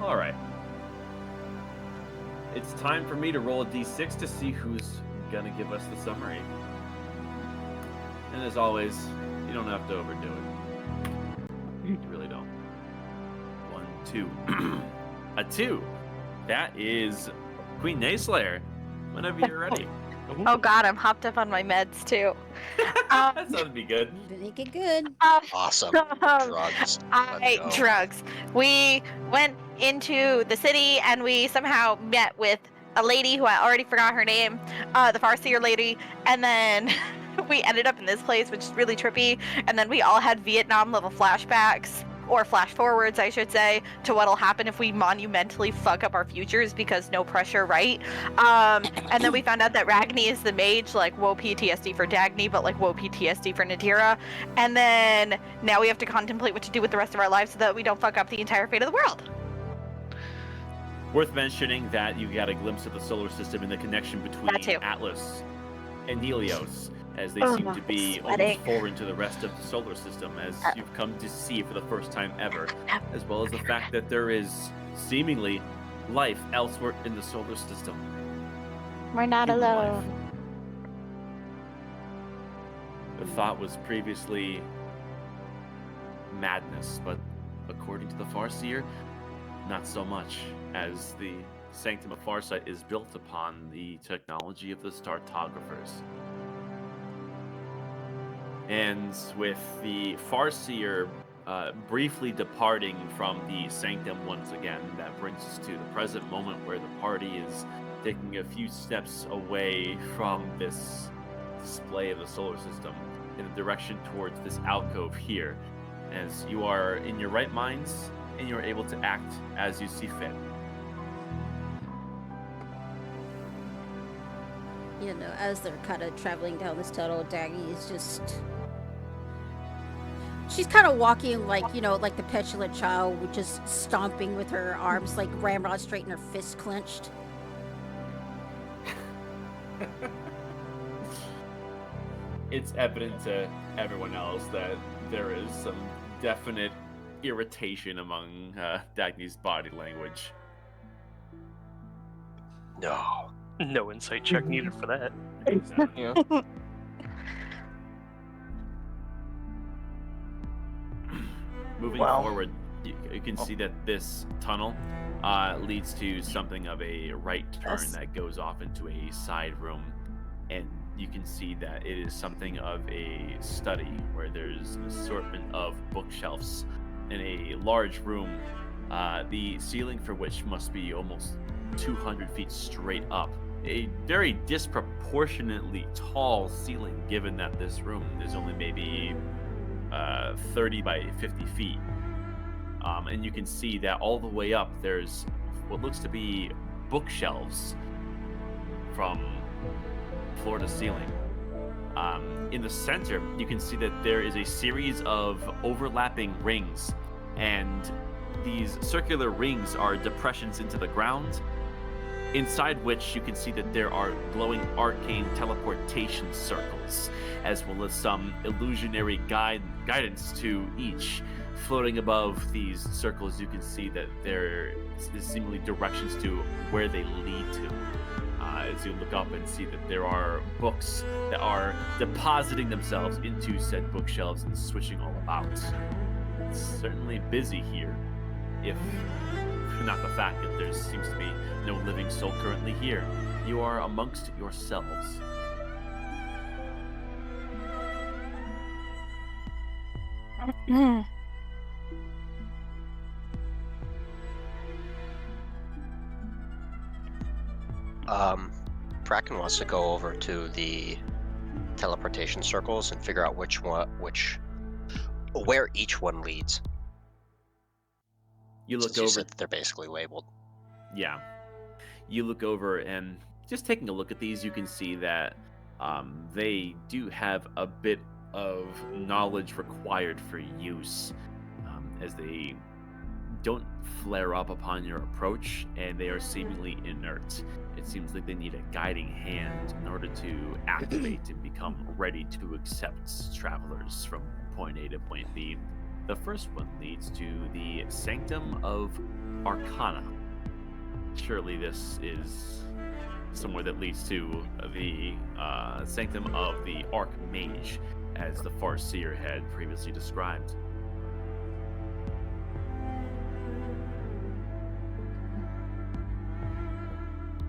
All right. It's time for me to roll a d6 to see who's gonna give us the summary. And as always, you don't have to overdo it. You really don't. 1, 2. A 2. That is Queen Nayslayer. Whenever you're ready. Oh god, I'm hopped up on my meds too. That sounds be good. Make it good. Awesome. Drugs. Drugs. We went into the city and we somehow met with a lady who I already forgot her name, the Farseer lady, and then we ended up in this place, which is really trippy, and then we all had Vietnam level flashbacks, or flash forwards, I should say, to what'll happen if we monumentally fuck up our futures because no pressure, right? And then we found out that Ragni is the mage, like woe PTSD for Dagny, but like woe PTSD for Nadira. And then now we have to contemplate what to do with the rest of our lives so that we don't fuck up the entire fate of the world. Worth mentioning that you got a glimpse of the solar system and the connection between Atlas and Helios, as they seem to be almost foreign to the rest of the solar system, as you've come to see for the first time ever, as well as the fact that there is seemingly life elsewhere in the solar system. We're not alone. Life. The thought was previously madness, but according to the Farseer, not so much, as the Sanctum of Farsight is built upon the technology of the Startographers. And with the Farseer briefly departing from the Sanctum once again, that brings us to the present moment where the party is taking a few steps away from this display of the solar system in the direction towards this alcove here, as you are in your right minds and you're able to act as you see fit. You know, as they're kind of traveling down this tunnel, Dagny is just... She's kind of walking like, you know, like the petulant child, just stomping with her arms like ramrod straight and her fists clenched. It's evident to everyone else that there is some definite irritation among Dagny's body language. No insight check needed for that. Exactly. Yeah. Moving forward, you can see that this tunnel leads to something of a right turn that goes off into a side room, and you can see that it is something of a study where there's an assortment of bookshelves in a large room, the ceiling for which must be almost 200 feet straight up. A very disproportionately tall ceiling, given that this room is only maybe 30 by 50 feet. And you can see that all the way up there's what looks to be bookshelves from floor to ceiling. In the center, you can see that there is a series of overlapping rings, and these circular rings are depressions into the ground, inside which you can see that there are glowing arcane teleportation circles, as well as some illusionary guidance to each. Floating above these circles, you can see that there is seemingly directions to where they lead to. As you look up and see that there are books that are depositing themselves into said bookshelves and switching all about. It's certainly busy here, if not the fact that there seems to be no living soul currently here. You are amongst yourselves. Bracken wants to go over to the teleportation circles and figure out where each one leads. You look Since over. You said that they're basically labeled. Yeah. You look over, and just taking a look at these, you can see that they do have a bit of knowledge required for use, as they don't flare up upon your approach, and they are seemingly inert. It seems like they need a guiding hand in order to activate and become ready to accept travelers from point A to point B. The first one leads to the Sanctum of Arcana. Surely this is somewhere that leads to the sanctum of the Archmage, as the Farseer had previously described.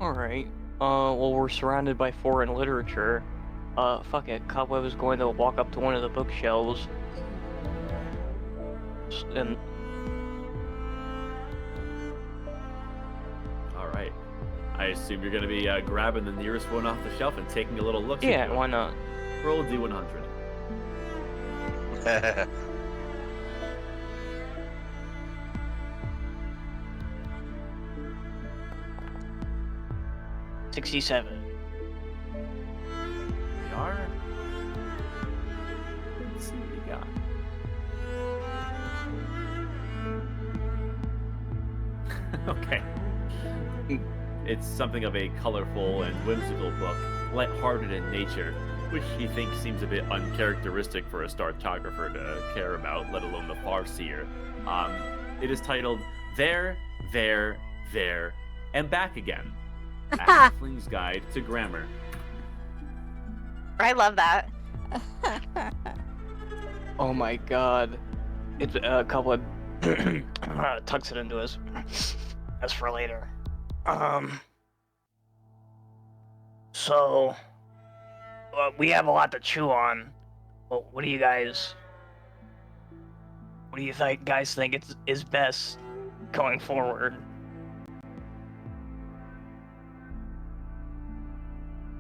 Alright. Well, we're surrounded by foreign literature. Fuck it. Cobweb is going to walk up to one of the bookshelves. And Alright. I assume you're going to be grabbing the nearest one off the shelf and taking a little look. yeah, why not? Roll a D100. 67. We are. Let's see what you got. Okay. It's something of a colorful and whimsical book, lighthearted in nature, which he thinks seems a bit uncharacteristic for a Startographer to care about, let alone the Farseer. It is titled There, and Back Again. A Halfling's Guide to Grammar. I love that. Oh my god. It's a Cobweb tucks it into his. That's for later. So we have a lot to chew on. Well, what do you guys think is best going forward?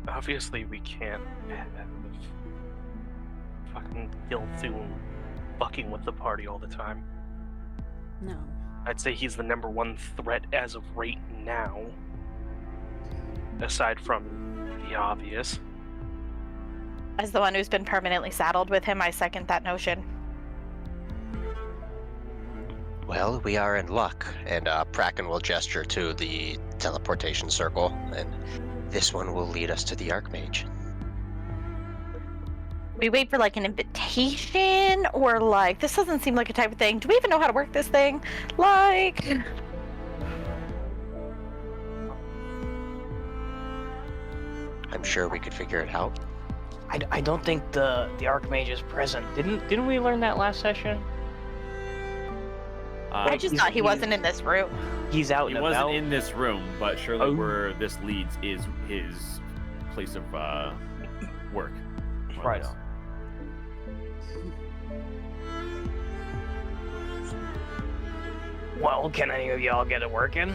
Obviously, we can't have fucking Gilthune fucking with the party all the time. No. I'd say he's the #1 threat as of right now, aside from the obvious. As the one who's been permanently saddled with him, I second that notion. Well, we are in luck, and Praken will gesture to the teleportation circle, and this one will lead us to the Archmage. We wait for like an invitation, or like, this doesn't seem like a type of thing. Do we even know how to work this thing? Like, I'm sure we could figure it out. I don't think the Archmage is present. Didn't we learn that last session? I just thought he wasn't in this room. He's out He and wasn't about. in this room, but surely Oh. where this leads is his place of work. more or Right. less. Well, can any of y'all get it working?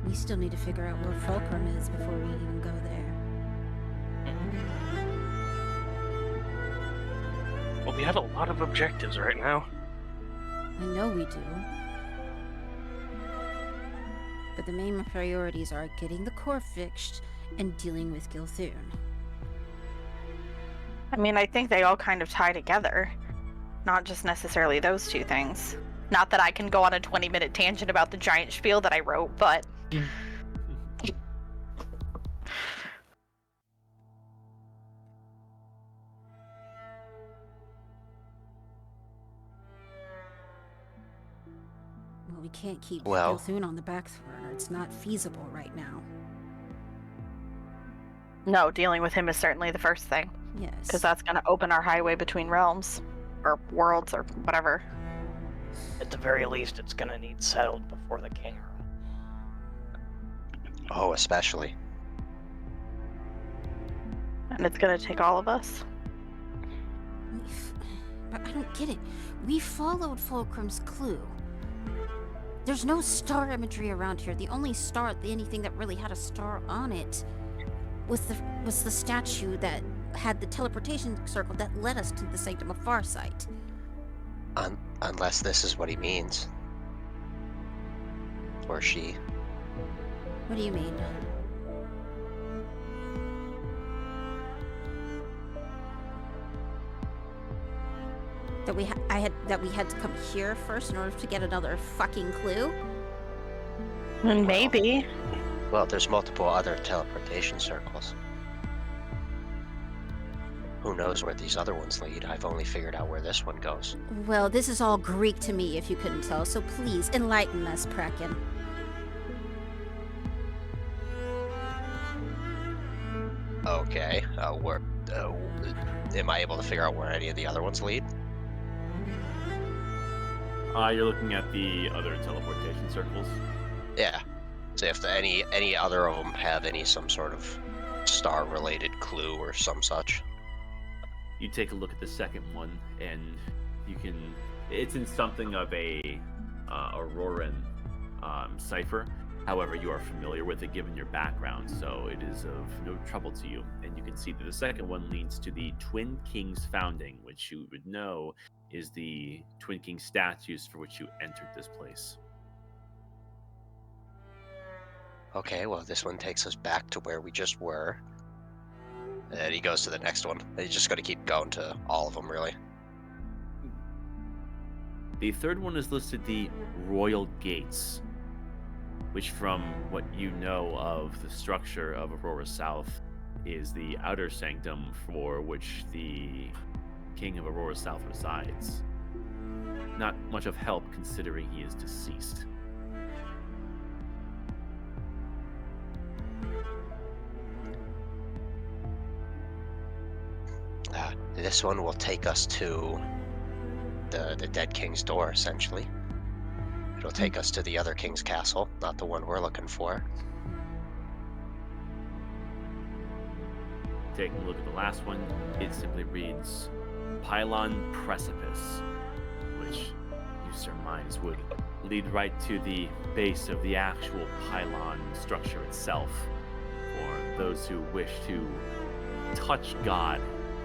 We still need to figure out where Fulcrum is before we even go there. Well, we have a lot of objectives right now. I know we do. But the main priorities are getting the core fixed and dealing with Gilthune. I mean, I think they all kind of tie together. Not just necessarily those two things. Not that I can go on a 20-minute tangent about the giant spiel that I wrote, but... Well, we can't keep Well- Gilthune on the back burner. It's not feasible right now. No, dealing with him is certainly the first thing. Yes. Because that's going to open our highway between realms. Or worlds, or whatever. At the very least, it's gonna need settled before the king. Oh, especially. And it's going to take all of us. But I don't get it. We followed Fulcrum's clue. There's no star imagery around here. The only star, anything that really had a star on it, was the statue that had the teleportation circle that led us to the Sanctum of Farsight. Unless this is what he means. Or she. What do you mean? That we had to come here first in order to get another fucking clue? Maybe. Well, there's multiple other teleportation circles. who knows where these other ones lead? I've only figured out where this one goes. Well, this is all Greek to me, if you couldn't tell, so please enlighten us, Kraken. Okay. Am I able to figure out where any of the other ones lead? You're looking at the other teleportation circles. Yeah. So if any other of them have some sort of star-related clue or some such. You take a look at the second one, and you can. It's in something of a Auroran cipher. However, you are familiar with it given your background, so it is of no trouble to you. And you can see that the second one leads to the Twin Kings founding, which you would know is the Twin King statues for which you entered this place. Okay, well, this one takes us back to where we just were. And he goes to the next one. He's just going to keep going to all of them, really. The third one is listed the Royal Gates, which from what you know of the structure of Aurora South is the outer sanctum for which the King of Aurora South resides. Not much of help considering he is deceased. This one will take us to the dead king's door, essentially. It'll take us to the other king's castle, not the one we're looking for. Taking a look at the last one, it simply reads Pylon Precipice, which you surmise would lead right to the base of the actual pylon structure itself, for those who wish to touch God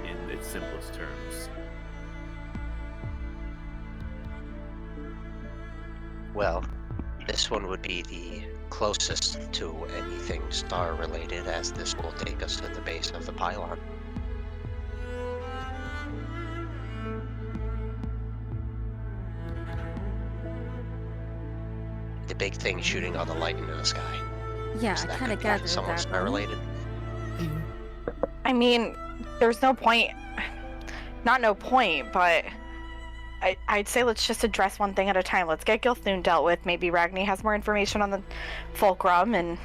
in its simplest terms. Well, this one would be the closest to anything star-related, as this will take us to the base of the pylon. The big thing shooting all the light into the sky. Yeah, So I that kind of could be gathered somewhat that. star-related. I mean, there's no point. Not no point, but I'd say let's just address one thing at a time. Let's get Gilthune dealt with. Maybe Ragni has more information on the Fulcrum, and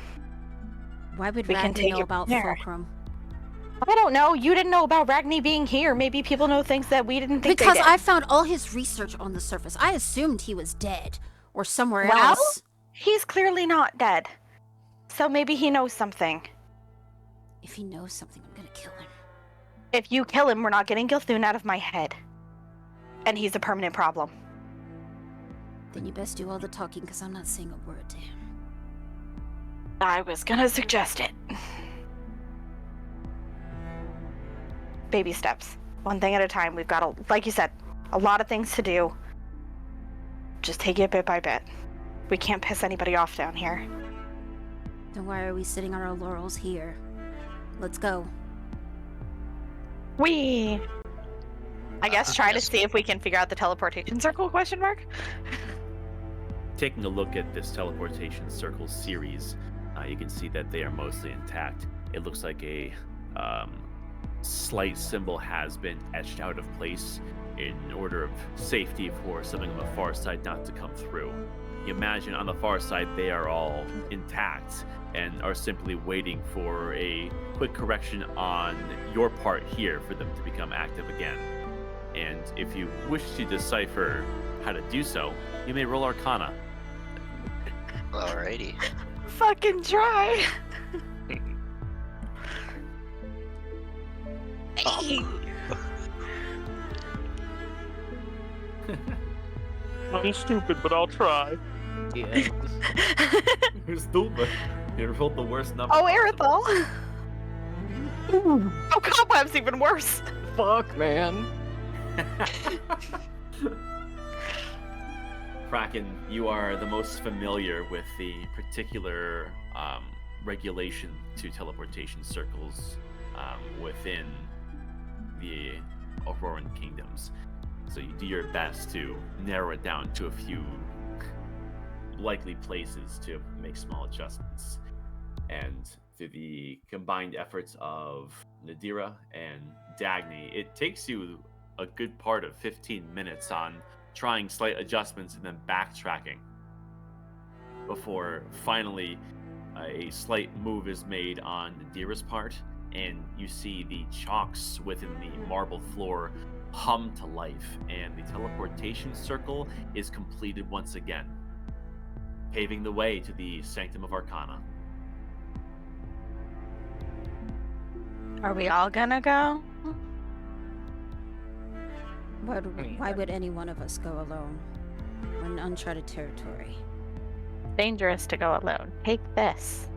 Why would we can Ragni take know it about from there. Fulcrum? I don't know. You didn't know about Ragni being here. Maybe people know things that we didn't think Because they did. I found all his research on the surface. I assumed he was dead or somewhere Well? else. He's clearly not dead. So maybe he knows something. If he knows something, I'm gonna kill him. If you kill him, we're not getting Gilthune out of my head. And he's a permanent problem. Then you best do all the talking, because I'm not saying a word to him. I was gonna suggest it. Baby steps. One thing at a time. We've got, like you said, a lot of things to do. Just take it bit by bit. We can't piss anybody off down here. Then why are we sitting on our laurels here? Let's go. I guess try to see if we can figure out the teleportation circle, question mark? Taking a look at this teleportation circle series, you can see that they are mostly intact. It looks like a slight symbol has been etched out of place in order of safety for something on the far side not to come through. You imagine on the far side they are all intact and are simply waiting for a quick correction on your part here for them to become active again. And if you wish to decipher how to do so, you may roll Arcana. Alrighty. Fucking try. I'm stupid, but I'll try. Yeah. You're stupid. You rolled the worst number. Oh, Aerithal. Oh, Cobweb's even worse. Fuck, man. Kraken, you are the most familiar with the particular regulation to teleportation circles within the Auroran kingdoms. So you do your best to narrow it down to a few likely places to make small adjustments. And through the combined efforts of Nadira and Dagny. It takes you a good part of 15 minutes on trying slight adjustments and then backtracking before finally a slight move is made on Nadira's part, and you see the chalks within the marble floor hum to life, and the teleportation circle is completed once again, paving the way to the Sanctum of Arcana. Are we all gonna go? Why would any one of us go alone? We're in uncharted territory. Dangerous to go alone. Take this.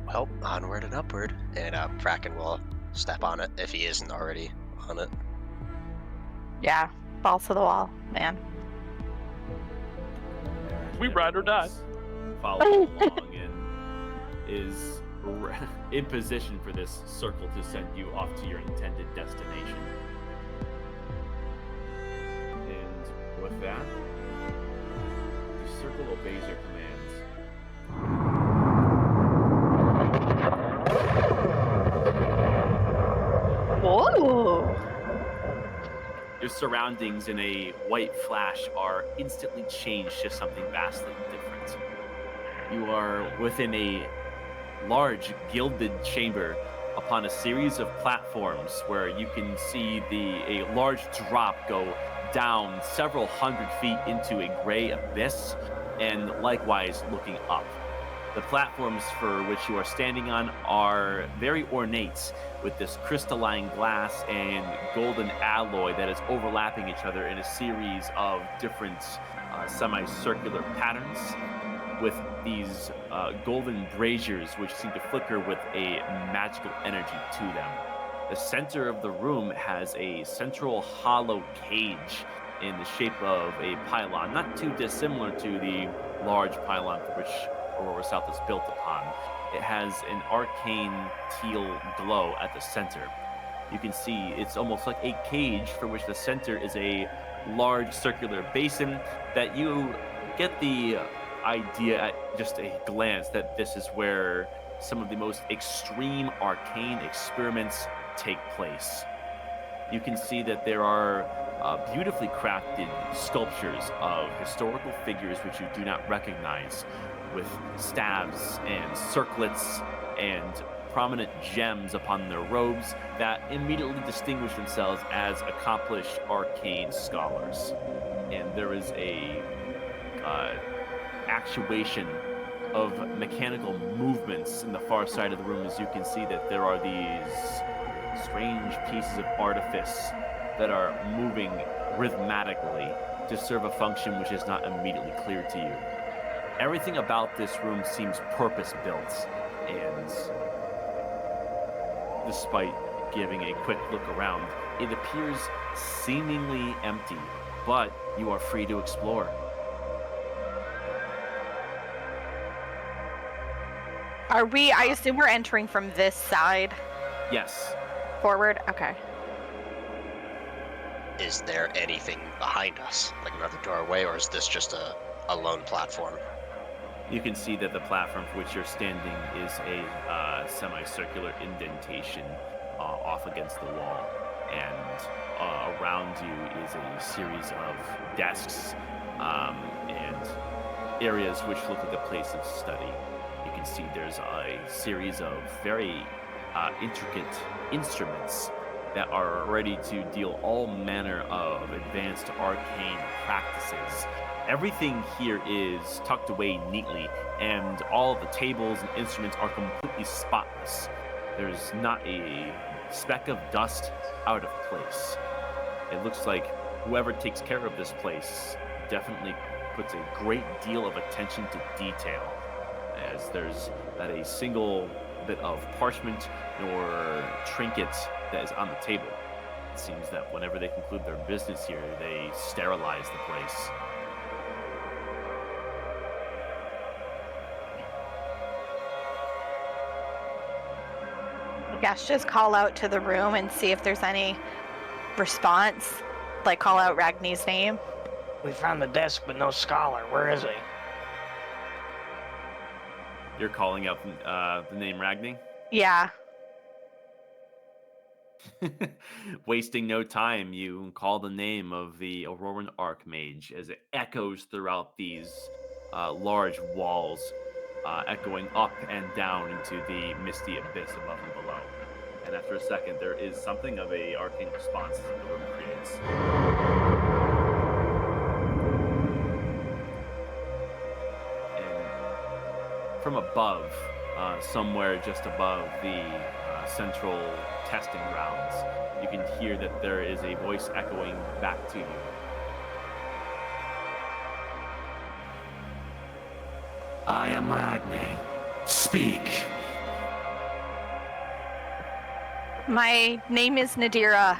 Well, onward and upward. And Kraken will step on it if he isn't already on it. Yeah, balls to the wall, man. We ride or die. Following along and is in position for this circle to send you off to your intended destination. And with that, the circle obeys your commands. Whoa! Your surroundings in a white flash are instantly changed to something vastly different. You are within a large gilded chamber upon a series of platforms where you can see a large drop go down several hundred feet into a gray abyss, and likewise looking up. The platforms for which you are standing on are very ornate, with this crystalline glass and golden alloy that is overlapping each other in a series of different semicircular patterns, with these golden braziers which seem to flicker with a magical energy to them. The center of the room has a central hollow cage in the shape of a pylon, not too dissimilar to the large pylon for which Aurora South is built upon. It has an arcane teal glow at the center. You can see it's almost like a cage for which the center is a large circular basin that you get the idea at just a glance that this is where some of the most extreme arcane experiments take place. You can see that there are beautifully crafted sculptures of historical figures which you do not recognize, with staves and circlets and prominent gems upon their robes that immediately distinguish themselves as accomplished arcane scholars. And there is a actuation of mechanical movements in the far side of the room, as you can see that there are these strange pieces of artifice that are moving rhythmically to serve a function which is not immediately clear to you. Everything about this room seems purpose-built, and despite giving a quick look around, it appears seemingly empty, but you are free to explore. I assume we're entering from this side Yes. forward? Okay. Is there anything behind us, like another doorway, or is this just a lone platform? You can see that the platform for which you're standing is a semicircular indentation off against the wall, and around you is a series of desks and areas which look like a place of study. You can see there's a series of very intricate instruments that are ready to deal all manner of advanced arcane practices. Everything here is tucked away neatly, and all of the tables and instruments are completely spotless. There's not a speck of dust out of place. It looks like whoever takes care of this place definitely puts a great deal of attention to detail, as there's not a single bit of parchment nor trinket that is on the table. It seems that whenever they conclude their business here, they sterilize the place. I guess just call out to the room and see if there's any response. Like call out Ragni's name. We found the desk, but no scholar. Where is he? You're calling out the name Ragni? Yeah. Wasting no time, you call the name of the Auroran Archmage as it echoes throughout these large walls, echoing up and down into the misty abyss above and below. And after a second, there is something of a arcane response the room creates. And from above, somewhere just above the central testing grounds, you can hear that there is a voice echoing back to you. I am Ragni. Speak. My name is Nadira.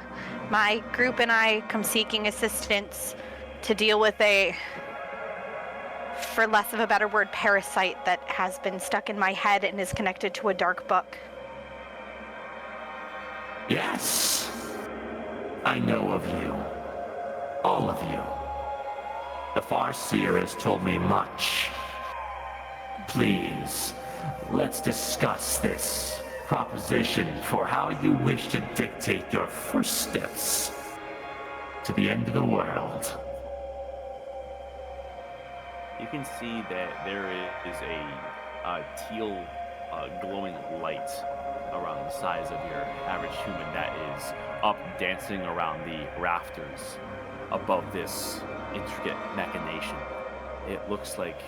My group and I come seeking assistance to deal with a, for less of a better word, parasite that has been stuck in my head and is connected to a dark book. Yes. I know of you. All of you. The Farseer has told me much. Please, let's discuss this proposition for how you wish to dictate your first steps to the end of the world. You can see that there is a teal glowing light around the size of your average human that is up dancing around the rafters above this intricate machination. It looks like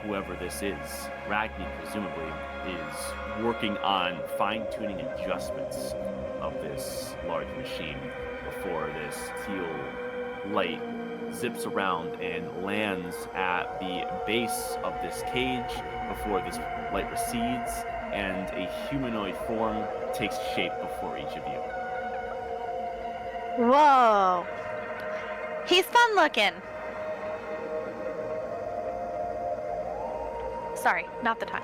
whoever this is, Ragni presumably, is working on fine-tuning adjustments of this large machine before this teal light zips around and lands at the base of this cage before this light recedes and a humanoid form takes shape before each of you. Whoa. He's fun looking. Sorry, not the time.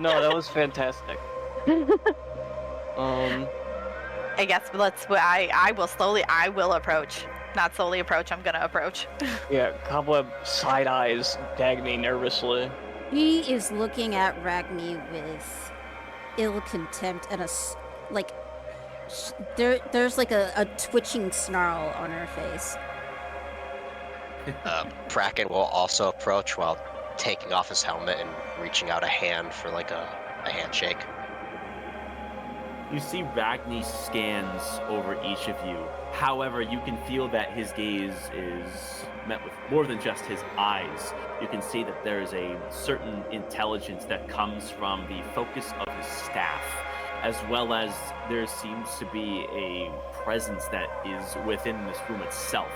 No, that was fantastic. I guess I will approach. Not slowly approach, I'm gonna approach. Yeah, Cobweb side eyes Dagny nervously. He is looking at Ragni with ill contempt and there's like a twitching snarl on her face. Bracken will also approach while taking off his helmet and reaching out a hand for like a handshake. You see Ragni scans over each of you. However, you can feel that his gaze is met with more than just his eyes. You can see that there is a certain intelligence that comes from the focus of his staff, as well as there seems to be a presence that is within this room itself.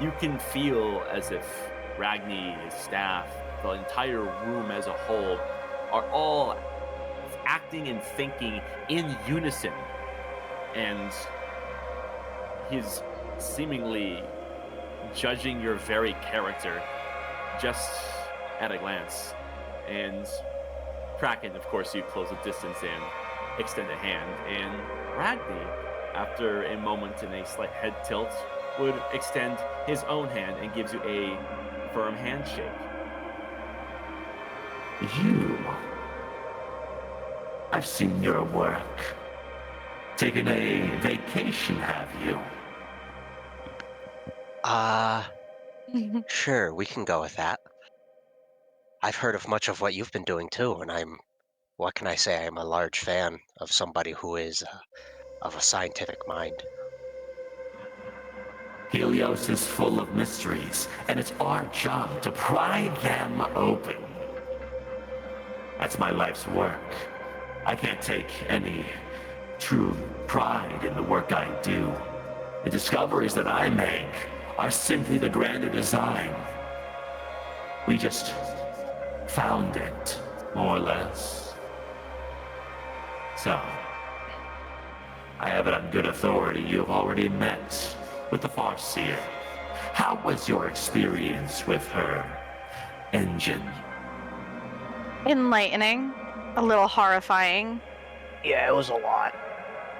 You can feel as if Ragni, his staff, the entire room as a whole are all acting and thinking in unison, and he's seemingly judging your very character just at a glance. And Kraken, of course, you close a distance and extend a hand, and Ragni, after a moment and a slight head tilt, would extend his own hand and gives you a firm handshake. I've seen your work. Taken a vacation, have you? Sure, we can go with that. I've heard of much of what you've been doing too, and what can I say? I'm a large fan of somebody who is of a scientific mind. Helios is full of mysteries, and it's our job to pry them open. That's my life's work. I can't take any true pride in the work I do. The discoveries that I make are simply the grander design. We just found it, more or less. So, I have it on good authority you've already met with the Farseer. How was your experience with her engine? Enlightening. A little horrifying. Yeah, it was a lot.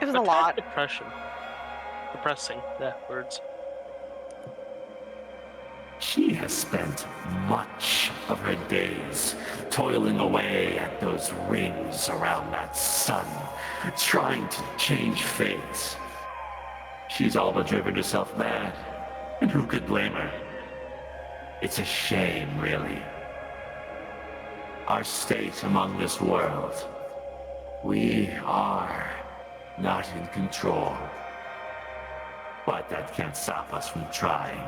It was a lot. Depressing. Yeah, words. She has spent much of her days toiling away at those rings around that sun, trying to change fate. She's all but driven herself mad, and who could blame her? It's a shame, really. Our state among this world. We are not in control. But that can't stop us from trying.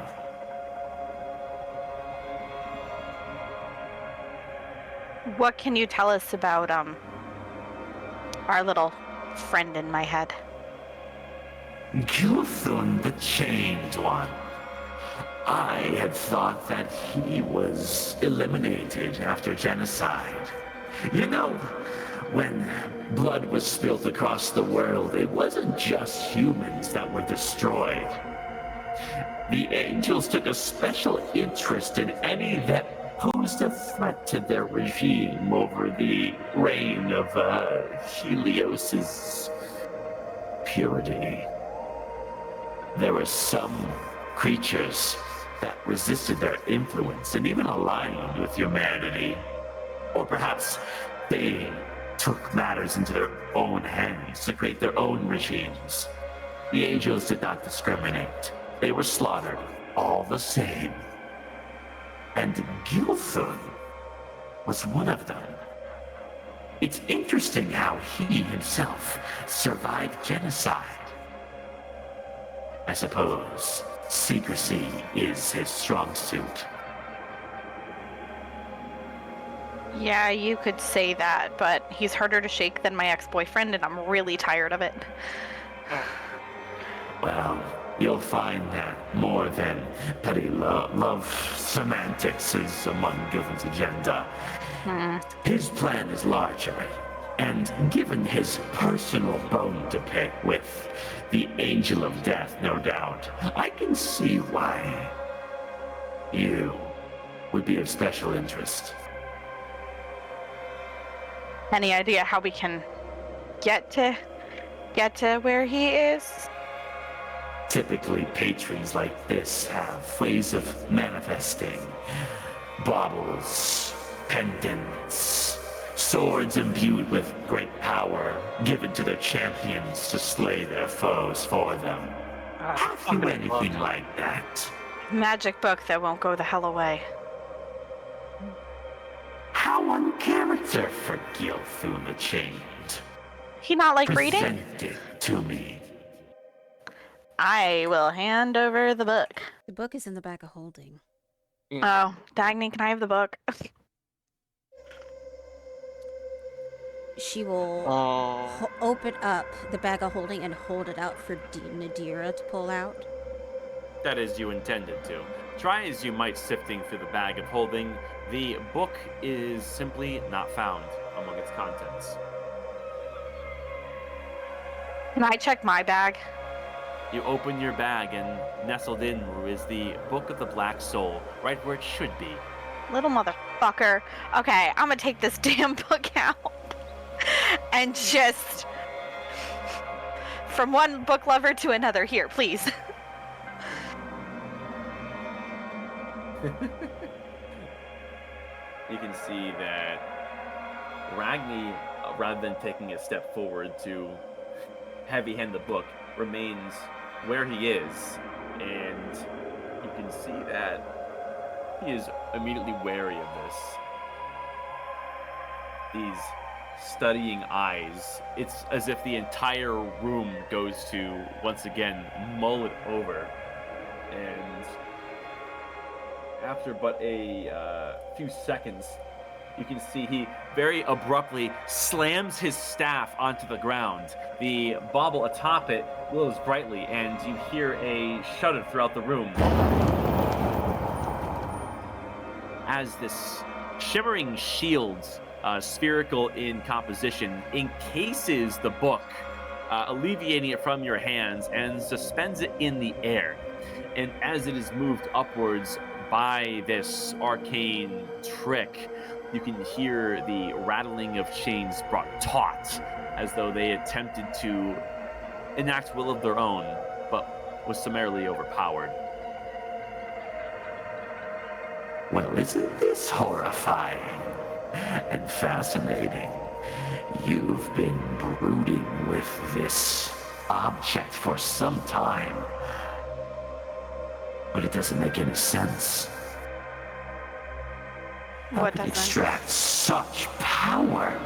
What can you tell us about our little friend in my head? Gilthun the Chained One. I had thought that he was eliminated after genocide. You know, when blood was spilled across the world, it wasn't just humans that were destroyed. The angels took a special interest in any that posed a threat to their regime over the reign of Helios's purity. There were some creatures that resisted their influence and even aligned with humanity. Or perhaps they took matters into their own hands to create their own regimes. The angels did not discriminate. They were slaughtered all the same. And Gilthun was one of them. It's interesting how he himself survived genocide. I suppose secrecy is his strong suit. Yeah, you could say that, but he's harder to shake than my ex-boyfriend, and I'm really tired of it. Well, you'll find that more than petty love semantics is among Gilthun's agenda. His plan is larger, and given his personal bone to pick with the Angel of Death, no doubt, I can see why you would be of special interest. Any idea how we can get to where he is? Typically, patrons like this have ways of manifesting. Baubles, pendants, swords imbued with great power, given to their champions to slay their foes for them. Have you anything like that? Magic book that won't go the hell away. How on character for Gilthun the Chained. He not like reading? Present it to me. I will hand over the book. The book is in the bag of holding. Oh, Dagny, can I have the book? She will open up the bag of holding and hold it out for Nadira to pull out. That is, you intended to. Try as you might sifting through the bag of holding, the book is simply not found among its contents. Can I check my bag? You open your bag, and nestled in is the Book of the Black Soul, right where it should be. Little motherfucker. Okay, I'm gonna take this damn book out. And just... from one book lover to another. Here, please. You can see that Ragni, rather than taking a step forward to heavy-hand the book, remains where he is, and you can see that he is immediately wary of this. These studying eyes, it's as if the entire room goes to, once again, mull it over, and after but a few seconds, you can see he very abruptly slams his staff onto the ground. The bauble atop it glows brightly, and you hear a shudder throughout the room as this shimmering shield, spherical in composition, encases the book, alleviating it from your hands and suspends it in the air. And as it is moved upwards by this arcane trick, you can hear the rattling of chains brought taut, as though they attempted to enact will of their own, but was summarily overpowered. Well, isn't this horrifying and fascinating? You've been brooding with this object for some time, but it doesn't make any sense. How What could you doesn't? extract such power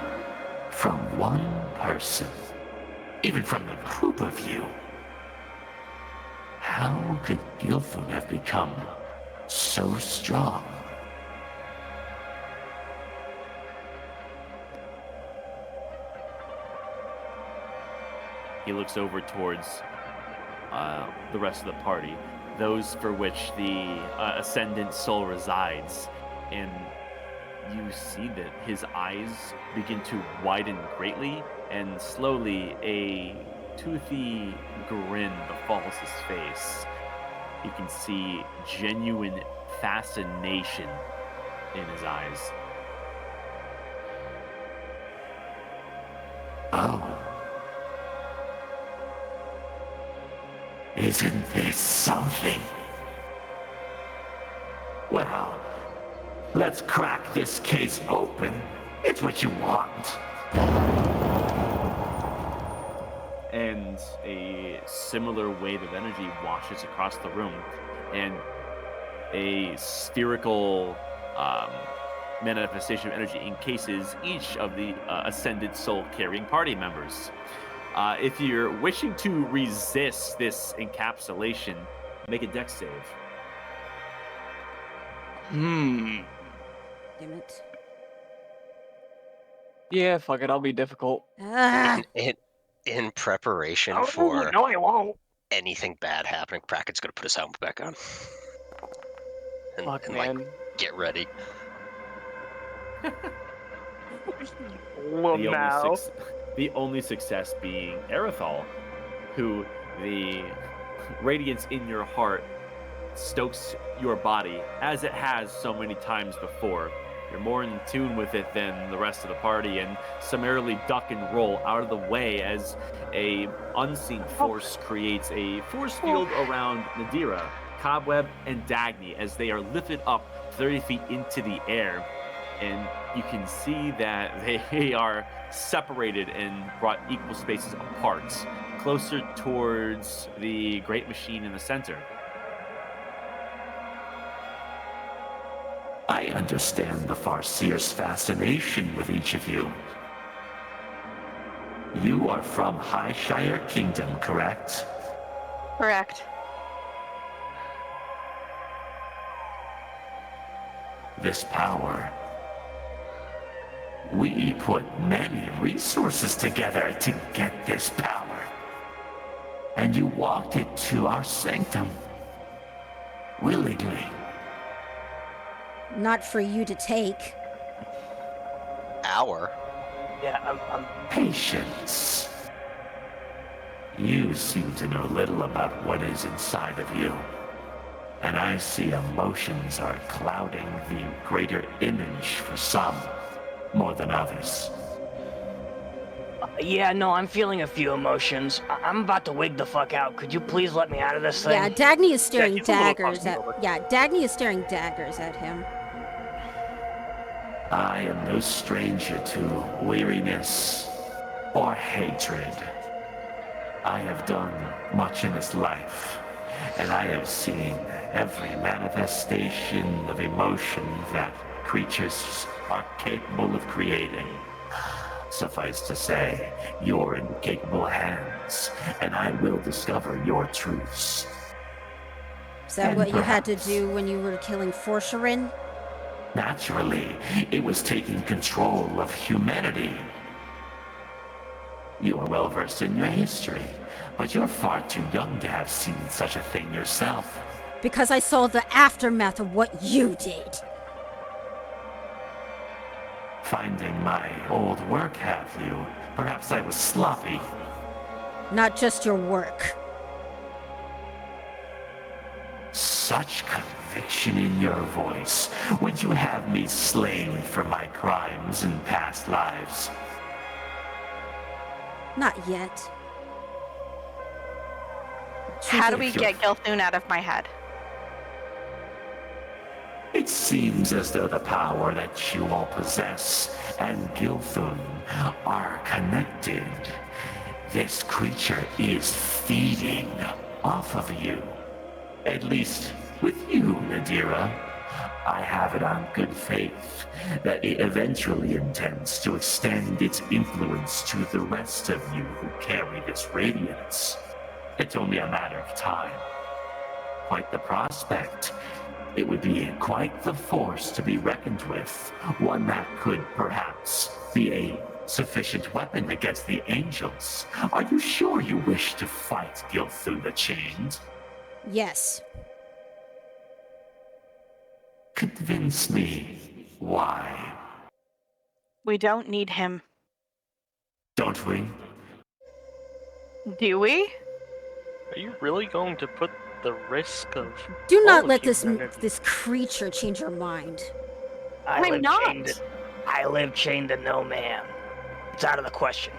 from one person, even from the group of you? How could Gilfun have become so strong? He looks over towards the rest of the party, those for which the Ascendant Soul resides, and you see that his eyes begin to widen greatly, and slowly a toothy grin befalls his face. You can see genuine fascination in his eyes. Oh. Isn't this something? Well, let's crack this case open. It's what you want. And a similar wave of energy washes across the room, and a spherical manifestation of energy encases each of the Ascended Soul carrying party members. If you're wishing to resist this encapsulation, make a dex save. Damn it. Yeah, fuck it. I'll be difficult. Ah, In preparation Oh, for no, I won't. anything bad happening, Bracken's gonna put his helmet back on. Fuck, and man. like, get ready. Well, now. The only success being Erithal, who the radiance in your heart stokes your body as it has so many times before. You're more in tune with it than the rest of the party, and summarily duck and roll out of the way as a unseen force creates a force field around Nadira, Cobweb, and Dagny as they are lifted up 30 feet into the air. And you can see that they are separated and brought equal spaces apart, closer towards the great machine in the center. I understand the Farseer's fascination with each of you. You are from Highshire Kingdom, correct? Correct. This power. We put many resources together to get this power. And you walked it to our sanctum. Willingly. not for you to take. Hour? Yeah, I'm Patience. You seem to know little about what is inside of you. And I see emotions are clouding the greater image for some, more than others. Yeah, no, I'm feeling a few emotions. I'm about to wig the fuck out. Could you please let me out of this thing? Yeah, Dagny is staring he's a little daggers at. claustrophobic. Yeah, Dagny is staring daggers at him. I am no stranger to weariness or hatred. I have done much in this life, and I have seen every manifestation of emotion that creatures are capable of creating. Suffice to say, you're in capable hands, and I will discover your truths. Is that And what you had to perhaps- do when you were killing Forsharin? Naturally, it was taking control of humanity. You are well versed in your history, but you're far too young to have seen such a thing yourself. Because I saw the aftermath of what you did. Finding my old work, have you? Perhaps I was sloppy. Not just your work. Such conviction in your voice. Would you have me slain for my crimes in past lives? Not yet. How do we If you're- get Gilthun out of my head? It seems as though the power that you all possess and Gilthun are connected. This creature is feeding off of you. At least with you, Nadira. I have it on good faith that it eventually intends to extend its influence to the rest of you who carry this radiance. It's only a matter of time. Quite the prospect. It would be quite the force to be reckoned with, one that could perhaps be a sufficient weapon against the angels. Are you sure you wish to fight Gilthun the Chained? Yes. Convince me why. We don't need him. Don't we? Do we? Are you really going to put the risk of Do all not of let this humanity- this creature change your mind. I'm not. I live chained to no man. It's out of the question.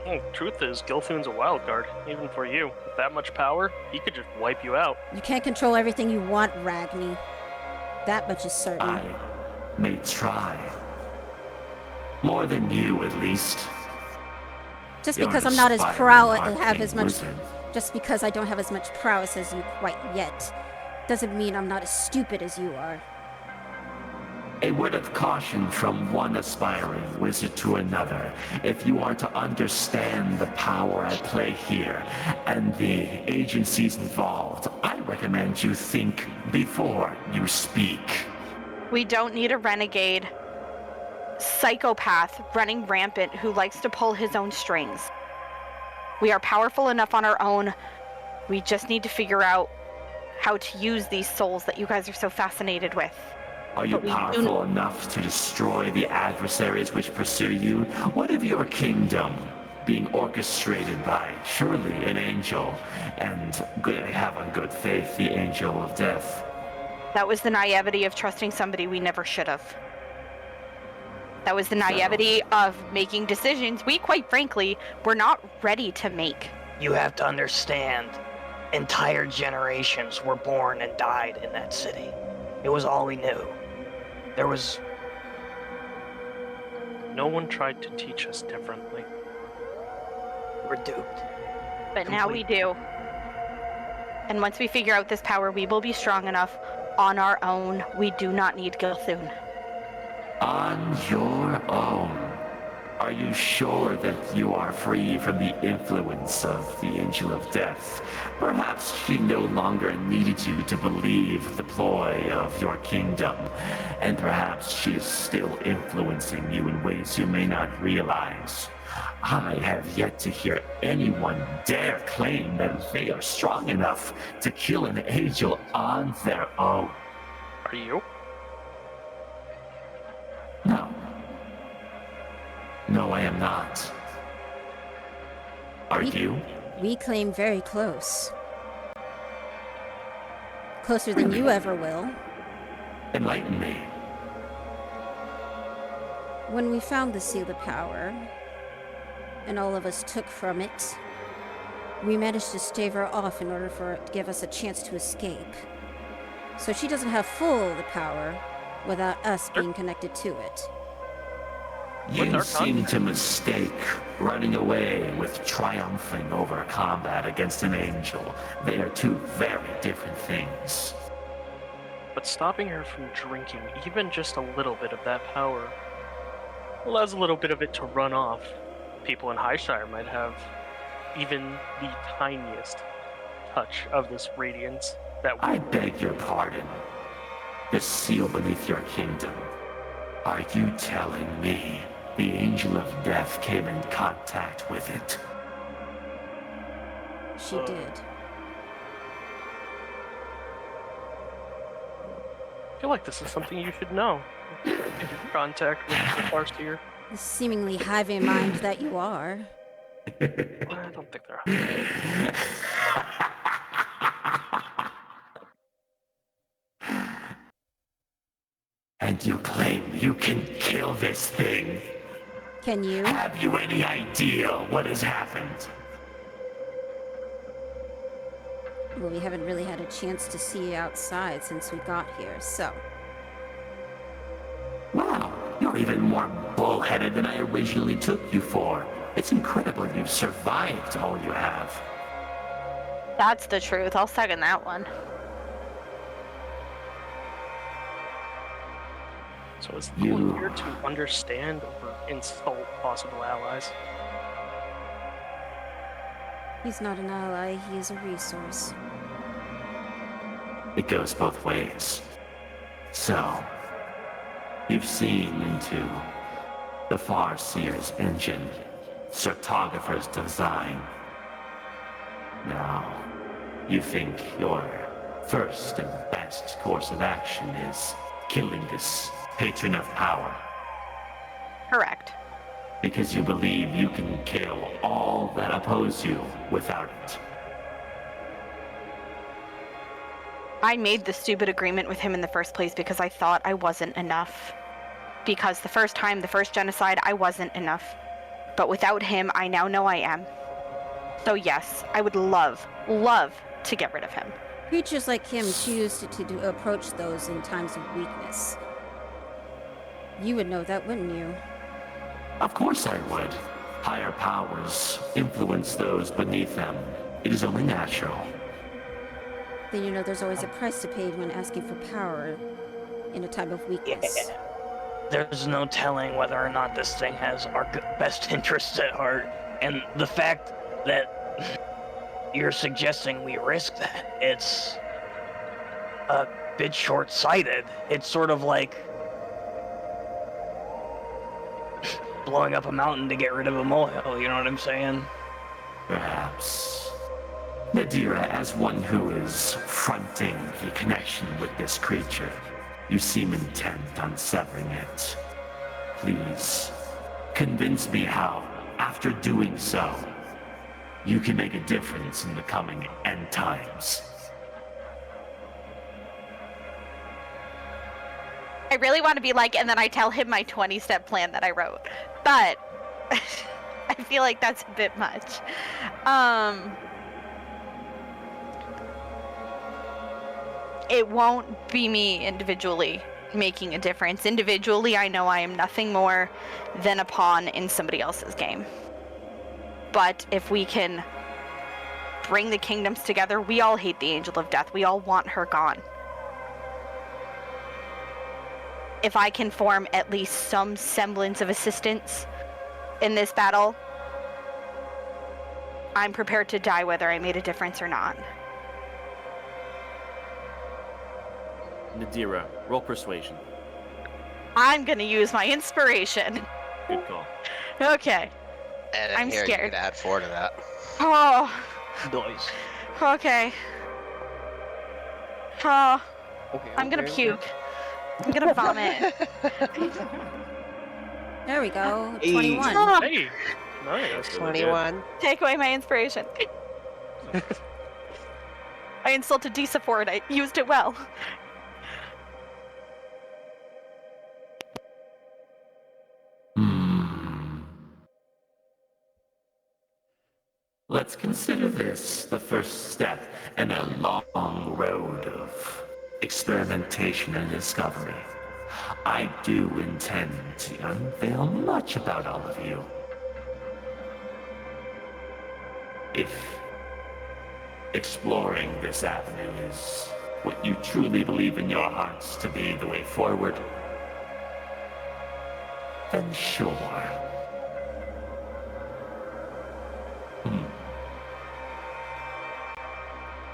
Well, truth is, Gilthun's a wild card, even for you. With that much power, he could just wipe you out. You can't control everything you want, Ragni. That much is certain. I may try. More than you, at least. Just You're because an I'm not as aspiring have as arcane much wizard. just because I don't have as much prowess as you quite yet, doesn't mean I'm not as stupid as you are. A word of caution from one aspiring wizard to another. If you are to understand the power at play here and the agencies involved, I recommend you think before you speak. We don't need a renegade psychopath running rampant who likes to pull his own strings. We are powerful enough on our own. We just need to figure out how to use these souls that you guys are so fascinated with. Are you But we do powerful enough to destroy the adversaries which pursue you? What of your kingdom being orchestrated by surely an angel, and I have on good faith the angel of death? That was the naivety of trusting somebody we never should have. That was the naivety of making decisions we, quite frankly, were not ready to make. You have to understand, entire generations were born and died in that city. It was all we knew. There was... No one tried to teach us differently. We're duped. But now we do. And once we figure out this power, we will be strong enough on our own. We do not need Gilthun. On your own. Are you sure that you are free from the influence of the Angel of Death? Perhaps she no longer needed you to believe the ploy of your kingdom, and perhaps she is still influencing you in ways you may not realize. I have yet to hear anyone dare claim that they are strong enough to kill an angel on their own. Are you? No. No, I am not. Are you? We claim very close. Closer than you ever will. Enlighten me. When we found the Seal of Power, and all of us took from it, we managed to stave her off in order for it to give us a chance to escape. So she doesn't have full the power without us being connected to it. You seem to mistake running away with triumphing over combat against an angel. They are two very different things. But stopping her from drinking even just a little bit of that power allows a little bit of it to run off. People in Highshire might have even the tiniest touch of this radiance that I beg your pardon. The seal beneath your kingdom. Are you telling me the Angel of Death came in contact with it? She did. I feel like this is something you should know. If you're in contact with the Farseer. The seemingly hive in mind that you are. I don't think they're. And you claim you can kill this thing? Can you? Have you any idea what has happened? Well, we haven't really had a chance to see outside since we got here, so... Wow, you're even more bullheaded than I originally took you for. It's incredible you've survived all you have. That's the truth. I'll second that one. So is the goal here to understand or insult possible allies? He's not an ally, he is a resource. It goes both ways. So, you've seen into the Farseer's engine, Cartographer's design. Now, you think your first and best course of action is killing this patron of power? Correct. Because you believe you can kill all that oppose you without it. I made the stupid agreement with him in the first place because I thought I wasn't enough. Because the first time, the first genocide, I wasn't enough. But without him, I now know I am. So yes, I would love to get rid of him. Creatures like him choose to approach those in times of weakness. You would know that, wouldn't you? Of course I would. Higher powers influence those beneath them. It is only natural. Then you know there's always a price to pay when asking for power in a time of weakness. Yeah. There's no telling whether or not this thing has our best interests at heart. And the fact that you're suggesting we risk that, it's a bit short-sighted. It's sort of like blowing up a mountain to get rid of a molehill, you know what I'm saying? Perhaps. Nadira, as one who is fronting the connection with this creature, you seem intent on severing it. Please, convince me how, after doing so, you can make a difference in the coming end times. I really want to be like, and then I tell him my 20-step plan that I wrote. But I feel like that's a bit much. It won't be me individually making a difference. Individually, I know I am nothing more than a pawn in somebody else's game. But if we can bring the kingdoms together, we all hate the Angel of Death. We all want her gone. If I can form at least some semblance of assistance in this battle, I'm prepared to die whether I made a difference or not. Nadira, roll persuasion. I'm gonna use my inspiration. Good call. Okay. And I'm here scared. you could add 4 to that. Oh, Nice. okay. Oh, Okay. I'm gonna okay. puke. I'm gonna vomit. There we go. Hey. 21. Oh, Hey, nice. That's really good. 21. take away my inspiration. I insulted Disa for it. I used it well. Let's consider this the first step in a long road of experimentation and discovery. I do intend to unveil much about all of you. If exploring this avenue is what you truly believe in your hearts to be the way forward, then sure.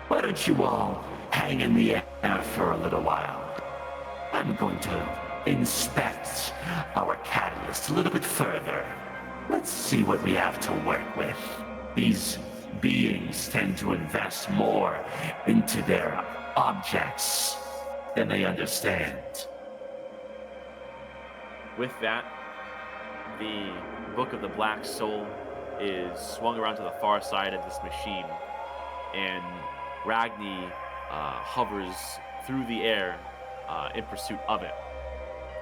Why don't you all hang in the air for a little while? I'm going to inspect our catalyst a little bit further. Let's see what we have to work with. These beings tend to invest more into their objects than they understand. With that, the Book of the Black Soul is swung around to the far side of this machine, and Ragni hovers through the air in pursuit of it.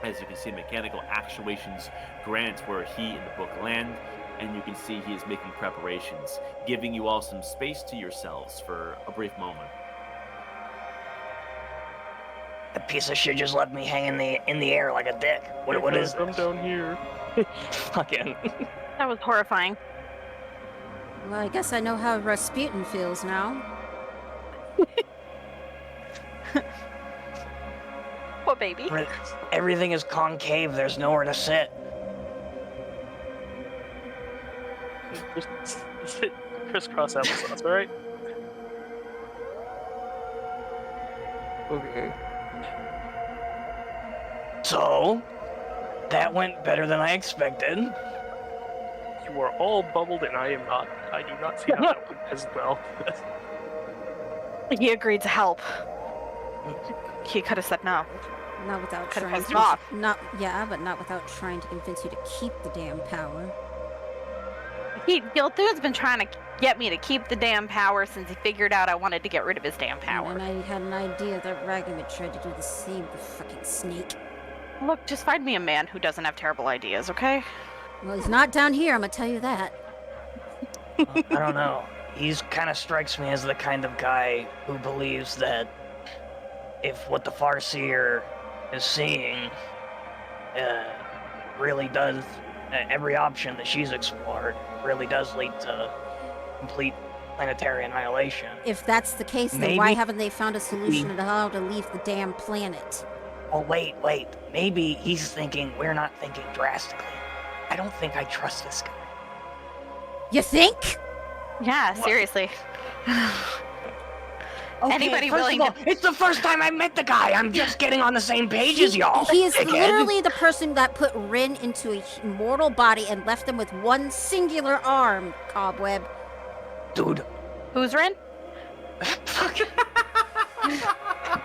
As you can see, mechanical actuations grant where he and the book land, and you can see he is making preparations, giving you all some space to yourselves for a brief moment. That piece of shit just left me hanging in the air like a dick. What is Come this? down here. Fucking. That was horrifying. Well, I guess I know how Rasputin feels now. Poor baby. Everything is concave. There's nowhere to sit. Just sit crisscross applesauce, all right? Okay. So, that went better than I expected. You are all bubbled, and I am not. I do not see how that went as well. He agreed to help. He could have said no. Not without Could've trying pissed him off. but not without trying to convince you to keep the damn power. Gilthud's been trying to get me to keep the damn power since he figured out I wanted to get rid of his damn power. And I had an idea that Ragam had tried to do the same, the fucking snake. Look, just find me a man who doesn't have terrible ideas, okay? Well, he's not down here, I'm gonna tell you that. I don't know. He's kind of strikes me as the kind of guy who believes that if what the Farseer is seeing really does, every option that she's explored really does lead to complete planetary annihilation. If that's the case, then why haven't they found a solution to how to leave the damn planet? Oh, wait. Maybe he's thinking we're not thinking drastically. I don't think I trust this guy. You think? Yeah, seriously. Okay, Anybody first willing of all, to... it's the first time I met the guy. I'm just getting on the same page as y'all. He is dickhead. literally the person that put Rin into a mortal body and left him with one singular arm, Cobweb. Dude. Who's Rin?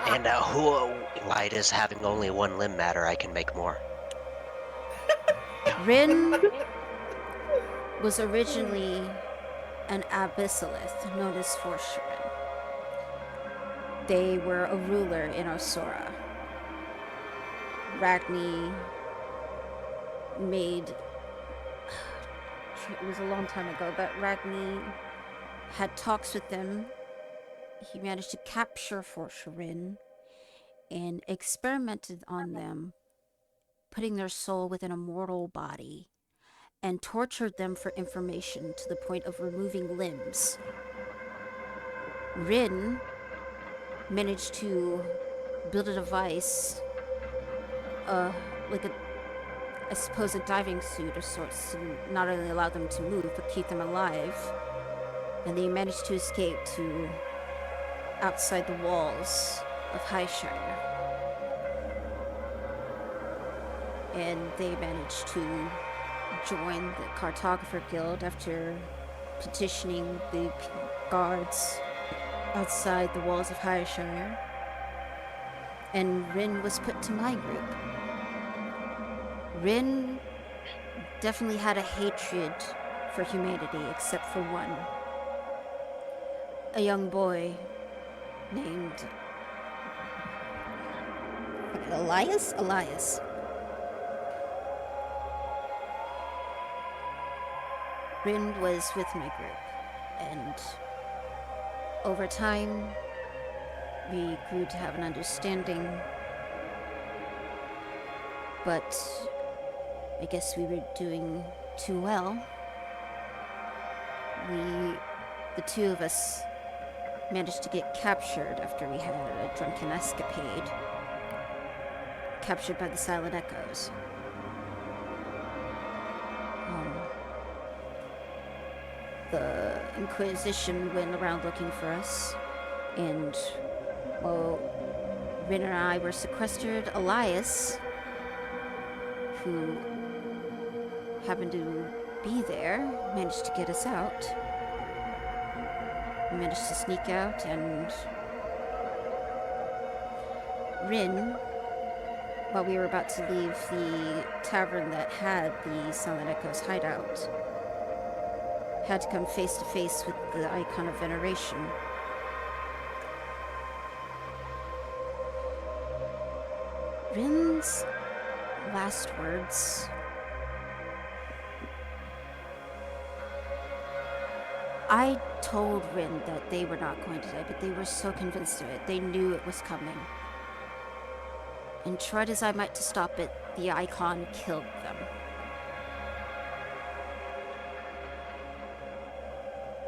And why does having only one limb matter? I can make more. Rin was originally an Abyssalith known as Forsharin. They were a ruler in Osora. Ragni made... It was a long time ago, but Ragni had talks with them. He managed to capture Forsharin and experimented on them, putting their soul within a mortal body, and tortured them for information to the point of removing limbs. Rin managed to build a device, like I suppose a diving suit of sorts, to not only allow them to move, but keep them alive. And they managed to escape to outside the walls of Highshire. And they managed to join the Cartographer Guild after petitioning the guards outside the walls of Highshire. And Rin was put to my group. Rin definitely had a hatred for humanity, except for one. A young boy named Elias? Elias. Rin was with my group, and over time, we grew to have an understanding, but I guess we were doing too well. The two of us, managed to get captured after we had a drunken escapade. Captured by the Silent Echoes. The Inquisition went around looking for us, and, well, Rin and I were sequestered. Elias, who happened to be there, managed to get us out. We managed to sneak out, and Rin, while we were about to leave the tavern that had the Silent Echoes hideout, had to come face to face with the Icon of Veneration. Rin's last words I told Rin that they were not going to die, but they were so convinced of it. They knew it was coming. And tried as I might to stop it, the icon killed them.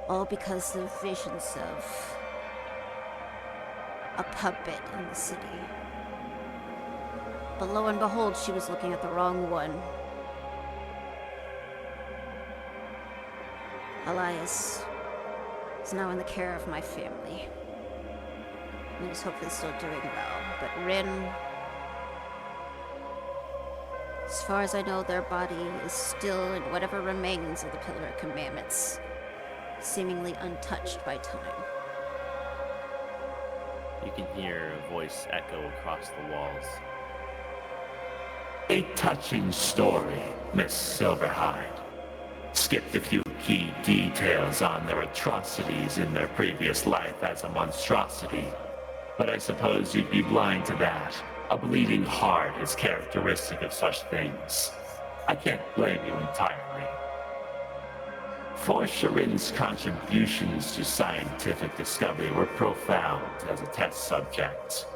All because of visions of a puppet in the city. But lo and behold, she was looking at the wrong one. Elias is now in the care of my family. And is hopefully still doing well. But Rin, as far as I know, their body is still in whatever remains of the Pillar of Commandments, seemingly untouched by time. You can hear a voice echo across the walls. A touching story, Miss Silverhide. Skipped a few key details on their atrocities in their previous life as a monstrosity. But I suppose you'd be blind to that. A bleeding heart is characteristic of such things. I can't blame you entirely. For Sharin's contributions to scientific discovery were profound as a test subject.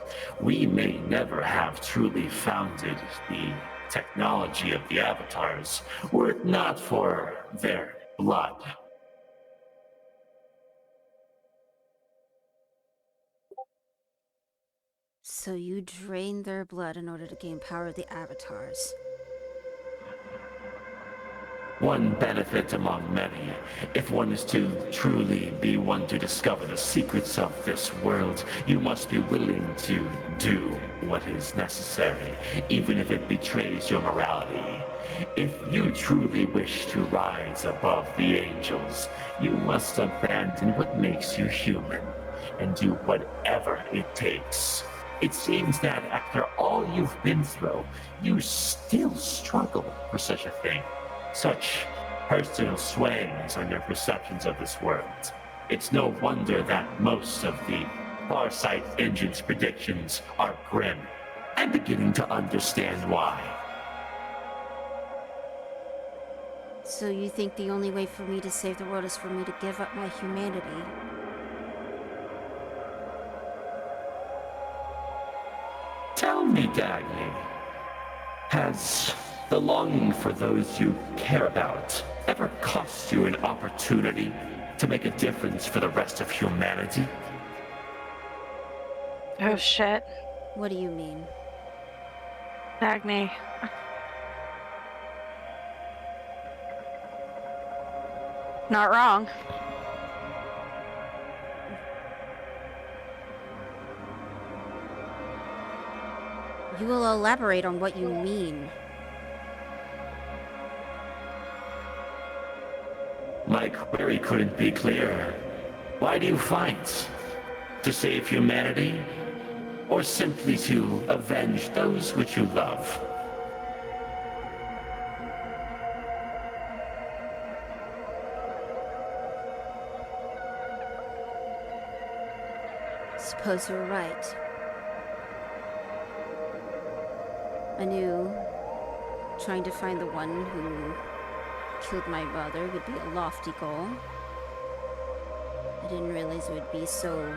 We may never have truly founded the technology of the avatars were it not for their blood. So you drained their blood in order to gain power of the avatars. One benefit among many. If one is to truly be one to discover the secrets of this world, you must be willing to do what is necessary, even if it betrays your morality. If you truly wish to rise above the angels, you must abandon what makes you human, and do whatever it takes. It seems that after all you've been through, you still struggle for such a thing. Such personal swayings on your perceptions of this world. It's no wonder that most of the Farsight Engine's predictions are grim. I'm beginning to understand why. So you think the only way for me to save the world is for me to give up my humanity? Tell me, Dagny, has the longing for those you care about ever cost you an opportunity to make a difference for the rest of humanity? Oh shit. What do you mean? Agni. Not wrong. You will elaborate on what you mean. My query couldn't be clearer. Why do you fight? To save humanity? Or simply to avenge those which you love? Suppose you're right. I knew trying to find the one who killed my mother would be a lofty goal. I didn't realize it would be so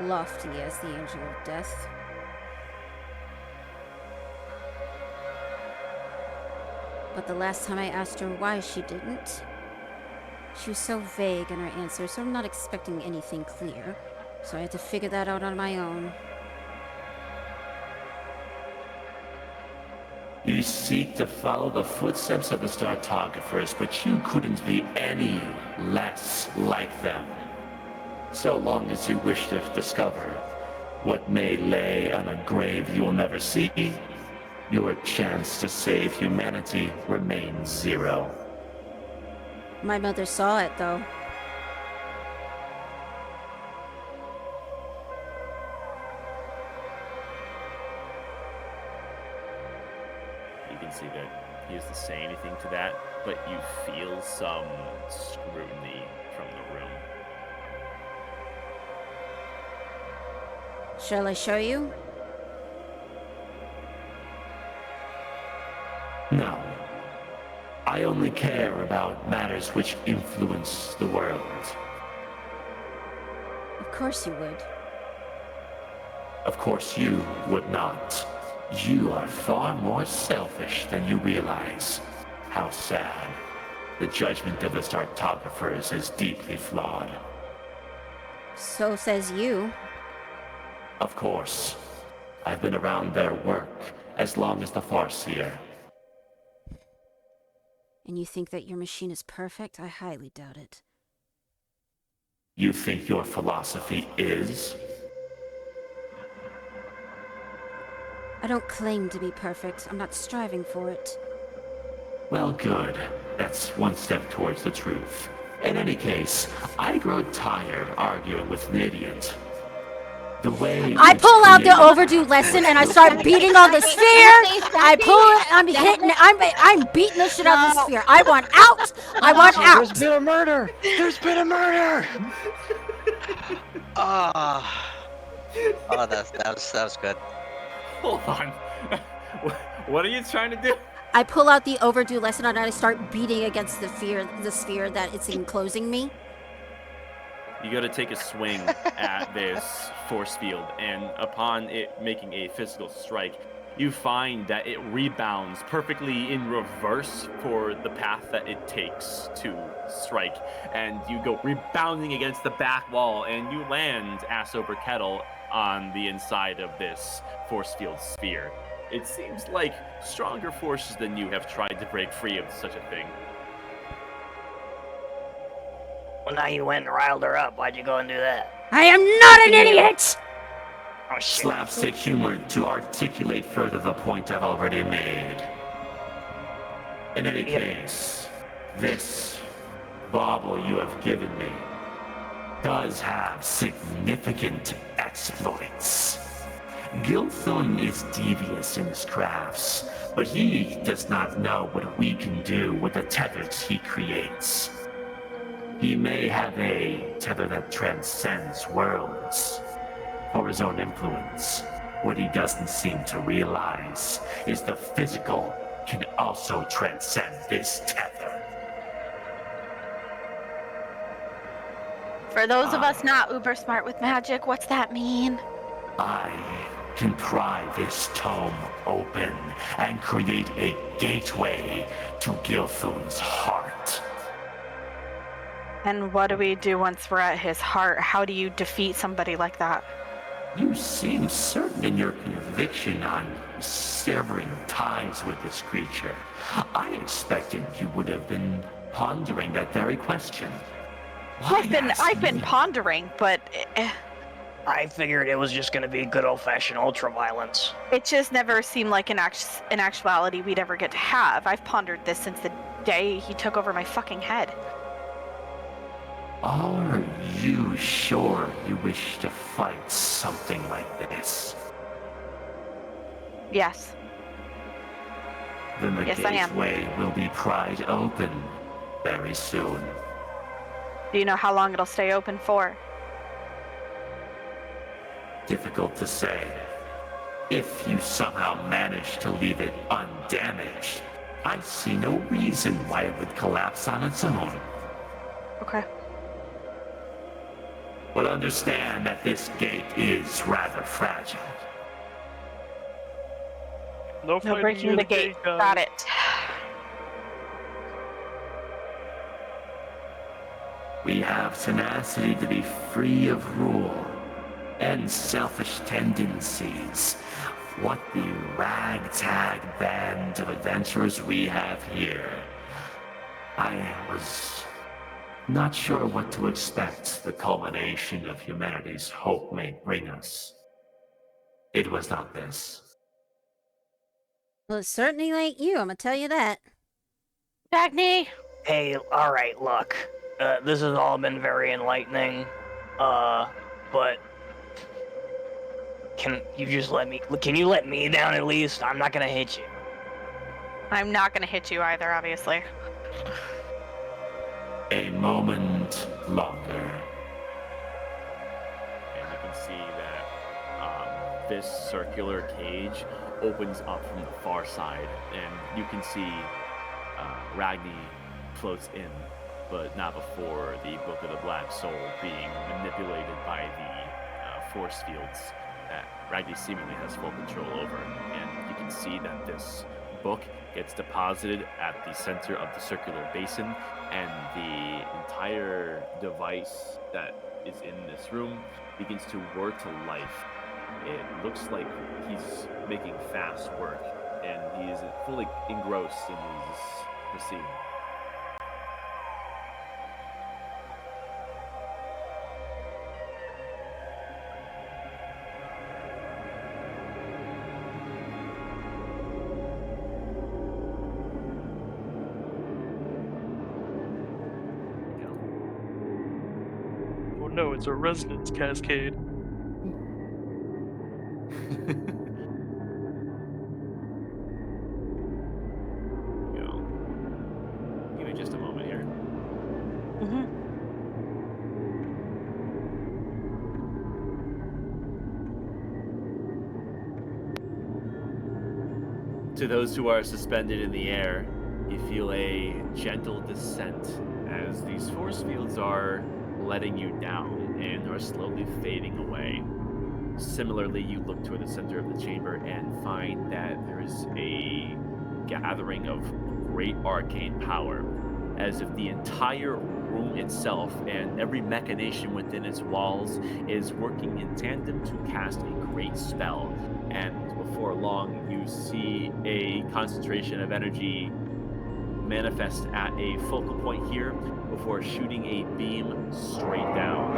lofty as the Angel of Death. But the last time I asked her why she didn't, she was so vague in her answer, so I'm not expecting anything clear. So I had to figure that out on my own. You seek to follow the footsteps of the Startographers, but you couldn't be any less like them. So long as you wish to discover what may lay on a grave you will never see, your chance to save humanity remains zero. My mother saw it, though. You can see that he doesn't say anything to that, but you feel some scrutiny from the room. Shall I show you? No. I only care about matters which influence the world. Of course you would. Of course you would not. You are far more selfish than you realize. How sad. The judgment of the Startographers is deeply flawed. So says you. Of course. I've been around their work as long as the Farseer. And you think that your machine is perfect? I highly doubt it. You think your philosophy is? I don't claim to be perfect. I'm not striving for it. Well, good. That's one step towards the truth. In any case, I grow tired arguing with an idiot. The way I it's pull out the created- overdue lesson and I start beating on the sphere. I pull it. I'm hitting. I'm beating the shit out of the sphere. I want out. I want out. There's been a murder! There's been a murder! Oh, that was good. Hold on. What are you trying to do? I pull out the overdue lesson and I start beating against the sphere that it's enclosing me. You got to take a swing at this force field, and upon it making a physical strike, you find that it rebounds perfectly in reverse for the path that it takes to strike, and you go rebounding against the back wall, and you land ass over kettle on the inside of this force field sphere. It seems like stronger forces than you have tried to break free of such a thing. Well, now you went and riled her up. Why'd you go and do that? I am not an idiot. Oh, shit. Slapstick humor to articulate further the point I've already made. In any case, this bauble you have given me does have significant exploits. Gilthun is devious in his crafts, but he does not know what we can do with the tethers he creates. He may have a tether that transcends worlds for his own influence. What he doesn't seem to realize is the physical can also transcend this tether. For those of us not uber smart with magic, what's that mean? I can pry this tome open and create a gateway to Gilthun's heart. And what do we do once we're at his heart? How do you defeat somebody like that? You seem certain in your conviction on severing ties with this creature. I expected you would have been pondering that very question. Why I've been ask me? pondering, but I figured it was just gonna be good old-fashioned ultra-violence. it just never seemed like an actuality we'd ever get to have. I've pondered this since the day he took over my fucking head. Are you sure you wish to fight something like this? Yes. Then the Yes, I am. gateway will be pried open very soon. Do you know how long it'll stay open for? Difficult to say. If you somehow manage to leave it undamaged, I see no reason why it would collapse on its own. Okay. But understand that this gate is rather fragile. No No fighting breaking near the gate. guys. Got it. We have tenacity to be free of rule and selfish tendencies. What the ragtag band of adventurers we have here. I was not sure what to expect the culmination of humanity's hope may bring us. It was not this. Well, it's certainly like you. I'm gonna tell you that. Dagny! Hey, alright, look. This has all been very enlightening. But... Can you let me down at least? I'm not gonna hit you. I'm not gonna hit you either, obviously. A moment longer. And you can see that this circular cage opens up from the far side, and you can see Ragni floats in, but not before the Book of the Black Soul being manipulated by the force fields that Ragni seemingly has full control over. And you can see that this book gets deposited at the center of the circular basin, and the entire device that is in this room begins to whir to life. It looks like he's making fast work, and he is fully engrossed in his proceeding. Oh no, it's a resonance cascade. Give me just a moment here. To those who are suspended in the air, you feel a gentle descent as these force fields are letting you down and are slowly fading away. Similarly, you look toward the center of the chamber and find that there is a gathering of great arcane power, as if the entire room itself and every machination within its walls is working in tandem to cast a great spell. And before long, you see a concentration of energy manifest at a focal point here before shooting a beam straight down.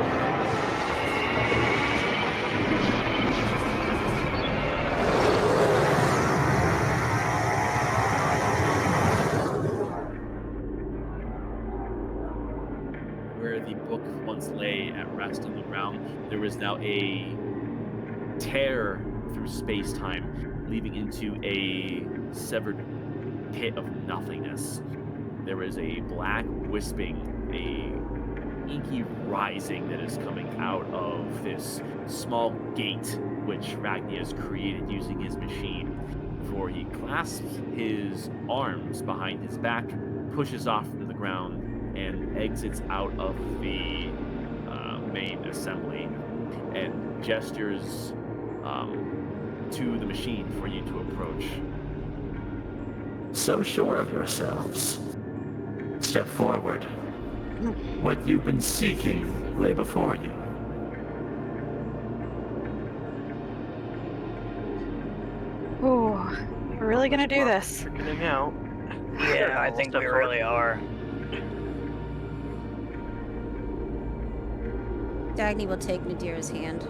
Where the book once lay at rest on the ground, there is now a tear through space-time, leading into a severed pit of nothingness. There is a black wisping, a inky rising that is coming out of this small gate which Ragni has created using his machine. Before he clasps his arms behind his back, pushes off into the ground, and exits out of the main assembly, and gestures to the machine for you to approach. So sure of yourselves. Step forward. What you've been seeking lay before you. Ooh, we're really gonna do this. We're getting out. Yeah, I think we really are. Dagny will take Nadira's hand.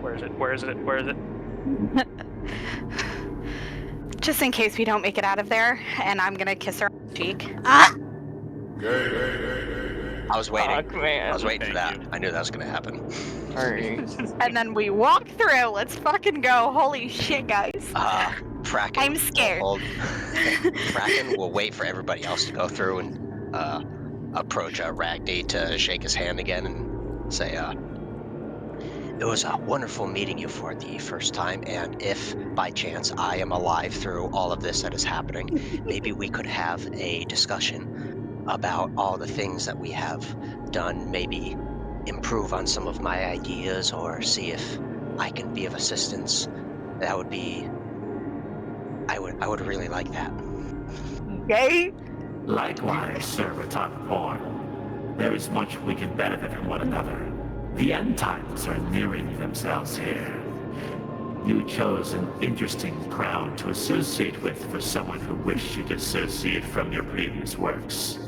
Where is it? Where is it? Where is it? Just in case we don't make it out of there, and I'm gonna kiss her on the cheek. Ah! I was waiting. Fuck, man. I was waiting for Thank that. you. I knew that was gonna happen. Alright. And then we walk through. Let's fucking go. Holy shit, guys. Kraken. I'm scared. Kraken will wait for everybody else to go through and approach Ragni to shake his hand again and say, it was wonderful meeting you for the first time, and if by chance I am alive through all of this that is happening, maybe we could have a discussion about all the things that we have done, maybe improve on some of my ideas or see if I can be of assistance. That would be... I would really like that. Yay. Likewise, Sir Ratanaporn. There is much we can benefit from one another. The end times are nearing themselves here. You chose an interesting crowd to associate with for someone who wished you to dissociate from your previous works.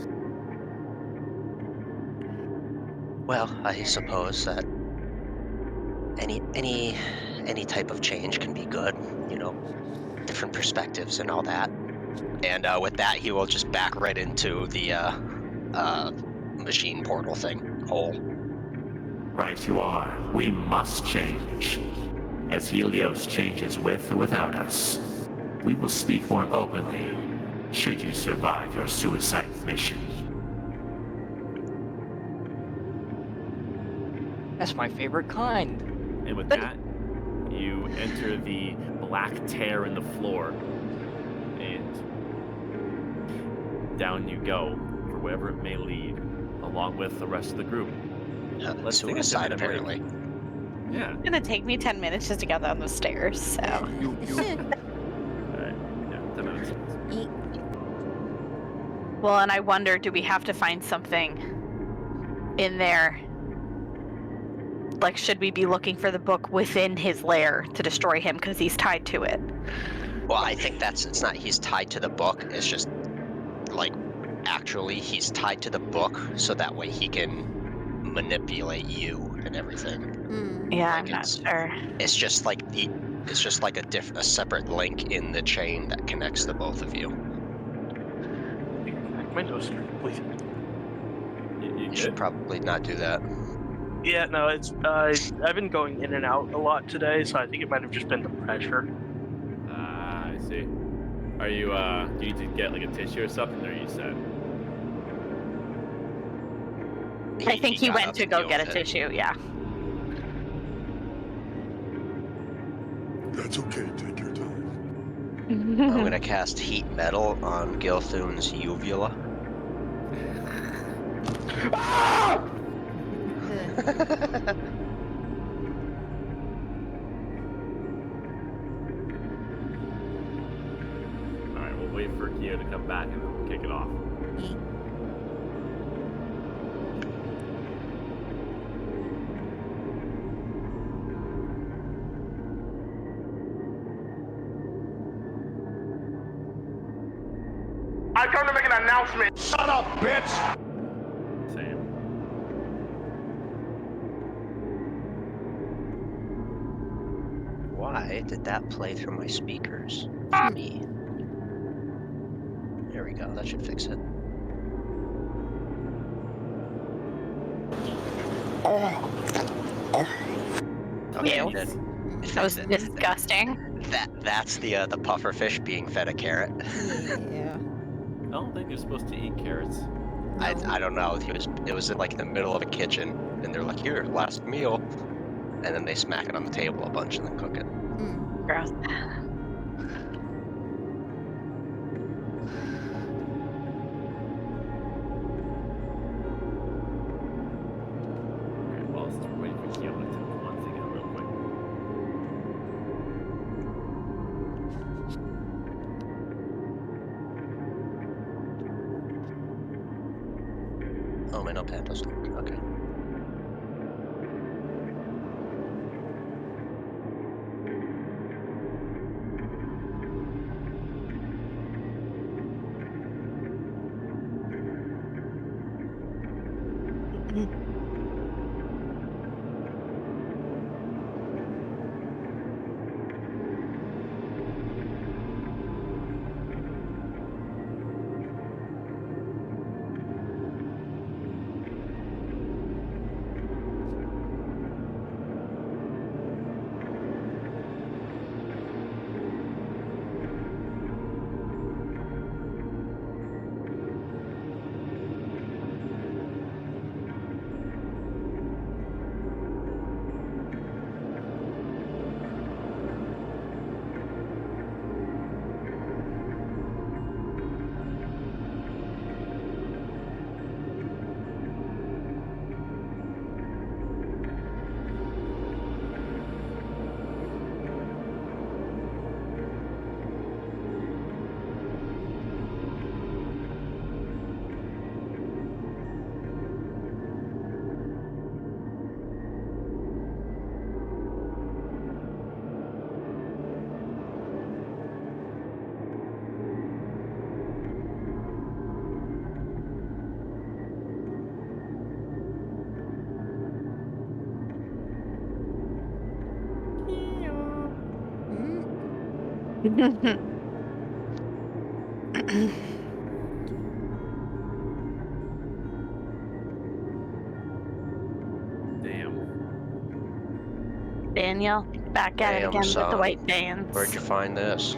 Well, I suppose that any type of change can be good, you know, different perspectives and all that. And with that, he will just back right into the machine portal thing, hole. Right you are. We must change. As Helios changes with or without us, we will speak more openly, should you survive your suicide mission. That's my favorite kind. And with that, you enter the black tear in the floor. And down you go for wherever it may lead, along with the rest of the group. Let's take a Suicide, 10-minute break. apparently. Yeah. It's gonna take me 10 minutes just to get down the stairs, so. All right. Yeah, 10 minutes. Well, and I wonder, do we have to find something in there? Like, should we be looking for the book within his lair to destroy him because he's tied to it? Well, I think it's not he's tied to the book. It's just like actually he's tied to the book so that way he can manipulate you and everything. Yeah, Like I'm not sure. it's just like a separate link in the chain that connects the both of you. My nose started bleeding. You You should good? probably not do that. Yeah, no, it's I've been going in and out a lot today, so I think it might have just been the pressure. Ah, I see. Are you, do you need to get like a tissue or something, or are you set? I think he got went up to go deal get a with it. tissue, yeah. That's okay, take your time. I'm gonna cast Heat Metal on Gilthun's uvula. Alright, we'll wait for Kyo to come back and then we'll kick it off. I come to make an announcement. Shut up, bitch! Same. Why did that play through my speakers? Me. There we go. That should fix it. Okay, Ew. it did. It That was fixed it. disgusting. That's the puffer fish being fed a carrot. Yeah. I don't think you're supposed to eat carrots. I don't know. It was in like the middle of a kitchen, and they're like, "Here, last meal," and then they smack it on the table a bunch and then cook it. Gross. Alright, well, since we're waiting for Kyo, I'm gonna take one thing out real quick. Oh, my notepad doesn't work. Okay. Damn. Daniel, back at it Damn, again with the son. white bands. Where'd you find this?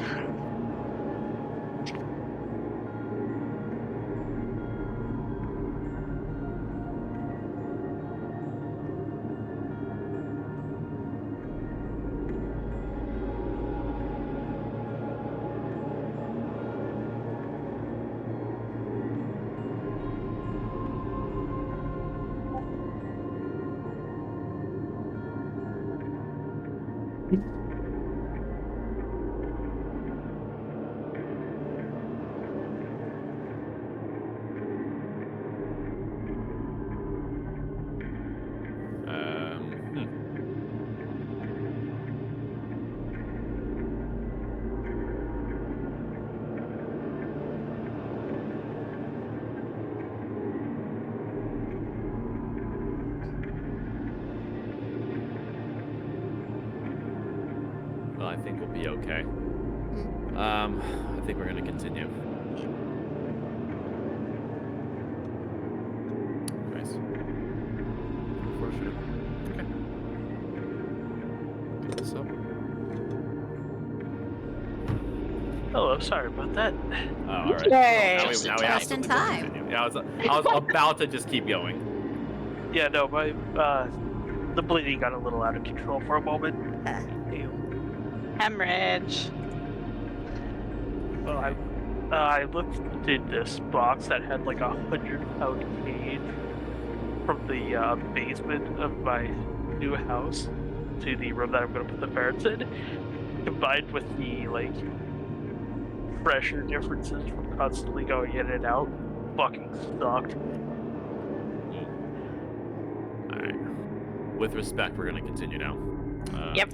Okay. I think we're gonna continue. Nice. Unfortunate. Okay. So. Oh, I'm sorry about that. Oh, all right. Yay. Now we Just in Just in absolutely will time. continue. Yeah, I was about to just keep going. Yeah, no, my the bleeding got a little out of control for a moment. Ew. Hemorrhage. Well, I looked in this box that had like 100-pound cage from the basement of my new house to the room that I'm going to put the ferrets in, combined with the like pressure differences from constantly going in and out. Fucking sucked. All right. With respect, we're gonna continue now. Yep.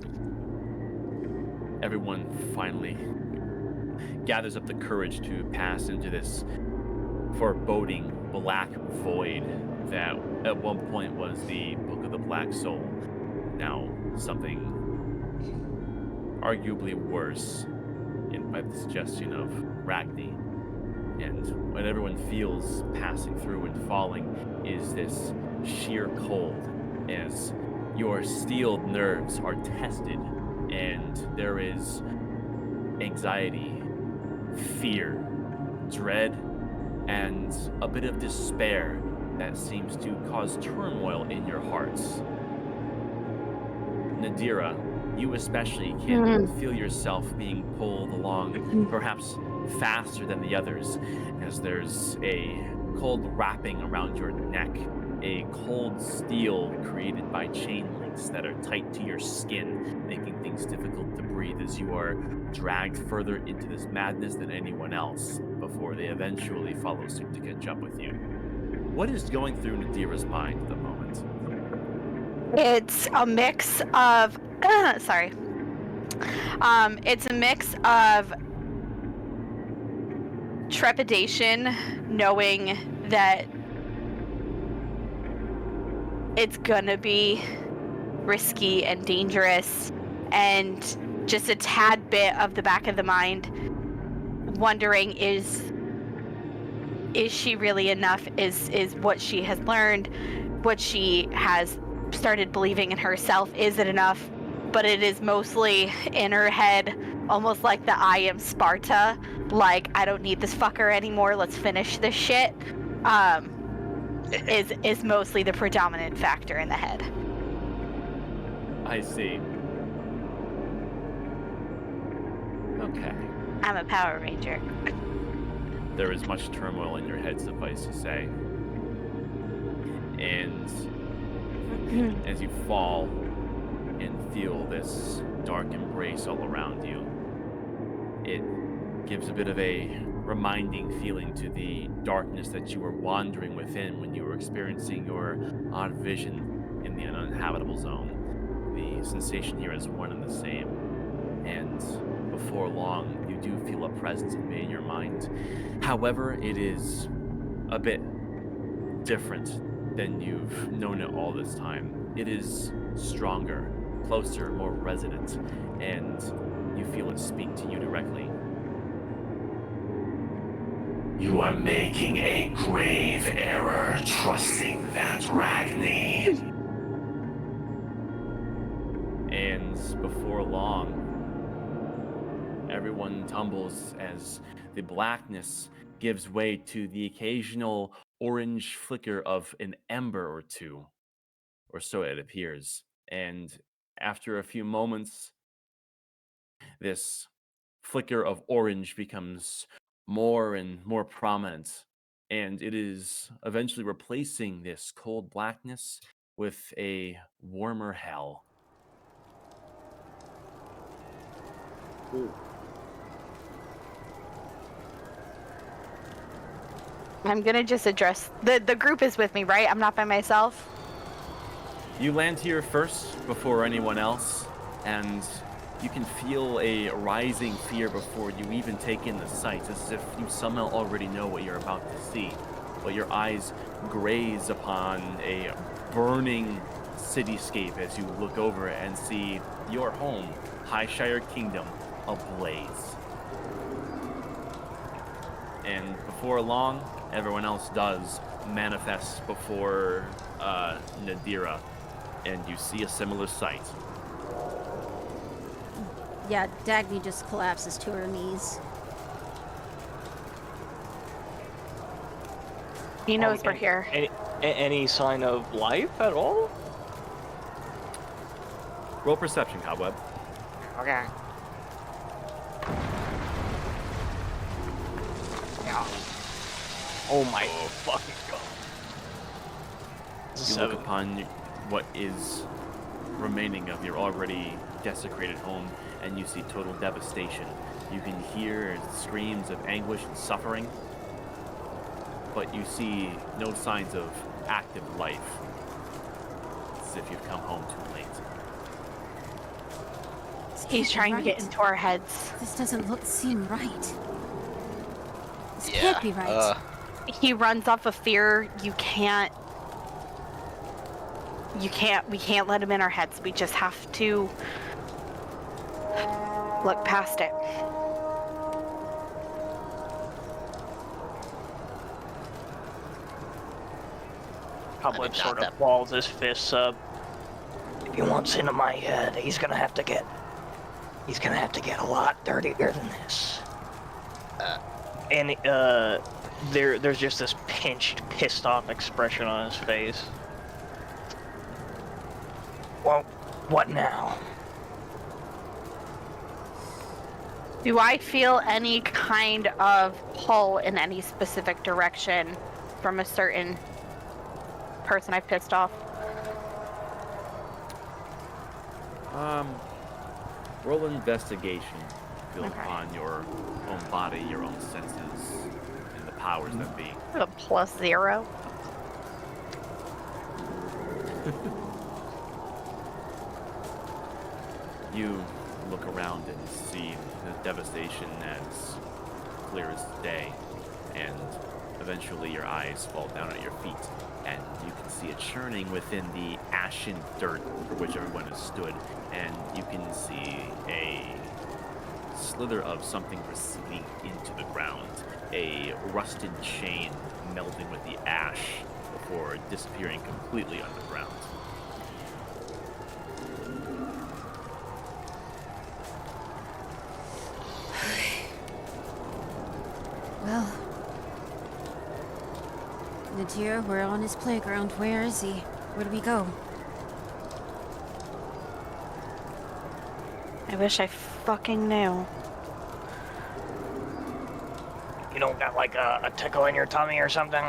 Everyone finally gathers up the courage to pass into this foreboding black void that at one point was the Book of the Black Soul. Now something arguably worse by the suggestion of Ragni. And what everyone feels passing through and falling is this sheer cold as your steeled nerves are tested and there is anxiety, fear, dread, and a bit of despair that seems to cause turmoil in your hearts. Nadira, you especially can feel yourself being pulled along, perhaps faster than the others, as there's a cold wrapping around your neck, a cold steel created by chain links that are tight to your skin, making things difficult to breathe as you are dragged further into this madness than anyone else before they eventually follow suit to catch up with you. What is going through Nadira's mind at the moment? It's a mix of sorry. It's a mix of trepidation, knowing that it's gonna be risky and dangerous, and just a tad bit of the back of the mind wondering, is she really enough? Is what she has learned, what she has started believing in herself, is it enough? But it is mostly in her head, almost like the I am Sparta, like, I don't need this fucker anymore, let's finish this shit, is mostly the predominant factor in the head. I see. Okay. I'm a Power Ranger. There is much turmoil in your head, suffice to say. And as you fall and feel this dark embrace all around you, it gives a bit of a reminding feeling to the darkness that you were wandering within when you were experiencing your odd vision in the uninhabitable zone. The sensation here is one and the same. And before long, you do feel a presence invade your mind. However, it is a bit different than you've known it all this time. It is stronger, closer, more resonant, and you feel it speak to you directly. You are making a grave error trusting that Ragni. And before long, everyone tumbles as the blackness gives way to the occasional orange flicker of an ember or two, or so it appears. And after a few moments, this flicker of orange becomes more and more prominent, and it is eventually replacing this cold blackness with a warmer hell. I'm gonna just address the group is with me, right? I'm not by myself. You land here first before anyone else, and you can feel a rising fear before you even take in the sights, as if you somehow already know what you're about to see. But your eyes graze upon a burning cityscape as you look over and see your home, Highshire Kingdom, ablaze. And before long, everyone else does manifest before Nadira, and you see a similar sight. Yeah, Dagny just collapses to her knees. He knows we're here. Any sign of life at all? Roll perception, Cobweb. Okay. Oh my fucking god. You look upon what is remaining of your already desecrated home, and you see total devastation. You can hear screams of anguish and suffering, but you see no signs of active life. It's as if you've come home too late. He's trying to get into our heads. This doesn't seem right. This Yeah, can't be right. He runs off of fear. We can't let him in our heads. We just have to look past it. Cobweb sort of balls his fists up. If he wants into my head, he's gonna have to get a lot dirtier than this. And there's just this pinched, pissed off expression on his face. Well, what now? Do I feel any kind of pull in any specific direction from a certain person I've pissed off? Roll investigation. Feel Okay. upon your own body, your own senses, and the powers that be. A +0. You look around and see the devastation as clear as day, and eventually your eyes fall down at your feet, and you can see a churning within the ashen dirt for which everyone has stood, and you can see a slither of something receding into the ground, a rusted chain melding with the ash before disappearing completely underground. Well, Nadir, we're on his playground. Where is he? Where do we go? I wish I fucking knew. You don't got like a tickle in your tummy or something?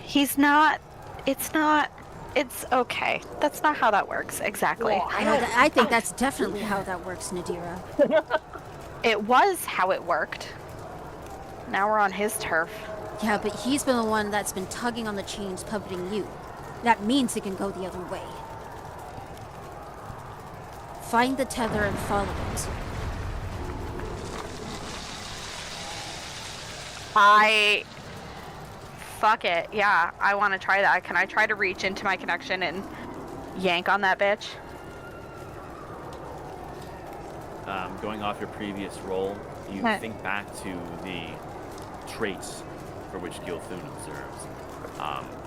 He's not. It's okay. That's not how that works exactly. No, I think that's definitely how that works, Nadira. It was how it worked. Now we're on his turf. Yeah, but he's been the one that's been tugging on the chains, puppeting you. That means it can go the other way. Find the tether and follow it. Fuck it. Yeah, I want to try that. Can I try to reach into my connection and yank on that bitch? Going off your previous roll, you think back to the traits for which Gilthun observes.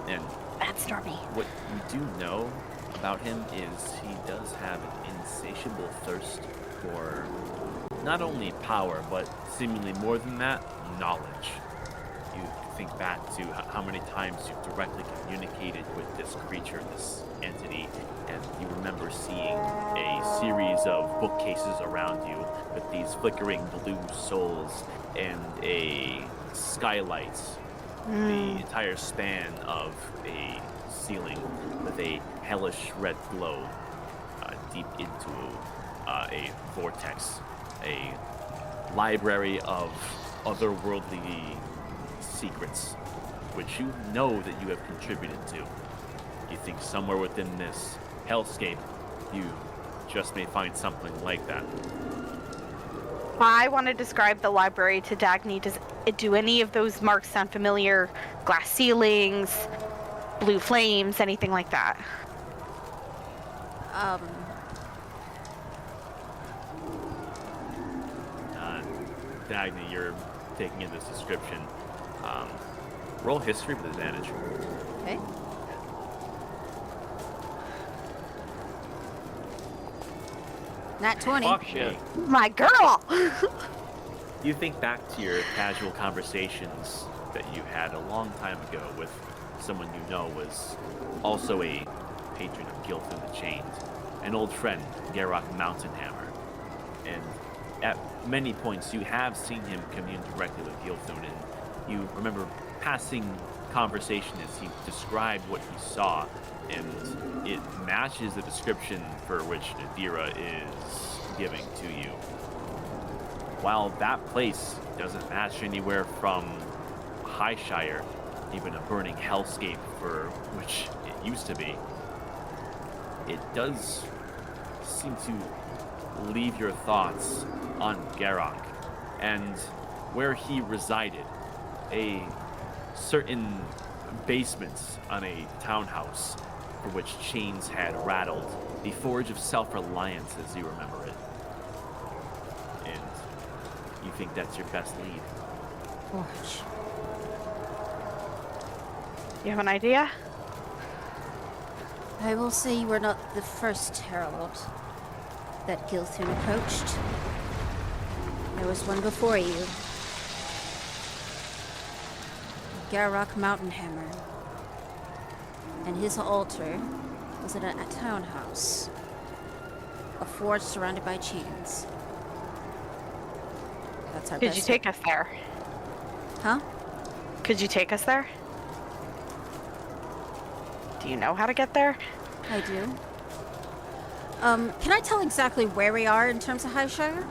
And That's Stormy. what you do know about him is he does have an insatiable thirst for not only power, but seemingly more than that, knowledge. You think back to how many times you've directly communicated with this creature, this entity, and you remember seeing a series of bookcases around you with these flickering blue souls and a skylight, the entire span of a ceiling with a hellish red glow deep into a vortex, a library of otherworldly secrets, which you know that you have contributed to. You think somewhere within this hellscape, you just may find something like that. I want to describe the library to Dagny. Do any of those marks sound familiar? Glass ceilings, blue flames, anything like that? Dagny, you're taking in this description. Roll history with advantage. Okay. Nat 20. Fuck shit. My girl! You think back to your casual conversations that you had a long time ago with someone you know was also a patron of Gilthun the Chained, an old friend, Garrock Mountainhammer. And at many points you have seen him commune directly with Gilthun, and you remember passing conversation as he described what he saw, and it matches the description for which Nadira is giving to you. While that place doesn't match anywhere from Highshire, even a burning hellscape for which it used to be, it does seem to leave your thoughts on Garrock and where he resided, a certain basement on a townhouse for which chains had rattled, the forge of self-reliance as you remember it. And you think that's your best lead. Forge. You have an idea? I will say you were not the first herald that Gilthun approached. There was one before you. Garrock Mountainhammer. And his altar was in a townhouse. A forge surrounded by chains. That's our Could best. you take us there? Huh? Could you take us there? Do you know how to get there? I do. Can I tell exactly where we are in terms of Highshire?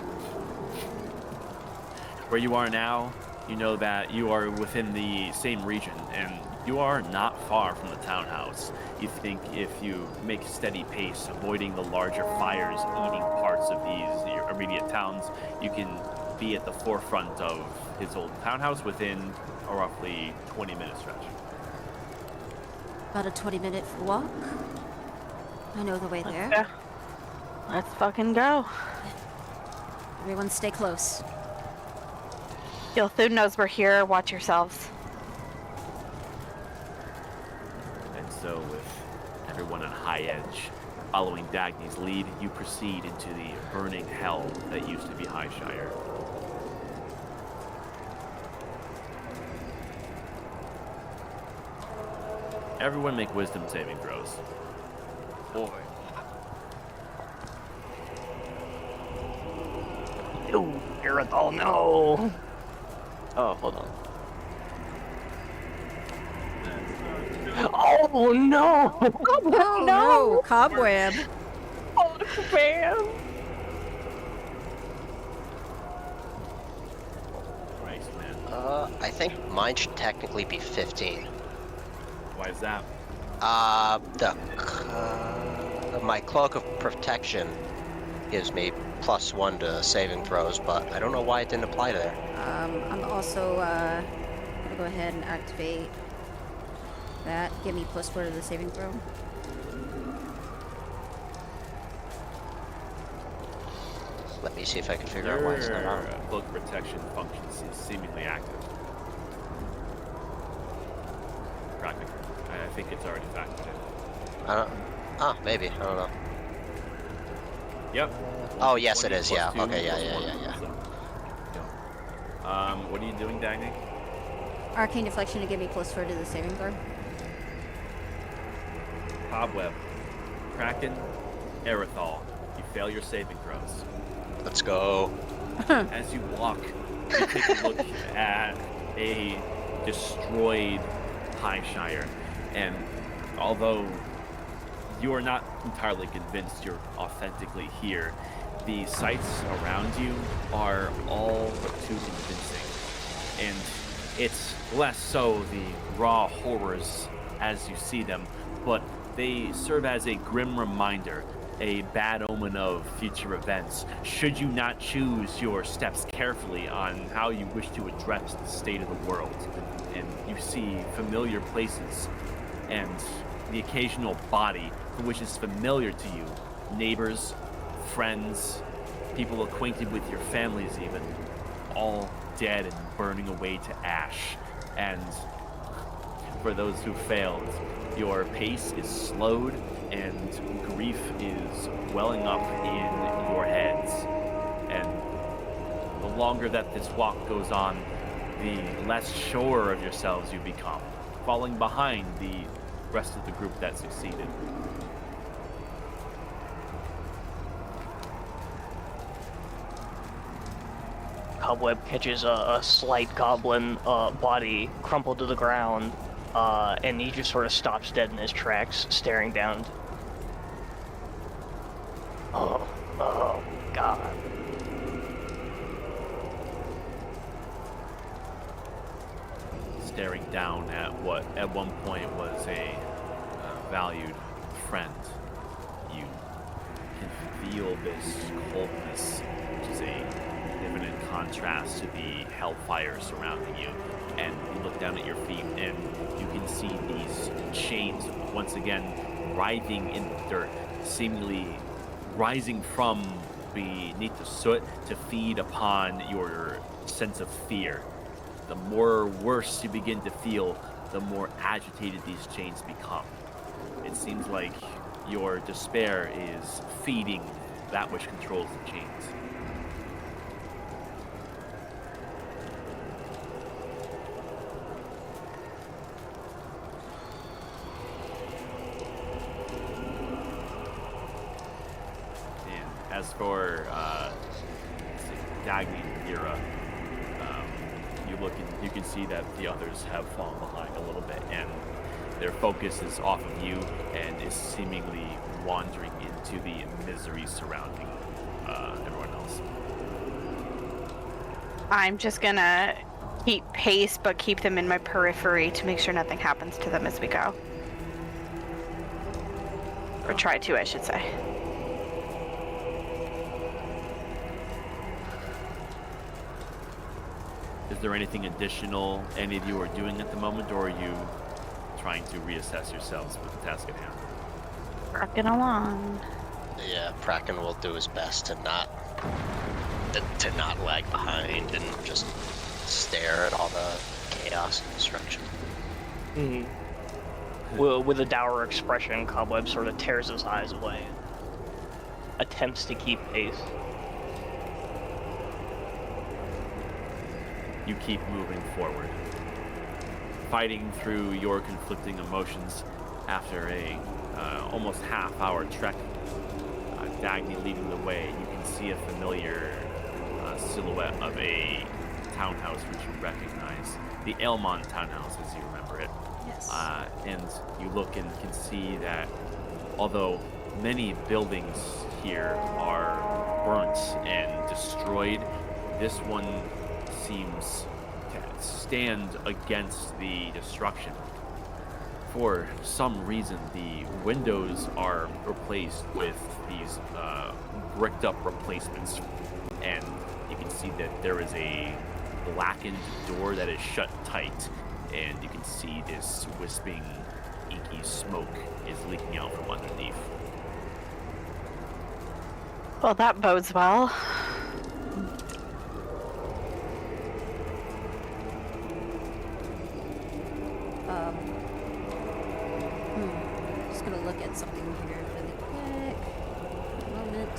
Where you are now, you know that you are within the same region, and you are not far from the townhouse. You think if you make steady pace, avoiding the larger fires eating parts of these your immediate towns, you can be at the forefront of his old townhouse within a roughly 20-minute stretch. About a 20-minute walk. I know the way there. Yeah. Let's fucking go. Everyone stay close. Gilthun knows we're here. Watch yourselves. And so, with everyone on high edge, following Dagny's lead, you proceed into the burning hell that used to be Highshire. Everyone make wisdom saving throws. Boy. Ooh, Irithal, no! Oh, hold on. Oh no! Oh no! Cobweb. Oh man! Christ, man. I think mine should technically be 15. Why is that? My cloak of protection gives me +1 to saving throws, but I don't know why it didn't apply there. I'm also gonna go ahead and activate that. Give me +4 to the saving throw. Let me see if I can figure out why it's not on. Your cloak protection functions is seemingly active. Practically. I think it's already factored in. Maybe. I don't know. Yep. Oh, yes, it 1d20 is. Yeah. +2 Okay. Yeah. +1. So, what are you doing, Dagny? Arcane deflection to give me +4 to the saving throw. Cobweb, Kraken, Irithal. You fail your saving throws. Let's go. As you walk, you take a look at a destroyed Highshire, and although you are not entirely convinced you're authentically here, the sights around you are all but too convincing. And it's less so the raw horrors as you see them, but they serve as a grim reminder, a bad omen of future events, should you not choose your steps carefully on how you wish to address the state of the world. And you see familiar places and the occasional body which is familiar to you, neighbors, friends, people acquainted with your families even. all dead and burning away to ash. And for those who failed, your pace is slowed and grief is welling up in your heads. And the longer that this walk goes on, the less sure of yourselves you become, falling behind the rest of the group that succeeded. Cobweb catches a slight goblin body crumpled to the ground, and he just sort of stops dead in his tracks, staring down. Oh God. Staring down at what at one point was a valued friend. You can feel this coldness, which is a definite contrast to the hellfire surrounding you. And you look down at your feet and you can see these chains once again writhing in the dirt, seemingly rising from beneath the soot to feed upon your sense of fear. The more worse you begin to feel, the more agitated these chains become. It seems like your despair is feeding that which controls the chains. And as for Dagny and Hira, you look and you can see that the others have fallen behind a little bit, and their focus is off of you and is seemingly wandering into the misery surrounding everyone else. I'm just gonna keep pace, but keep them in my periphery to make sure nothing happens to them as we go. Or try to, I should say. Is there anything additional any of you are doing at the moment, or are you trying to reassess yourselves with the task at hand? Rocking along. Yeah, Kraken will do his best to not lag behind and just stare at all the chaos and destruction. Well, with a dour expression, Cobweb sort of tears his eyes away, attempts to keep pace. You keep moving forward, fighting through your conflicting emotions after a almost half-hour trek. Dagny leading the way, you can see a familiar silhouette of a townhouse which you recognize, the Elmon townhouse as you remember it. Yes. And you look and can see that although many buildings here are burnt and destroyed, this one seems to stand against the destruction. For some reason, the windows are replaced with these bricked up replacements, and you can see that there is a blackened door that is shut tight, and you can see this wisping, inky smoke is leaking out from underneath. Well, that bodes well. Just gonna look at something here really quick. A moment.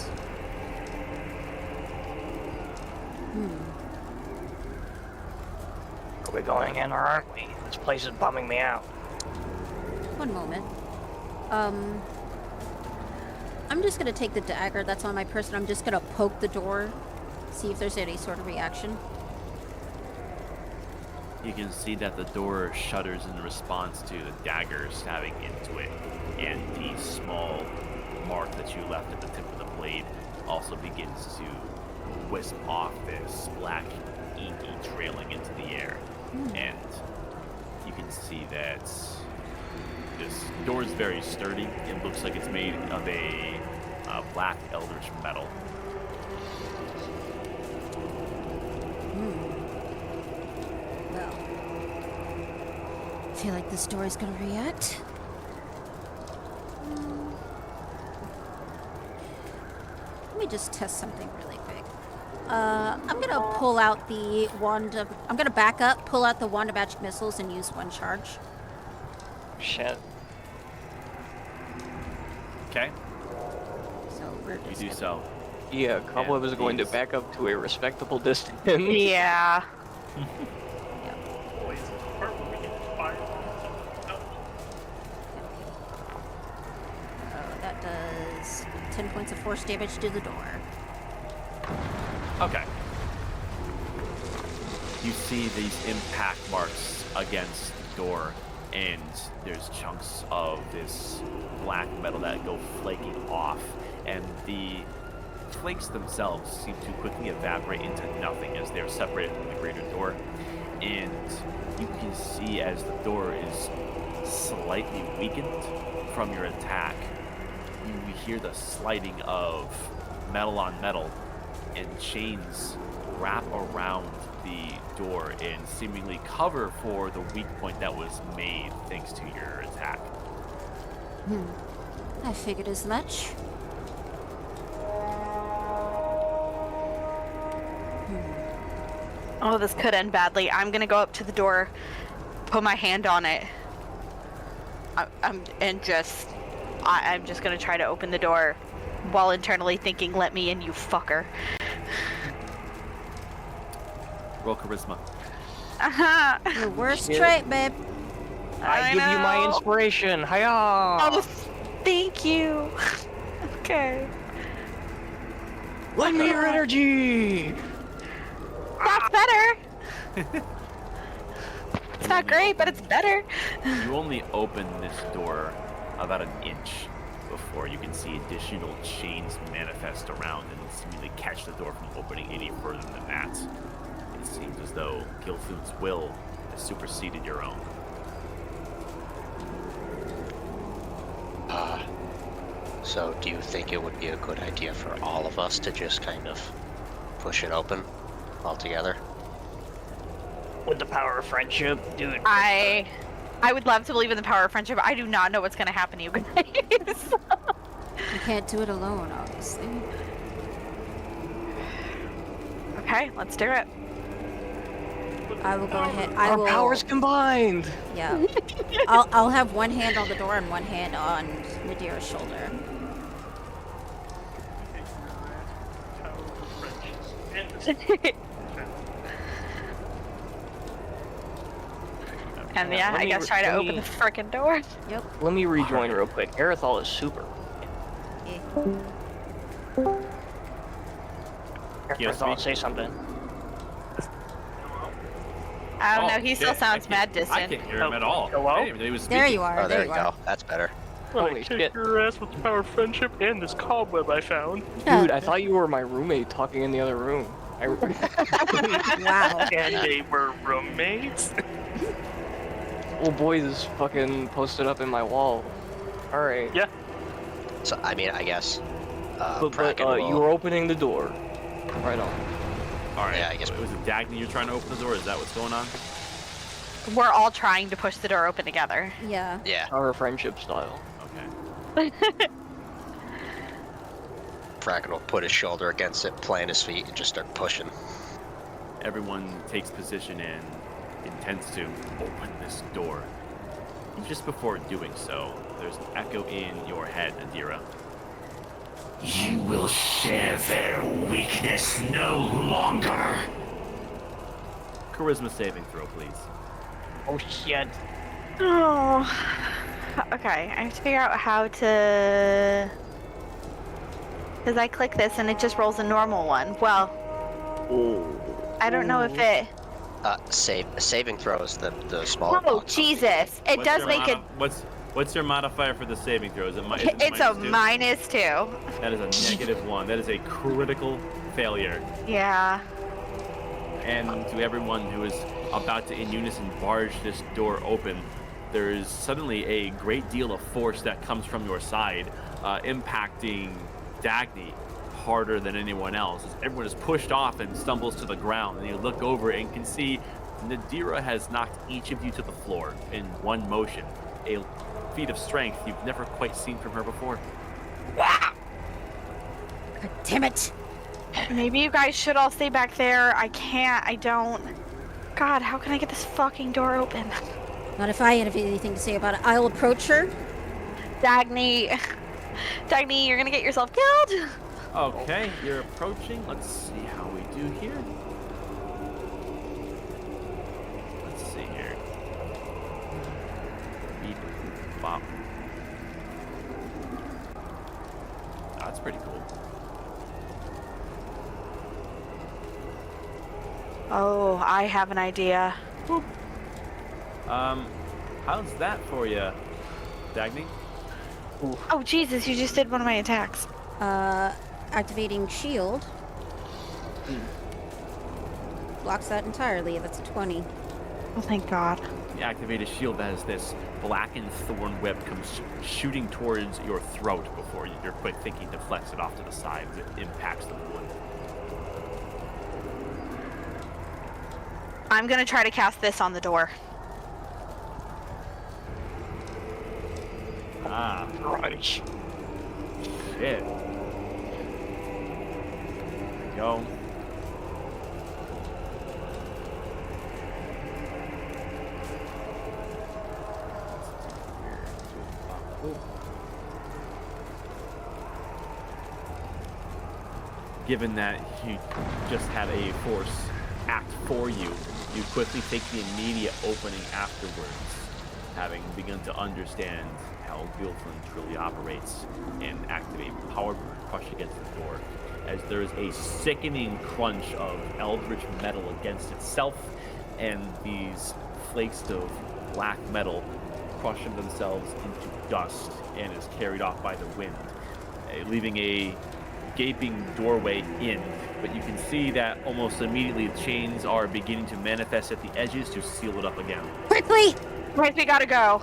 We're going in, or aren't we? This place is bumming me out. One moment. I'm just gonna take the dagger that's on my person. I'm just gonna poke the door, see if there's any sort of reaction. You can see that the door shudders in response to the dagger stabbing into it, and the small mark that you left at the tip of the blade also begins to wisp off this black inky trailing into the air. And you can see that this door is very sturdy. It looks like it's made of a black eldritch metal. Well, I feel like this door is gonna react. Let me just test something really quick. I'm gonna pull out the wand of. I'm gonna back up, pull out the wand of magic missiles, and use one charge. Shit. Okay, So we're you just do gonna- so. Yeah, Cobweb is going to these- back up to a respectable distance. Yeah. Boys, the part where we get fired. That does 10 points of force damage to the door. Okay. You see these impact marks against the door, and there's chunks of this black metal that go flaking off, and the flakes themselves seem to quickly evaporate into nothing as they're separated from the greater door. And you can see as the door is slightly weakened from your attack, you hear the sliding of metal on metal, and chains wrap around the door and seemingly cover for the weak point that was made thanks to your attack. I figured as much. Oh, this could end badly. I'm gonna go up to the door, put my hand on it. I'm just gonna try to open the door while internally thinking, "Let me in, you fucker." Roll charisma. Your worst Shit. trait, babe. I give you my know. inspiration. Hiya! Oh, thank you. Okay. Lend me your energy. That's better. It's not great, but it's better. You only open this door about an inch before you can see additional chains manifest around and seemingly catch the door from opening any further than that. It seems as though Gilfood's will has superseded your own. So do you think it would be a good idea for all of us to just kind of push it open all together? With the power of friendship, dude. I would love to believe in the power of friendship. I do not know what's gonna happen to you guys. You can't do it alone, obviously. Okay, let's do it. I will go ahead. Our powers combined. Yeah. I'll have one hand on the door and one hand on Nadira's shoulder. And yeah, I guess try to open the frickin' door. Yep. Let me rejoin real quick. Aerithal is super. Yes, Aerithal, speak. say something. I don't Oh, know, he still shit, sounds I mad can't- I distant. can't hear him at all. Hello? I didn't even know he was There speaking. you are. Oh, there you are. go. That's better. Holy Kick shit. your ass with the power of friendship and this cobweb I found. Dude, I thought you were my roommate talking in the other room. Wow. And they were roommates. Old boys is fucking posted up in my wall. Alright. Yeah. So, I mean, I guess. But Kraken will- you were opening the door. Right on. All right. Yeah, I guess- Was it Dagny you're trying to open the door? Is that what's going on? We're all trying to push the door open together. Yeah. Yeah. Our friendship style. Okay. Kraken will put his shoulder against it, plant his feet, and just start pushing. Everyone takes position and intends to open this door. And just before doing so, there's an echo in your head, Adira. You will share their weakness no longer. Charisma saving throw, please. Oh shit. Oh. Okay, I have to figure out how to... Because I click this and it just rolls a normal one. Well, I don't know if it... Saving throws the smaller Oh, box. Jesus. It What's does your make it... What's your modifier for the saving throw? Is it is it It's a -2? -2. That is a -1. That is a critical failure. Yeah. And to everyone who is about to in unison barge this door open, there is suddenly a great deal of force that comes from your side, impacting Dagny harder than anyone else. As everyone is pushed off and stumbles to the ground, and you look over and can see Nadira has knocked each of you to the floor in one motion. A feat of strength you've never quite seen from her before. God damn it. Maybe you guys should all stay back there. I don't. God, how can I get this fucking door open? Not if I have anything to say about it. I'll approach her. Dagny, you're gonna get yourself killed. Okay, you're approaching. Let's see how we do here. Let's see here. Beep, boop, bop. Oh, that's pretty cool. Oh, I have an idea. Boop. How's that for you, Dagny? Oh, Jesus, you just did one of my attacks. Activating shield. Blocks that entirely. That's a 20. Oh, thank God. You activate a shield as this blackened thorn web comes shooting towards your throat before you're quick thinking to flex it off to the side as it impacts the wood. I'm gonna try to cast this on the door. Ah, Crunch. shit. There we go. Given that you just had a force act for you, you quickly take the immediate opening afterwards, having begun to understand how Gilflin truly operates, and activate Power Crush against the door, as there is a sickening crunch of eldritch metal against itself, and these flakes of black metal crush themselves into dust and is carried off by the wind, leaving a gaping doorway in. But you can see that almost immediately the chains are beginning to manifest at the edges to seal it up again. Quickly! Right, we gotta go.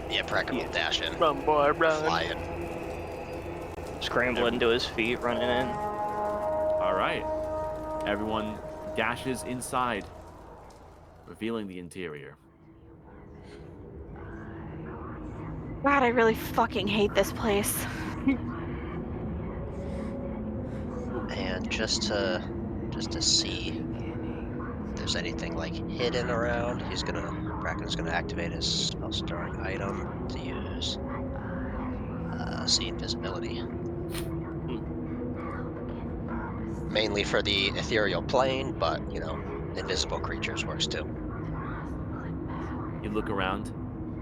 Yeah, Bracken will dash in. Run, boy, run. Fly in. Scrambling to his feet, running in. All right. Everyone dashes inside, revealing the interior. God, I really fucking hate this place. And just to see if there's anything like hidden around, Bracken's gonna activate his spell starring item to use see invisibility. Mainly for the ethereal plane, but you know, invisible creatures works too. You look around,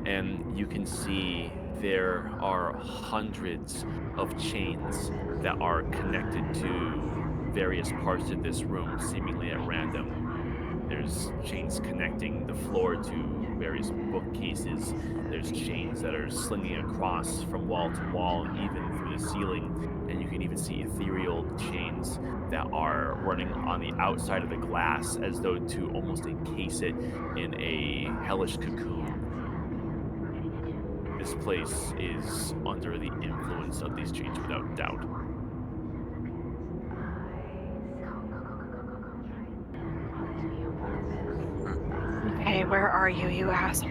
and you can see there are hundreds of chains that are connected to various parts of this room, seemingly at random. There's chains connecting the floor to various bookcases. There's chains that are slinging across from wall to wall and even through the ceiling. And you can even see ethereal chains that are running on the outside of the glass as though to almost encase it in a hellish cocoon. This place is under the influence of these chains without doubt. Okay, where are you, you asshole?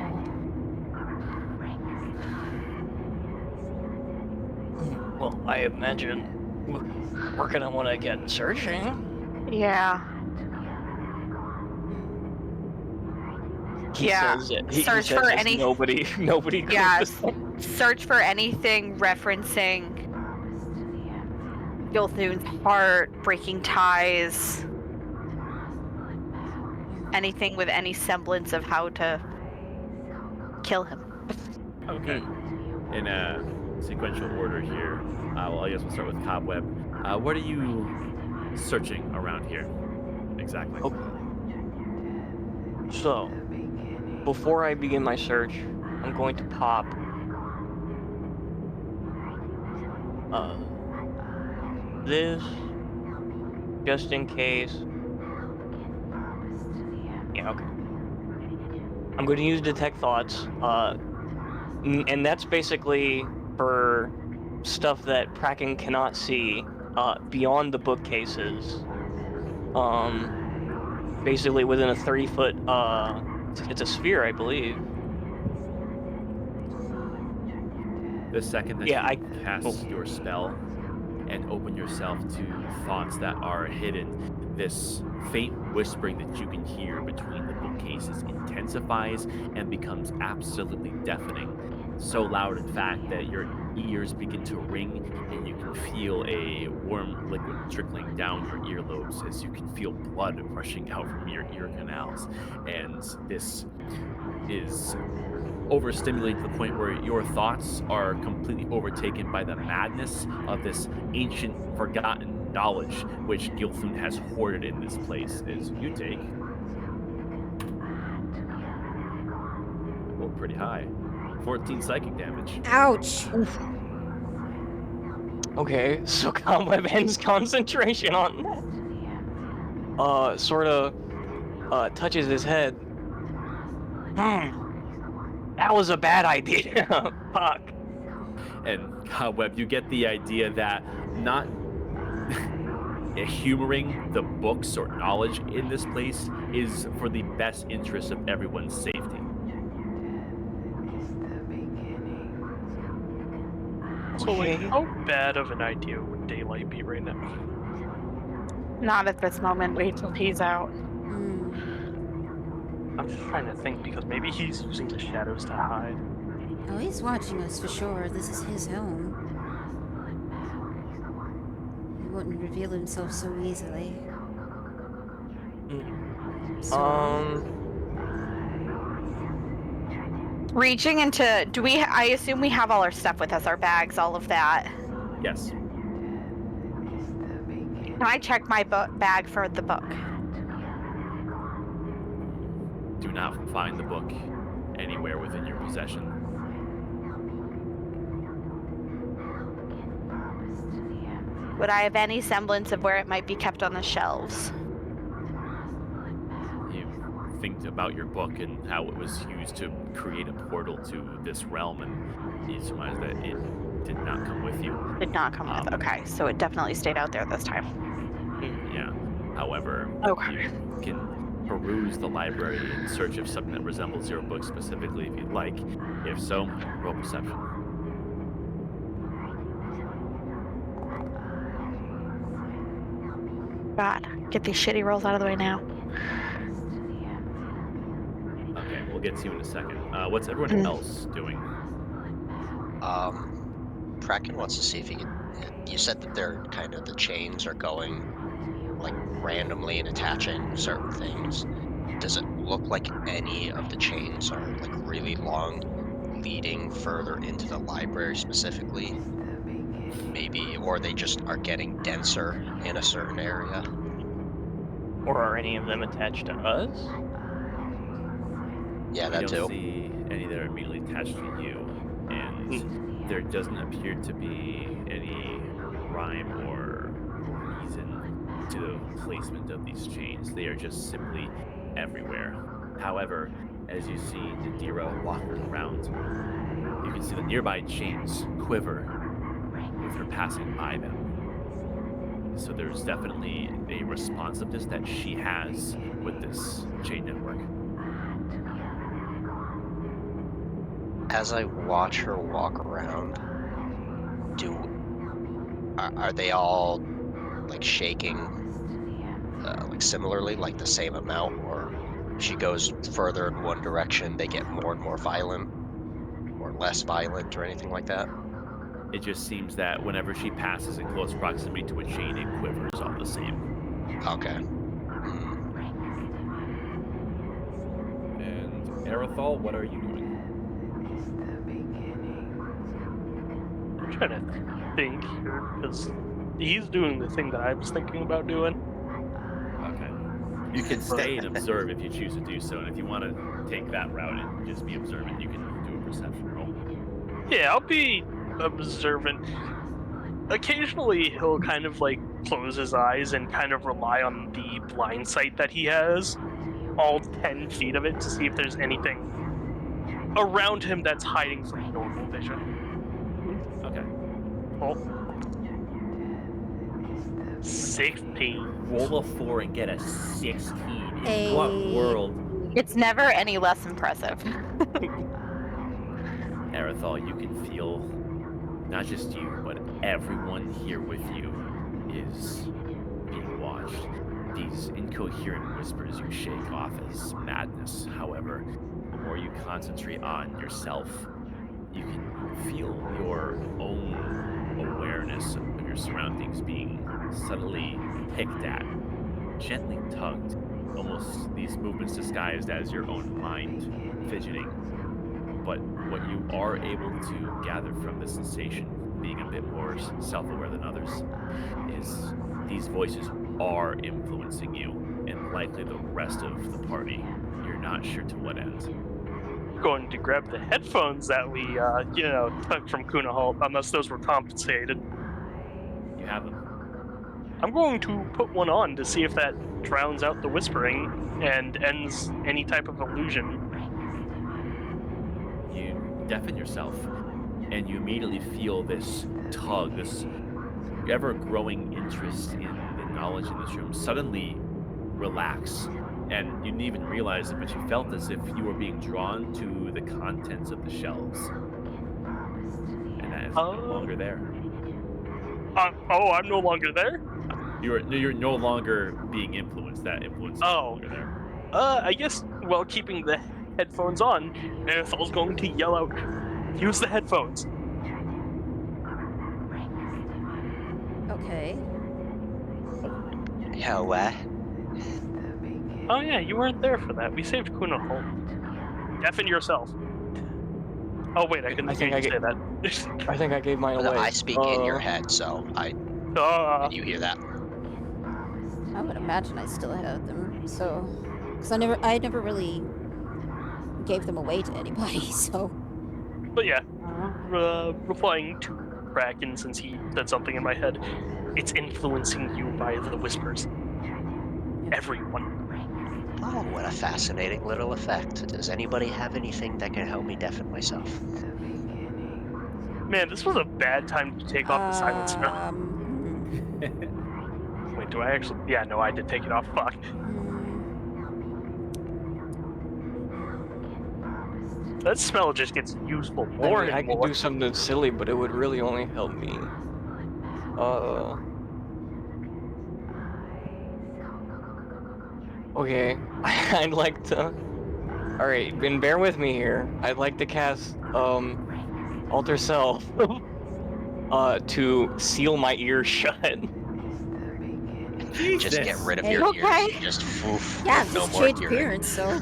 Well, I imagine we're gonna want to get searching. Yeah. He Yeah, says it. He search says for it's any- Nobody. Yeah, goes- search for anything referencing Gilthun's heart, breaking ties, anything with any semblance of how to kill him. Okay. In a sequential order here, well, I guess we'll start with Cobweb. What are you searching around here exactly? Okay. So, before I begin my search, I'm going to pop this just in case. Yeah, okay. I'm going to use Detect Thoughts, and that's basically for stuff that Kraken cannot see beyond the bookcases. Basically within a 30-foot, it's a sphere, I believe. The second that Yeah, you cast your spell, and open yourself to thoughts that are hidden. This faint whispering that you can hear between the bookcases intensifies and becomes absolutely deafening. So loud, in fact, that your ears begin to ring and you can feel a warm liquid trickling down your earlobes as you can feel blood rushing out from your ear canals. And this is overstimulated to the point where your thoughts are completely overtaken by the madness of this ancient forgotten knowledge which Gilthun has hoarded in this place. As you take, rolled pretty high, 14 psychic damage. Ouch. Okay, so Cobweb ends concentration on that. Sort of touches his head. That was a bad idea. Fuck. And Cobweb, you get the idea that not humoring the books or knowledge in this place is for the best interest of everyone's safety. So, like, Okay. how bad of an idea would daylight be right now? Not at this moment. Wait till he's out. I'm just trying to think because maybe he's using the shadows to hide. Oh, he's watching us for sure. This is his home. He wouldn't reveal himself so easily. So, Reaching into, do we? I assume we have all our stuff with us, our bags, all of that. Yes. Can I check my bag for the book? Do not find the book anywhere within your possession. Would I have any semblance of where it might be kept on the shelves? You think about your book and how it was used to create a portal to this realm, and you surmise that it did not come with you. Did not come with. Okay, so it definitely stayed out there this time. Yeah. However, Okay. you can peruse the library in search of something that resembles your book specifically if you'd like. If so, roll perception. God, get these shitty rolls out of the way now. Okay, we'll get to you in a second. What's everyone else doing? Kraken wants to see if he can. You said that they're kind of the chains are going like randomly and attaching certain things. Does it look like any of the chains are like really long, leading further into the library specifically? Maybe, or they just are getting denser in a certain area. Or are any of them attached to us? Yeah, You that don't too. see any that are immediately attached to you, and there doesn't appear to be any rhyme or reason to the placement of these chains. They are just simply everywhere. However, as you see Nadira walking around, you can see the nearby chains quiver with her passing by them. So there's definitely a responsiveness that she has with this chain network. As I watch her walk around, are they all like shaking like similarly, like the same amount, or if she goes further in one direction, they get more and more violent, or less violent, or anything like that? It just seems that whenever she passes in close proximity to a chain, it quivers all the same. Okay. And Arathal, what are you doing? I'm trying to think here because he's doing the thing that I was thinking about doing. Okay. You can stay and observe if you choose to do so, and if you want to take that route and just be observant, you can do a perception roll. Yeah, I'll be observant. Occasionally, he'll kind of like close his eyes and kind of rely on the blind sight that he has, all 10 feet of it, to see if there's anything around him that's hiding from normal vision. Okay. Oh. 16. Roll a 4 and get a 16. In Hey. what world? It's never any less impressive. Arathal, you can feel not just you, but everyone here with you is being watched. These incoherent whispers you shake off as madness. However, the more you concentrate on yourself, you can feel your own awareness of your surroundings being subtly picked at, gently tugged, almost these movements disguised as your own mind fidgeting. But what you are able to gather from this sensation, being a bit more self aware than others, is these voices are influencing you and likely the rest of the party. You're not sure to what end. Going to grab the headphones that we, took from Kuna Halt, unless those were compensated. You have them. I'm going to put one on to see if that drowns out the whispering and ends any type of illusion. You deafen yourself, and you immediately feel this tug, this ever growing interest in the knowledge in this room suddenly relax. And you didn't even realize it, but you felt as if you were being drawn to the contents of the shelves, and that is no Uh, longer there. I'm no longer there? You're no longer being influenced. That influence is no Oh, longer there. I guess while keeping the headphones on, Nerithal's going to yell out, use the headphones. Okay. Yeah, what? Oh yeah, you weren't there for that. We saved Kuna Holt. Deafen yourself. Oh wait, I couldn't hear you say that. I think I gave mine Well, away. I speak in your head, so Ah, did you hear that? I would imagine I still have them. So, because I never really gave them away to anybody. So, but yeah, replying to Kraken since he said something in my head, it's influencing you by the whispers. Everyone. Oh, what a fascinating little effect. Does anybody have anything that can help me deafen myself? Man, this was a bad time to take off the silent spell. hmm. Wait, do I actually? Yeah, no, I did take it off. Fuck. Hmm. That spell just gets useful I more mean, I and could more. do something silly, but it would really only help me. Okay. I'd like to. All right, then bear with me here. I'd like to cast alter self, to seal my ears shut. Just get rid of Hey, your okay? ears. Just foof, Yeah, no just more change hearing. appearance. So,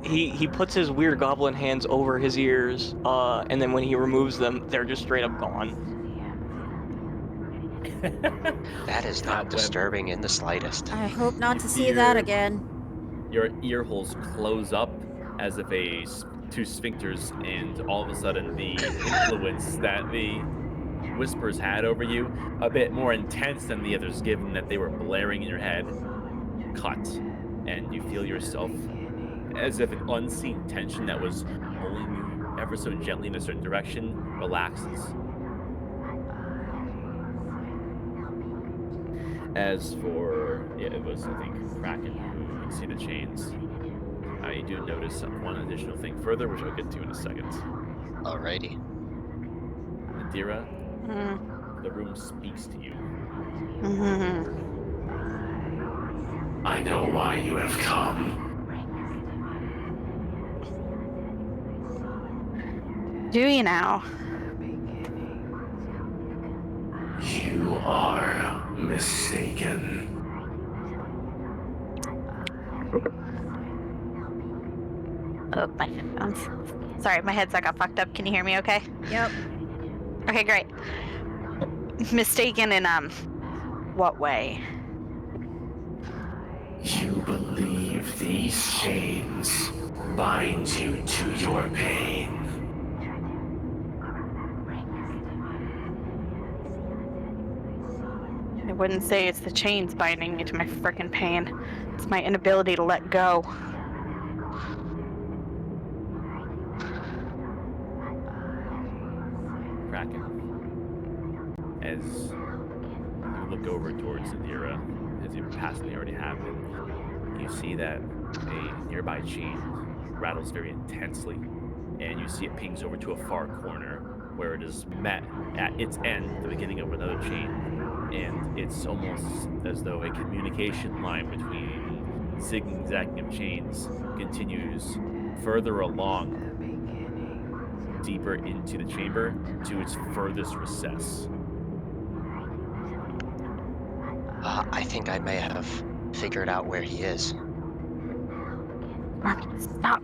He puts his weird goblin hands over his ears, and then when he removes them, they're just straight up gone. That is not Cobweb. disturbing in the slightest. I hope not You to see see that again. your ear holes close up as if two sphincters, and all of a sudden the influence that the whispers had over you, a bit more intense than the others, given that they were blaring in your head, cut, and you feel yourself as if an unseen tension that was pulling you ever so gently in a certain direction relaxes. As for, yeah, it was, I think, Kraken who could see the chains. You do notice one additional thing further, which I'll get to in a second. Alrighty. Nadira, Mm, the room speaks to you. mhm. I know why you have come. Do you now? You are mistaken. Oh, my headphones. Sorry, my headset got fucked up. Can you hear me okay? Yep. Okay, great. Mistaken in, what way? You believe these chains bind you to your pain. I wouldn't say it's the chains binding me to my frickin' pain. It's my inability to let go. Kraken, as you look over towards Nadira, as you passively already have been, you see that a nearby chain rattles very intensely, and you see it pings over to a far corner where it is met at its end, the beginning of another chain, and it's almost as though a communication line between zigging, zagging of chains continues further along, deeper into the chamber to its furthest recess. I think I may have figured out where he is. Mark, stop.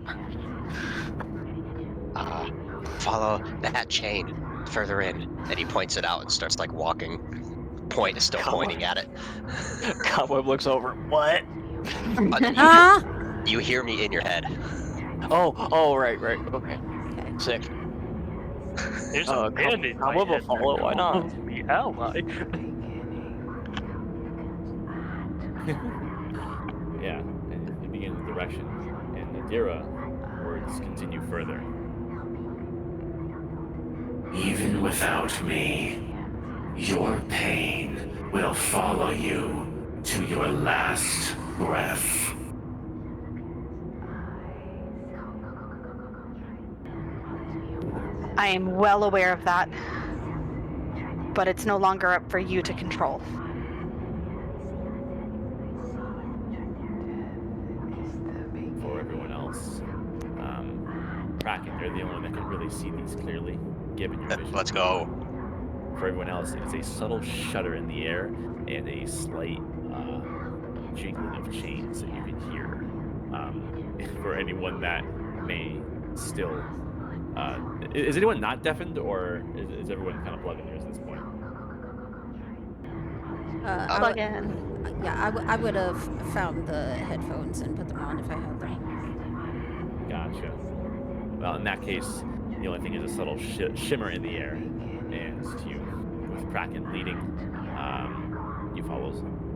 Follow that chain further in. And he points it out and starts like walking. Point is still pointing at it. Cobweb looks over. What? Huh? You hear me in your head. Oh, right. Okay. Okay. Sick. There's a band in my Cobweb will head. follow. Why not? Calls me ally. Yeah, and you begin the direction, and Nadira words continue further. Even without me, your pain will follow you to your last breath. I am well aware of that. But it's no longer up for you to control. For everyone else, Kraken, you're the only one that can really see these clearly, given your vision. Let's go. For everyone else, it is a subtle shudder in the air and a slight jiggling of chains that you can hear. For anyone that may still... is anyone not deafened, or is everyone kind of plugging theirs at this point? Plug in. Yeah, I would have found the headphones and put them on if I had them. Gotcha. Well, in that case, the only thing is a subtle shimmer in the air, and you, with Kraken leading, you follow,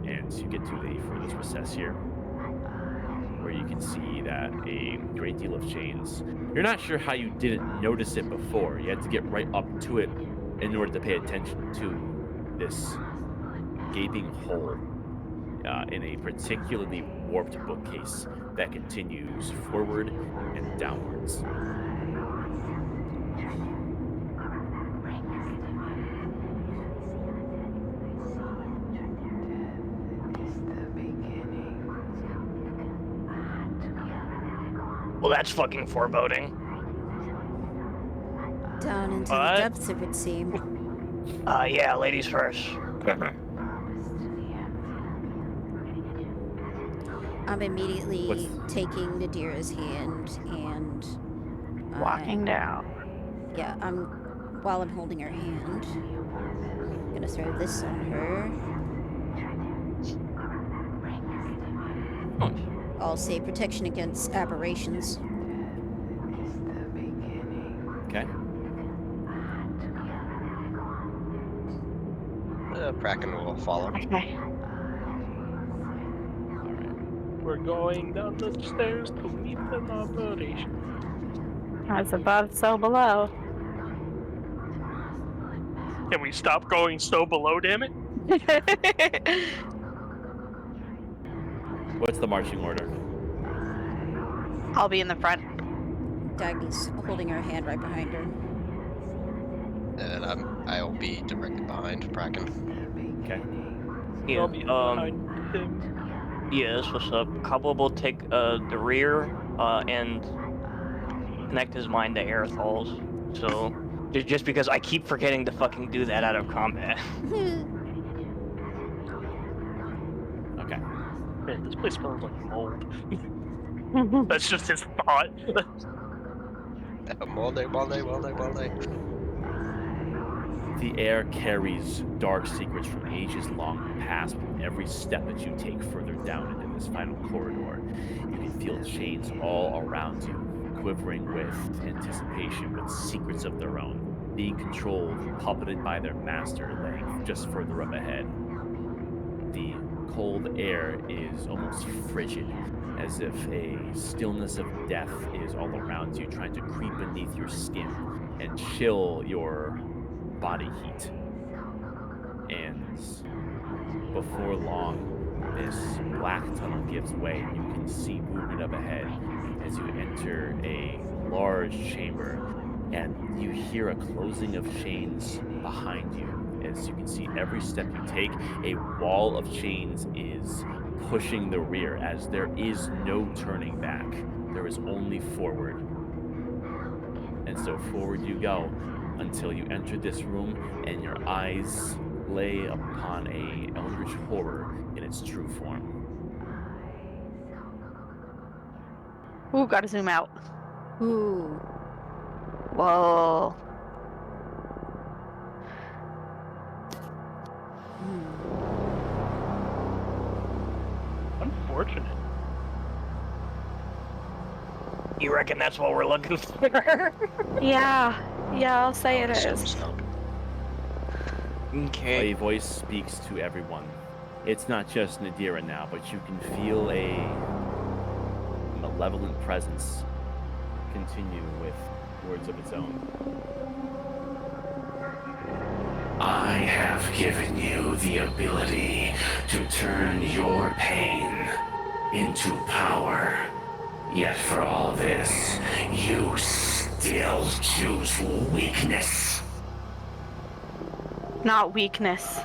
and you get to the furthest recess here, where you can see that a great deal of chains. You're not sure how you didn't notice it before. You had to get right up to it in order to pay attention to this gaping hole in a particularly warped bookcase that continues forward and downwards. Well, that's fucking foreboding. Down into What? the depths, it would seem. Yeah, ladies first. I'm immediately taking Nadira's hand and Walking down. Yeah, while I'm holding her hand, I'm gonna throw this on her. I'll say protection against aberrations. Okay. Kraken will follow. Okay. We're going down the stairs to meet an operation. As above, so below. Can we stop going so below, damn it? What's the marching order? I'll be in the front. Dagny's holding her hand right behind her. And I'll be directly behind Kraken. Okay. Yeah. I'll be behind him. Yes. What's up? Cobweb will take the rear and connect his mind to Aerothal's. So just because I keep forgetting to fucking do that out of combat. Okay. Man, this place smells like mold. That's just his thought. Molde. The air carries dark secrets from ages long past. With every step that you take further down into this final corridor, you can feel chains all around you, quivering with anticipation, with secrets of their own, being controlled, puppeted by their master, laying just further up ahead. The cold air is almost frigid, as if a stillness of death is all around you, trying to creep beneath your skin and chill your body heat. And before long, this black tunnel gives way, and you can see movement up ahead as you enter a large chamber, and you hear a closing of chains behind you. As you can see, every step you take, a wall of chains is pushing the rear, as there is no turning back. There is only forward. And so forward you go until you enter this room and your eyes lay upon a eldritch horror in its true form. Ooh, gotta zoom out. Ooh. Whoa. Unfortunate. You reckon that's what we're looking for? Yeah, I'll say it Assume is. so. Okay. A voice speaks to everyone. It's not just Nadira now, but you can feel a malevolent presence continue with words of its own. I have given you the ability to turn your pain into power. Yet for all this, you still choose weakness. Not weakness.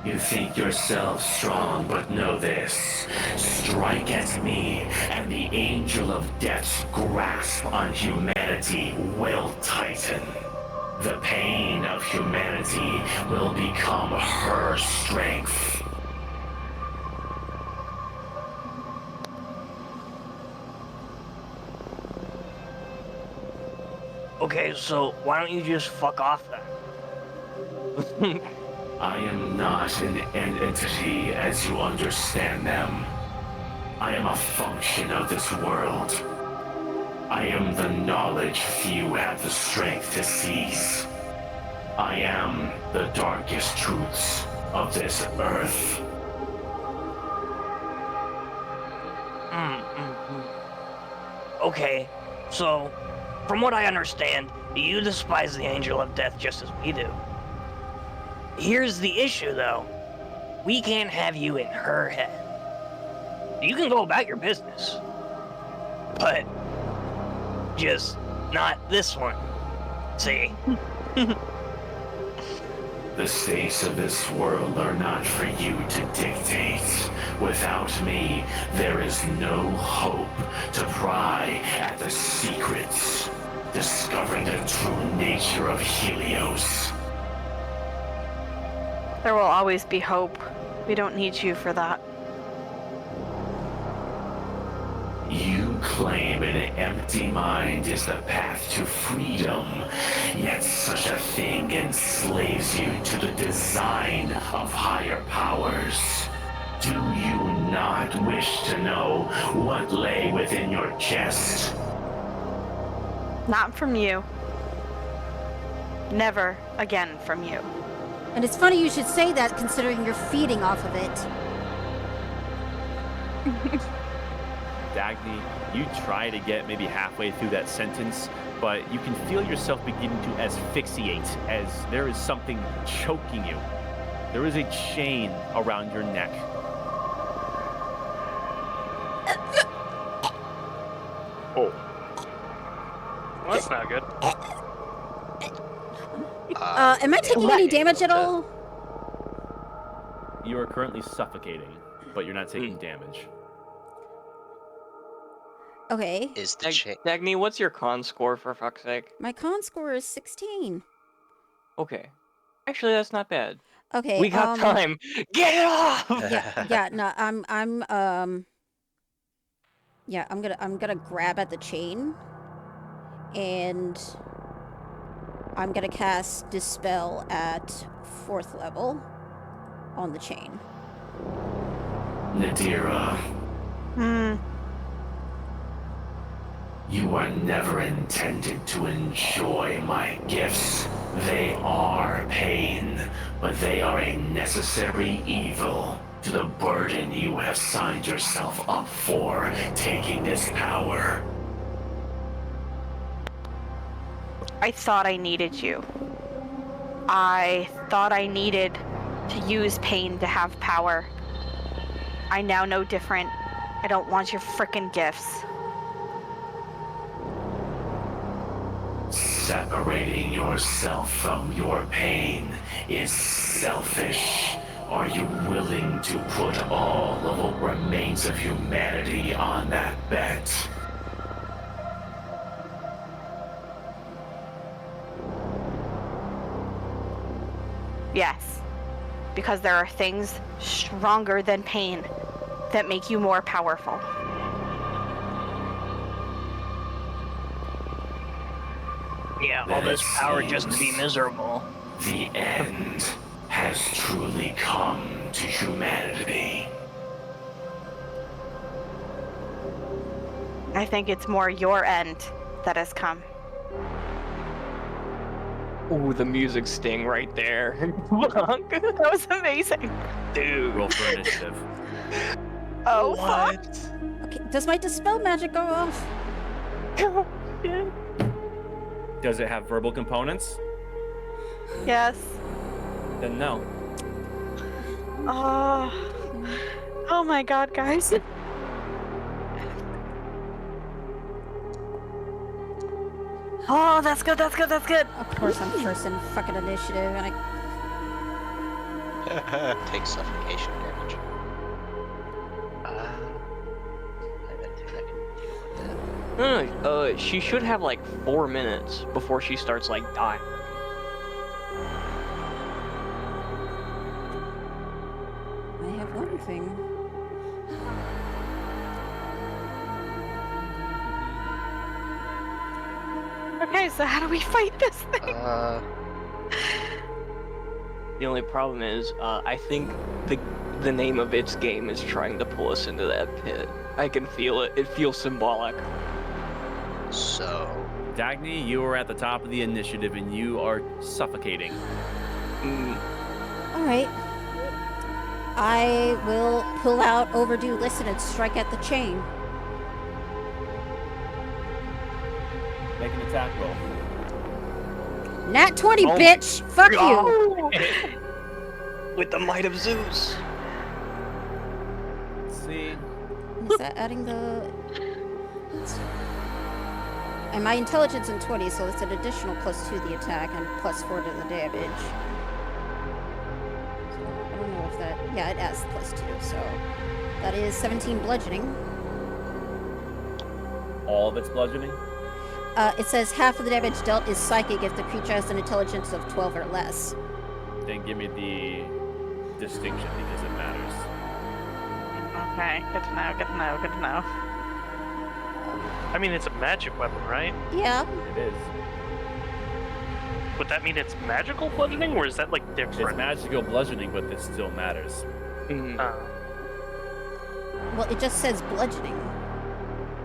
You think yourself strong, but know this. Strike at me, and the Angel of Death's grasp on humanity will tighten. The pain of humanity will become her strength. Okay, so why don't you just fuck off then? I am not an entity as you understand them. I am a function of this world. I am the knowledge few have the strength to seize. I am the darkest truths of this earth. Okay, so from what I understand, you despise the Angel of Death just as we do. Here's the issue, though. We can't have you in her head. You can go about your business, but just not this one. See? The states of this world are not for you to dictate. Without me, there is no hope to pry at the secrets, discovering the true nature of Helios. There will always be hope. We don't need you for that. You claim an empty mind is the path to freedom, yet such a thing enslaves you to the design of higher powers. Do you not wish to know what lay within your chest? Not from you. Never again from you. And it's funny you should say that considering you're feeding off of it. Dagny, you try to get maybe halfway through that sentence, but you can feel yourself beginning to asphyxiate as there is something choking you. There is a chain around your neck. Oh. Well, that's not good. Am I taking any damage at all? You are currently suffocating, but you're not taking damage. Okay. Is the chain? Dagny, what's your con score, for fuck's sake? My con score is 16. Okay. Actually, that's not bad. Okay. We got time. Get it off! Yeah, no, I'm gonna grab at the chain, and I'm gonna cast Dispel at 4th level on the chain. Nadira, you are never intended to enjoy my gifts. They are pain, but they are a necessary evil to the burden you have signed yourself up for taking this power. I thought I needed you. I thought I needed to use pain to have power. I now know different. I don't want your frickin' gifts. Separating yourself from your pain is selfish. Are you willing to put all of what remains of humanity on that bet? Yes, because there are things stronger than pain that make you more powerful. Yeah, all this power just to be miserable. The end has truly come to humanity. I think it's more your end that has come. Ooh, the music sting right there. That was amazing. Dude. Roll for initiative. Oh, What? fuck. Okay, does my dispel magic go off? Does it have verbal components? Yes. Then no. Oh my god, guys. Oh, that's good, that's good, that's good. Of course I'm first in fucking initiative, and Take suffocation damage. I think I can deal with that. She should have like 4 minutes before she starts like dying. I have one thing. Okay, so how do we fight this thing? The only problem is, I think the name of its game is trying to pull us into that pit. I can feel it. It feels symbolic. So, Dagny, you are at the top of the initiative and you are suffocating. Alright. I will pull out Overdue Listen and strike at the chain. Make an attack roll. Nat 20, Oh bitch! Fuck you! With the might of Zeus. Let's see. Is that adding the... And my intelligence in 20, so it's an additional +2 to the attack and +4 to the damage. So, I don't know if that... Yeah, it adds +2, so... That is 17 bludgeoning. All of its bludgeoning? It says half of the damage dealt is psychic if the creature has an intelligence of 12 or less. Then give me the distinction because it matters. Okay, good to know, good to know, good to know. I mean, it's a magic weapon, right? Yeah. It is. Would that mean it's magical bludgeoning, or is that like It's different? magical bludgeoning, but this still matters. Well, it just says bludgeoning.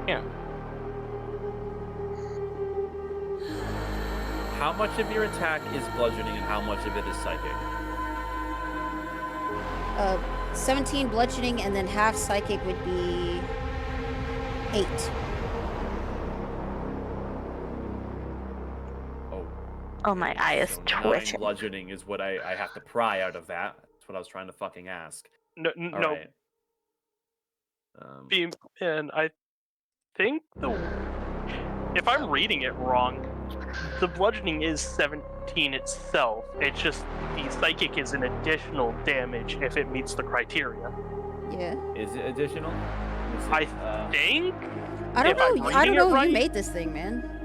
Yeah. How much of your attack is bludgeoning and how much of it is psychic? 17 bludgeoning and then half psychic would be 8. Oh, my eye is So 9 twitching. bludgeoning is what I have to pry out of that. That's what I was trying to fucking ask. No, All no. right. And I think if I'm reading it wrong, the bludgeoning is 17 itself. It's just the psychic is an additional damage if it meets the criteria. Yeah. Is it additional? Is it, I think. I don't If I'm know. I reading don't it know. right- You made this thing, man.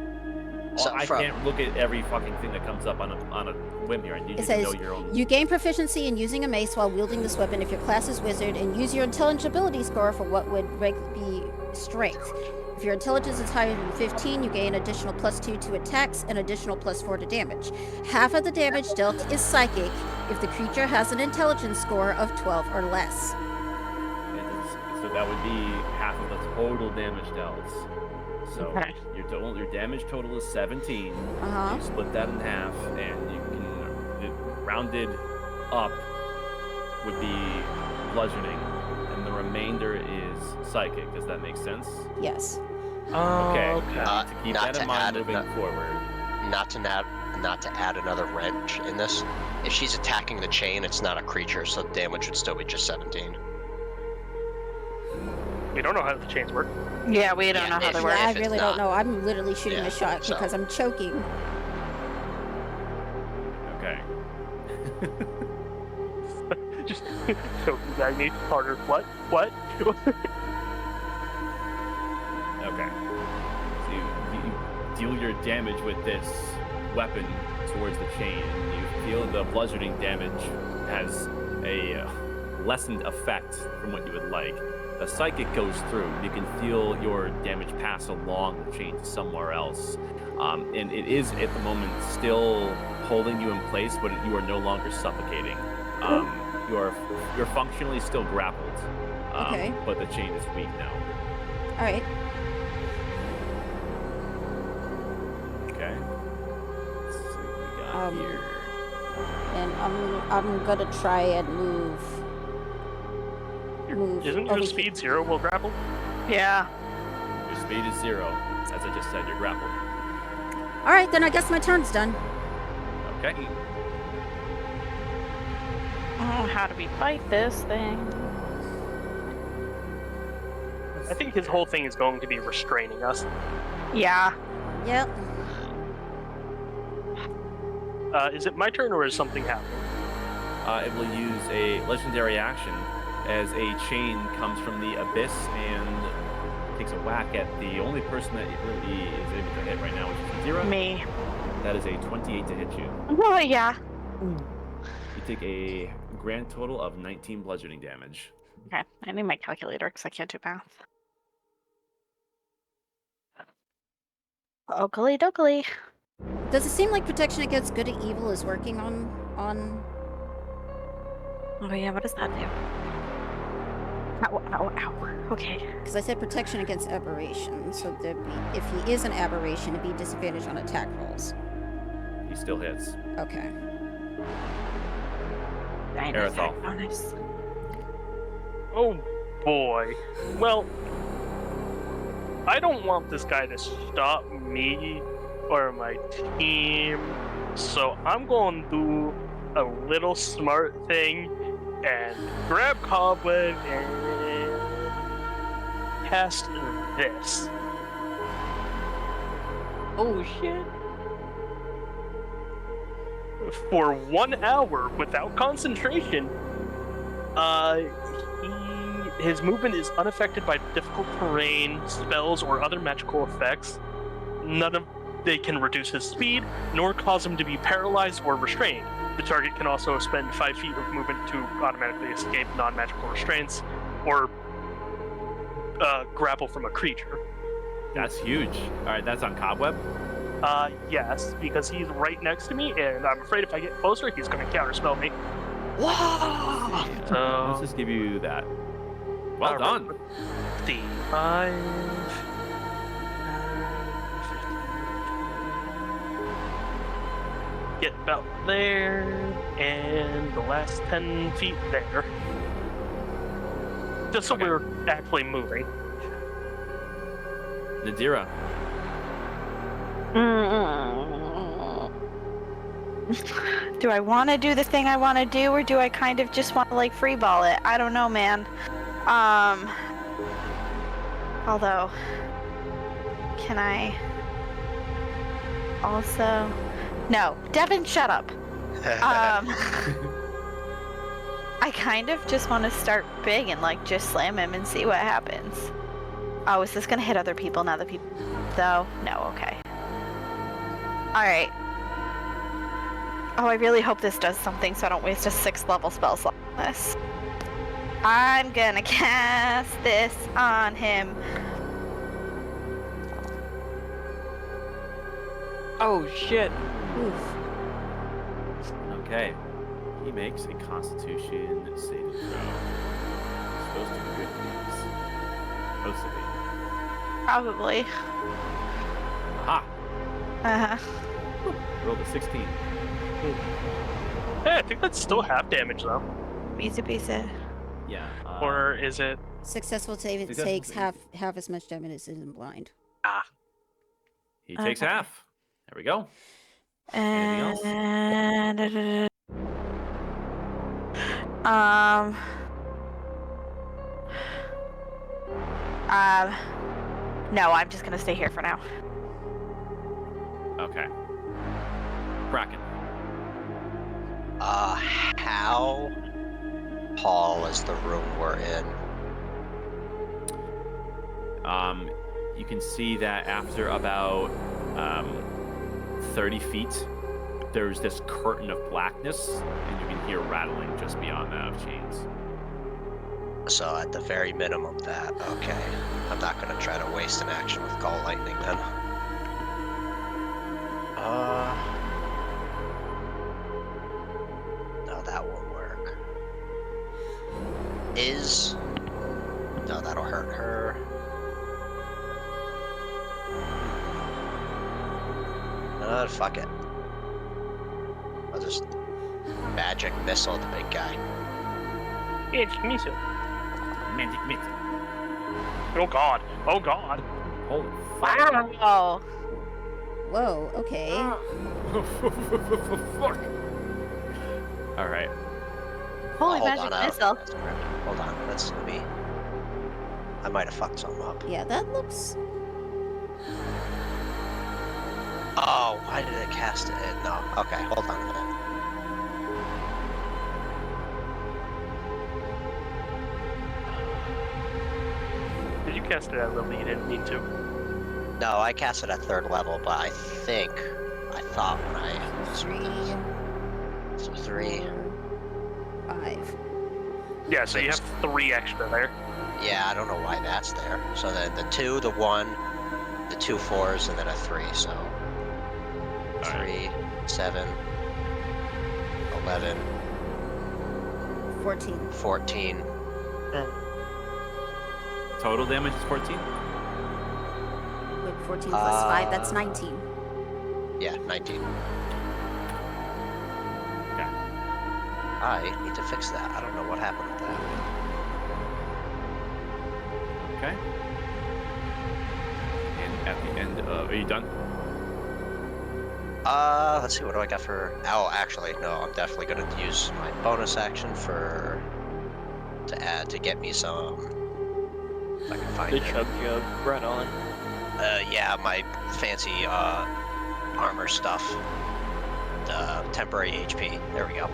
So I from- can't look at every fucking thing that comes up on a whim here. I need It you to says, know your own. you gain proficiency in using a mace while wielding this weapon if your class is wizard, and use your intelligibility score for what would be strength. If your intelligence is higher than 15, you gain additional +2 to attacks and additional +4 to damage. Half of the damage dealt is psychic if the creature has an intelligence score of 12 or less. So that would be half of the total damage dealt. So Okay. your damage total is 17. Uh-huh. You split that in half, and you can rounded up would be bludgeoning, and the remainder is psychic. Does that make sense? Yes. Okay. Okay. To keep not that in to mind add moving forward. not to not to add another wrench in this. If she's attacking the chain, it's not a creature, so damage would still be just 17. We don't know how the chains work. Yeah, we don't know how they if- work. Yeah, I if it's really don't know. I'm literally shooting Yeah, a shot so- because I'm choking. Okay. Just choking Magni harder. What? Okay. So you deal your damage with this weapon towards the chain, and you feel the bludgeoning damage has a lessened effect from what you would like. The psychic goes through. You can feel your damage pass along the chain to somewhere else. And it is, at the moment, still holding you in place, but you are no longer suffocating. You're functionally still grappled. Okay. But the chain is weak now. All right. Okay. Let's see what we got here. And I'm gonna try and move. Isn't over your here. speed 0 while grappled? Yeah. Your speed is 0. As I just said, you're grappled. All right, then I guess my turn's done. Okay. Oh, how do we fight this thing? I think his whole thing is going to be restraining us. Yeah. Yep. Is it my turn or is something happening? It will use a legendary action as a chain comes from the abyss and takes a whack at the only person that it really is able to hit right now, which is Zira. Me. That is a 28 to hit you. Oh, yeah. You take a grand total of 19 bludgeoning damage. Okay, I need my calculator because I can't do math. Oakley dokley. Does it seem like protection against good and evil is working on? Oh yeah, what does that do? Ow, ow, ow. Okay. Because I said protection against aberration, so there'd be, if he is an aberration, it'd be disadvantage on attack rolls. He still hits. Okay. Aerithal. Bonus. Oh boy. Well, I don't want this guy to stop me or my team, so I'm going to do a little smart thing and grab Cobweb and cast this. Oh shit. For 1 hour without concentration, his movement is unaffected by difficult terrain, spells, or other magical effects. None of they can reduce his speed, nor cause him to be paralyzed or restrained. The target can also spend 5 feet of movement to automatically escape non-magical restraints, or grapple from a creature. That's huge. All right, that's on Cobweb. Yes, because he's right next to me, and I'm afraid if I get closer, he's going to counterspell me. Wow. So Let's just give you that. Well done. The 5, 9, 15, get about there, and the last 10 feet there. Just so we're actually moving. Nadira. Do I want to do the thing I want to do, or do I kind of just want to like freeball it? I don't know, man. Although, can I also? No, Devin, shut up. I kind of just want to start big and like just slam him and see what happens. Oh, is this gonna hit other people now? The people, though? No, okay. All right. Oh, I really hope this does something so I don't waste a 6th level spell slot on this. I'm gonna cast this on him. Oh shit. Oof. Okay. He makes a Constitution saving throw. Supposed to be good things. Supposed to be. Probably. Aha! Uh-huh. Rolled a 16. Hey, I think that's still half damage though. Easy peasy. Yeah. Or is it? Successful save it Successful takes save. half as much damage as in blind. He takes Okay. half. There we go. Anything And no, I'm just gonna stay here for now. Okay. Kraken. How tall is the room we're in? You can see that after about 30 feet, there's this curtain of blackness, and you can hear rattling just beyond that of chains. So at the very minimum that, okay. I'm not gonna try to waste an action with Call Lightning then. No, that won't work. No, that'll hurt her. Fuck it. I'll just magic missile the big guy. It's missile. Magic missile. Oh god. Oh god. Holy fuck. Wow. Whoa, okay. Fuck. All right. Holy Hold magic on, missile. Hold on, let's let me. I might have fucked something up. Yeah, that looks... Oh, why did it cast it in? No. Okay, hold on a minute. Did you cast it at level you didn't mean to? No, I cast it at 3rd level, but I thought when I... 3, So 3. 5. Yeah, so you have 3 extra there. Yeah, I don't know why that's there. So then the 2, the 1, the 2 4s, and then a 3, so... 3, 7, 11, 14. 14. Total damage is 14? Wait, 14 plus 5, that's 19. Yeah, 19. Okay. I need to fix that. I don't know what happened with that. Okay. And at the end of... Are you done? Let's see, what do I got for... Oh, actually, no, I'm definitely gonna use my bonus action to get me some... If I can find The it. chug jug, right on. Yeah, my fancy, armor stuff. The temporary HP. There we go.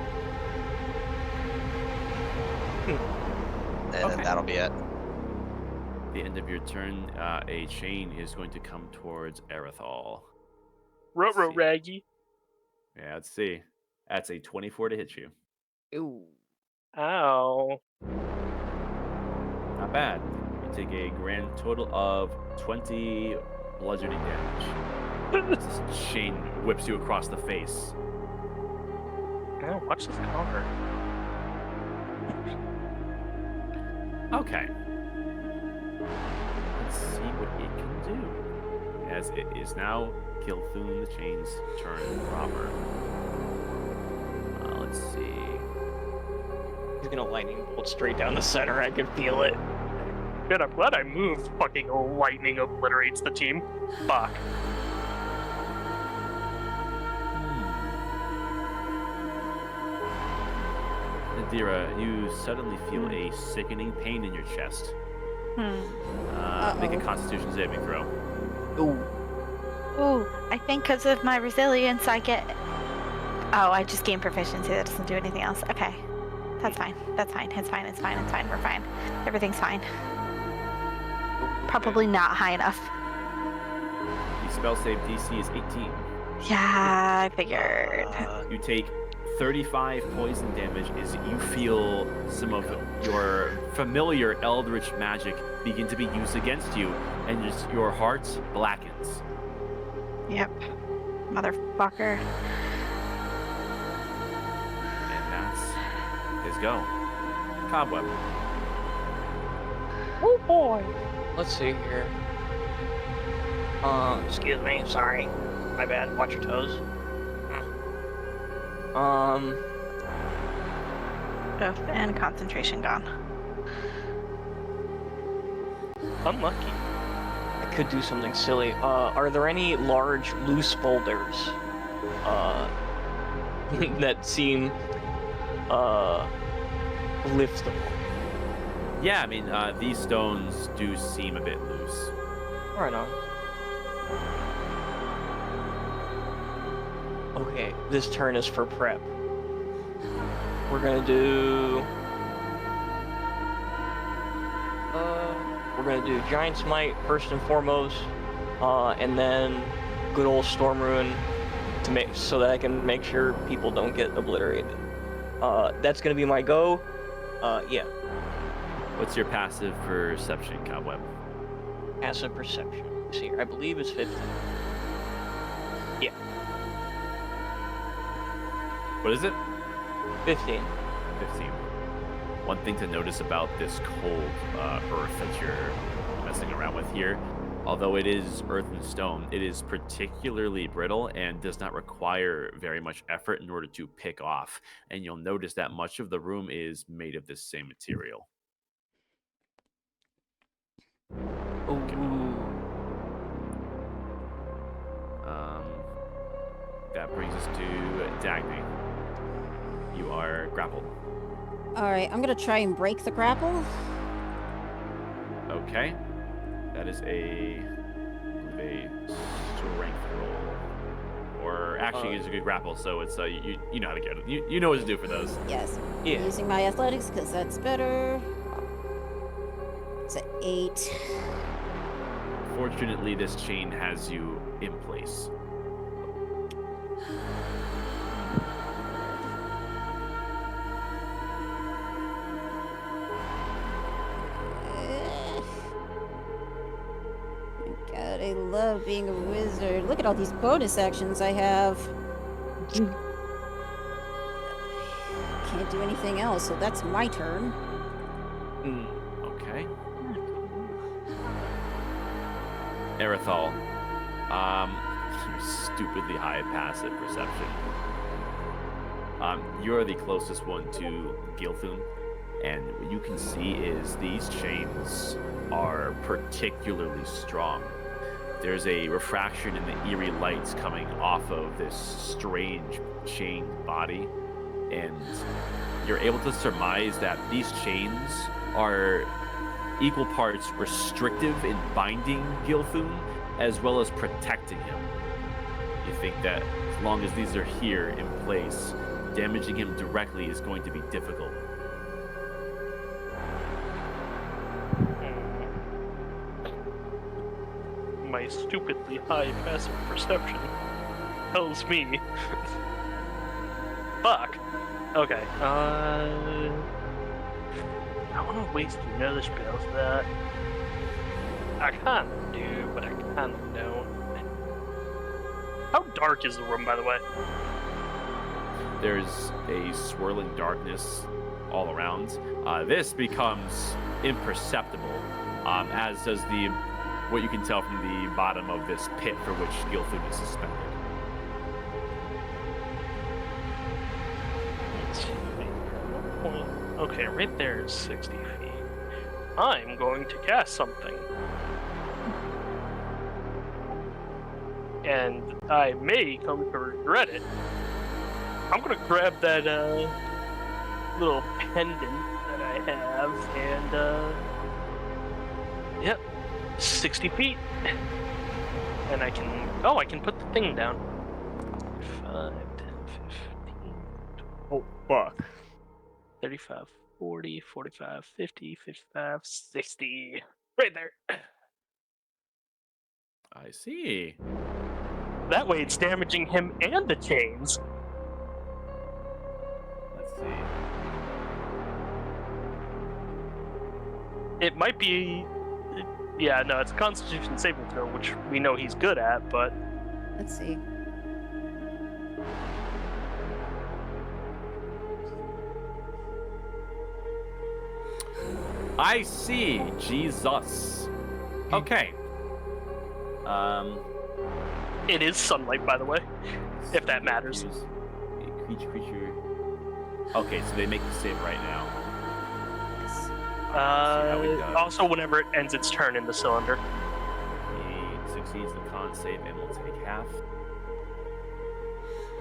And then Okay. that'll be it. At the end of your turn, a chain is going to come towards Erithal. Ruh-roh, See. Raggy. Yeah, let's see. That's a 24 to hit you. Ooh. Ow. Not bad. You take a grand total of 20 bludgeoning damage. This chain whips you across the face. Ow, watch this cover. Okay. Let's see what it can do. As it is now Gilthun the Chain's turn proper. Let's see. He's gonna lightning bolt straight down the center. I can feel it. Good, I'm glad I moved. Fucking lightning obliterates the team. Fuck. Nadira, you suddenly feel a sickening pain in your chest. Make a Constitution saving throw. Ooh. Ooh, I think because of my resilience, I get... Oh, I just gain proficiency. That doesn't do anything else. Okay. That's fine. That's fine. It's fine. It's fine. It's fine. We're fine. Everything's fine. Probably not high enough. The spell save DC is 18. Yeah, I figured. You take 35 poison damage as you feel some of your familiar eldritch magic begin to be used against you, and just your heart blackens. Yep. Motherfucker. And that's his go. Cobweb. Oh boy. Let's see here. Excuse me. Sorry. My bad. Watch your toes. Oof, and concentration gone. Unlucky. I could do something silly. Are there any large loose boulders that seem liftable. Yeah, I mean, these stones do seem a bit loose. Right on. Okay, this turn is for prep. We're gonna do Giant Smite first and foremost, and then good old Storm Ruin to make so that I can make sure people don't get obliterated. That's gonna be my go. Yeah. What's your passive perception, Cobweb? Passive perception. Let's see here. I believe it's 15. Yeah. What is it? 15. 15. One thing to notice about this cold earth that you're messing around with here, although it is earth and stone, it is particularly brittle and does not require very much effort in order to pick off. And you'll notice that much of the room is made of this same material. Ooh. That brings us to Dagny. You are grappled. Alright, I'm gonna try and break the grapple. Okay. That is a strength roll. Or actually, it's a good grapple, so it's you know how to get it. You know what to do for those. Yes. Yeah. Using my athletics, because that's better. It's an 8. Fortunately, this chain has you in place. God, I love being a wizard. Look at all these bonus actions I have. Can't do anything else, so that's my turn. Okay. Erithal, stupidly high passive perception. You're the closest one to Gilthun, and what you can see is these chains are particularly strong. There's a refraction in the eerie lights coming off of this strange chained body, and you're able to surmise that these chains are equal parts restrictive in binding Gilthun as well as protecting him. You think that as long as these are here in place, damaging him directly is going to be difficult. My stupidly high passive perception tells me. Fuck. Okay. I want to waste another spell for that. I kind of do, but I kind of don't. How dark is the room, by the way? There's a swirling darkness all around. This becomes imperceptible, as does what you can tell from the bottom of this pit for which Gilthun is suspended. Okay, right there is 60 feet. I'm going to cast something. And I may come to regret it. I'm gonna grab that little pendant that I have and yep, 60 feet. And I can put the thing down. 5, 10, 15, Oh, fuck. 35, 40, 45, 50, 55, 60. Right there. I see. That way it's damaging him and the chains. Let's see. It might be... Yeah, no, it's a Constitution saving throw, which we know he's good at, but... Let's see. I see. Jesus. Okay. It is sunlight, by the way, if that matters. Creature. Okay, so they make the save right now. Also, whenever it ends its turn in the cylinder. He succeeds the con save and will take half.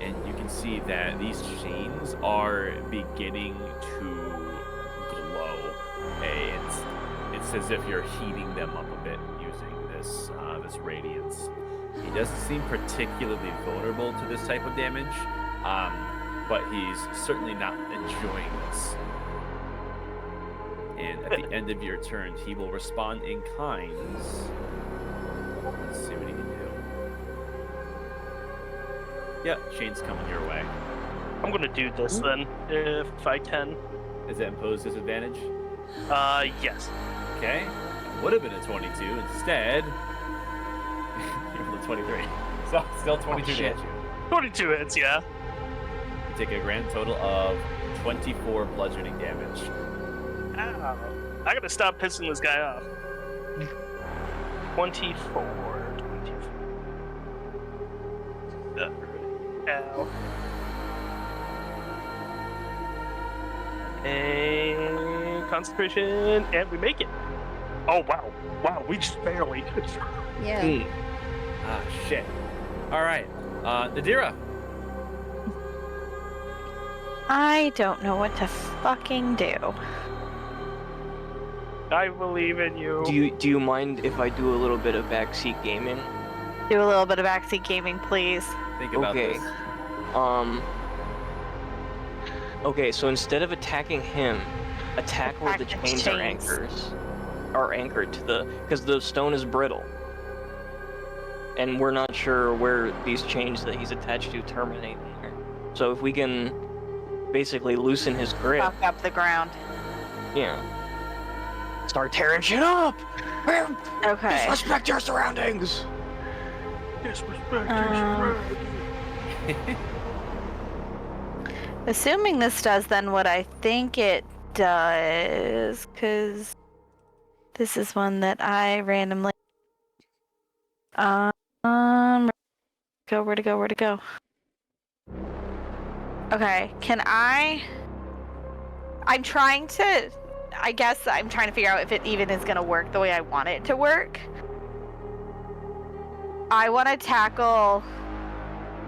and you can see that these chains are beginning to glow. It's as if you're heating them up a bit using this radiance. He doesn't seem particularly vulnerable to this type of damage, but he's certainly not enjoying this. And at the end of your turn, he will respond in kinds. Let's see what he can do. Yeah, chain's coming your way. I'm gonna do this then, if I can. Does that impose disadvantage? Yes. Okay. Would have been a 22. Instead, you rolled a 23. So still 22 to hit you. 22 hits, yeah. You take a grand total of 24 bludgeoning damage. Ow. I gotta stop pissing this guy off. 24. Ow. And concentration, and we make it. Oh, wow. Wow, we just barely. Yeah. Ah, shit. All right. Nadira. I don't know what to fucking do. I believe in you. Do you mind if I do a little bit of backseat gaming? Do a little bit of backseat gaming, please. Think about Okay. this. Okay, so instead of attacking him, attack where the Attack the chains chains. are anchored to the, because the stone is brittle, and we're not sure where these chains that he's attached to terminate in there. So if we can basically loosen his grip, Fuck up the ground. yeah, start tearing shit up. Okay. Disrespect your surroundings. Assuming this does then what I think it does, because this is one that I randomly. Where to go? Okay, can I'm trying to. I guess I'm trying to figure out if it even is gonna work the way I want it to work. I want to tackle,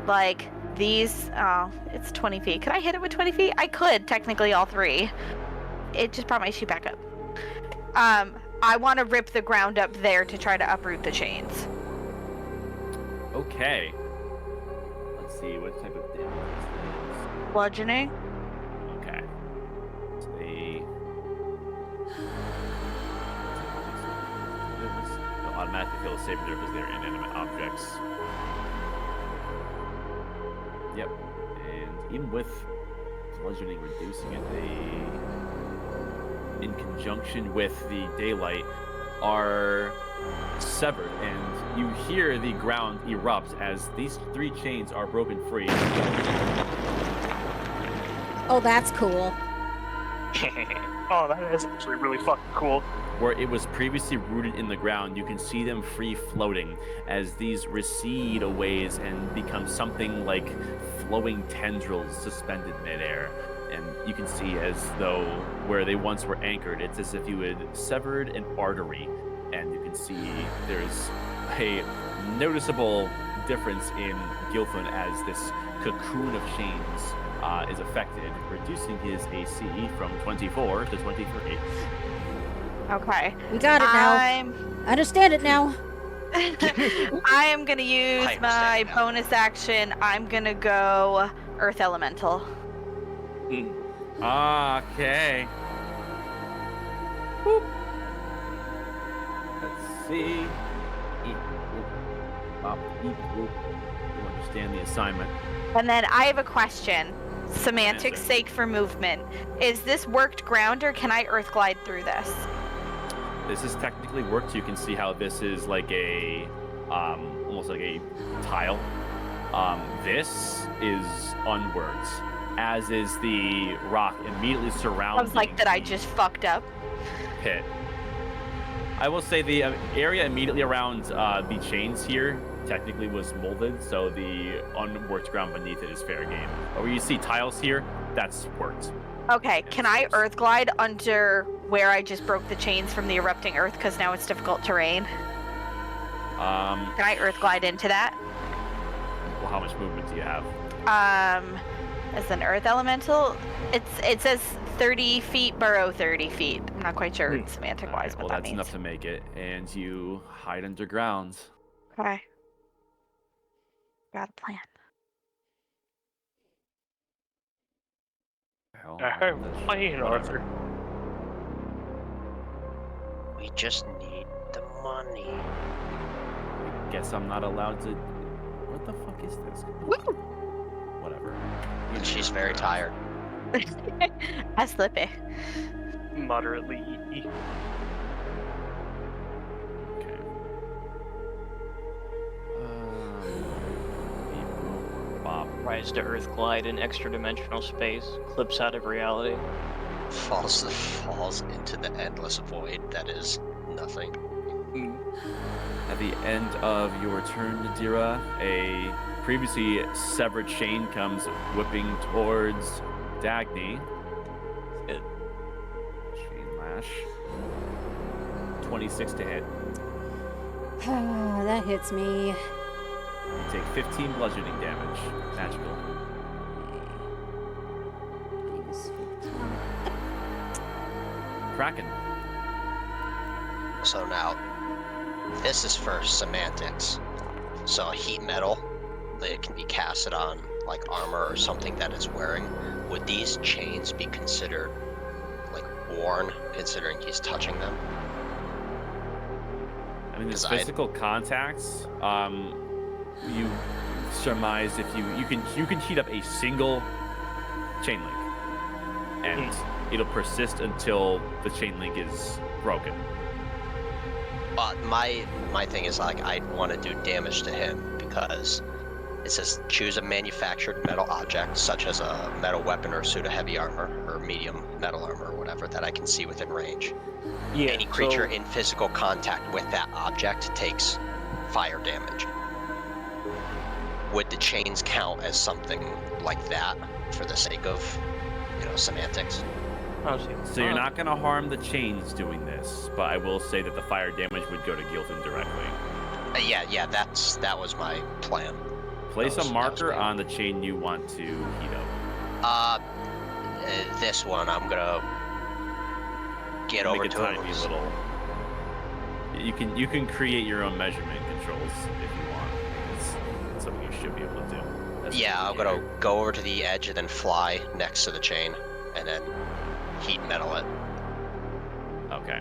like, these. Oh, it's 20 feet. Could I hit it with 20 feet? I could, technically, all three. It just brought my sheet back up. I want to rip the ground up there to try to uproot the chains. Okay. Let's see what type of damage this is. Bludgeoning. Okay. They'll automatically fail a saving throw because they're inanimate objects. Yep. And even with bludgeoning reducing it, they, in conjunction with the daylight, are severed, and you hear the ground erupt as these three chains are broken free. Oh, that's cool. Oh, that is actually really fucking cool. Where it was previously rooted in the ground, you can see them free floating as these recede away and become something like flowing tendrils suspended midair. And you can see as though where they once were anchored, it's as if you had severed an artery. And you can see there's a noticeable difference in Gilfin as this cocoon of chains is affected, reducing his AC from 24 to 23. Okay. We got it now. I understand it now. I am gonna use I my understand now. bonus action. I'm gonna go Earth Elemental. Okay. Boop. Let's see. Eep, boop. Bop, eep, boop. You understand the assignment. And then I have a question. Semantics Answer. sake for movement. Is this worked ground or can I Earth glide through this? This is technically worked. You can see how this is like a, almost like a tile. This is unworked, as is the rock immediately surrounding. I was like, that I the just fucked up. pit. I will say the area immediately around the chains here technically was molded, so the unworked ground beneath it is fair game. But where you see tiles here, that's worked. Okay, can I Earth glide under where I just broke the chains from the erupting Earth because now it's difficult terrain? Can I Earth glide into that? Well, how much movement do you have? As an earth elemental, it says 30 feet, burrow 30 feet. I'm not quite sure semantic wise Well, what that that's means. enough to make it, and you hide underground. Okay. Got a plan. Hell, I have a plan, whatever. Arthur. We just need the money. Guess I'm not allowed to. What the fuck is this? Whatever. And she's very tired. I slippy. Moderately. Okay. Bob. Rise to Earth glide in extra-dimensional space, clips out of reality. Falls into the endless void that is nothing. At the end of your turn, Nadira, a previously severed chain comes whipping towards Dagny. Chain lash. 26 to hit. That hits me. You take 15 bludgeoning damage. Magical. Minus 15. Kraken. So now, this is for semantics. So a heat metal that can be casted on like armor or something that it's wearing. Would these chains be considered like worn, considering he's touching them? I mean, there's physical contacts. You surmise if you can heat up a single chain link, and it'll persist until the chain link is broken. But my thing is like I want to do damage to him because it says choose a manufactured metal object such as a metal weapon or suit of heavy armor or medium metal armor or whatever that I can see within range. Yeah, Any creature in physical contact with that object takes fire damage. Would the chains count as something like that for the sake of, semantics? So you're not going to harm the chains doing this, but I will say that the fire damage would go to Gilfin directly. Yeah, that was my plan. Place a marker on the chain you want to heat up. This one I'm gonna get over to tiny little. You can create your own measurement controls if you want. It's something you should be able to do. I'm gonna go over to the edge and then fly next to the chain, and then heat metal it. Okay.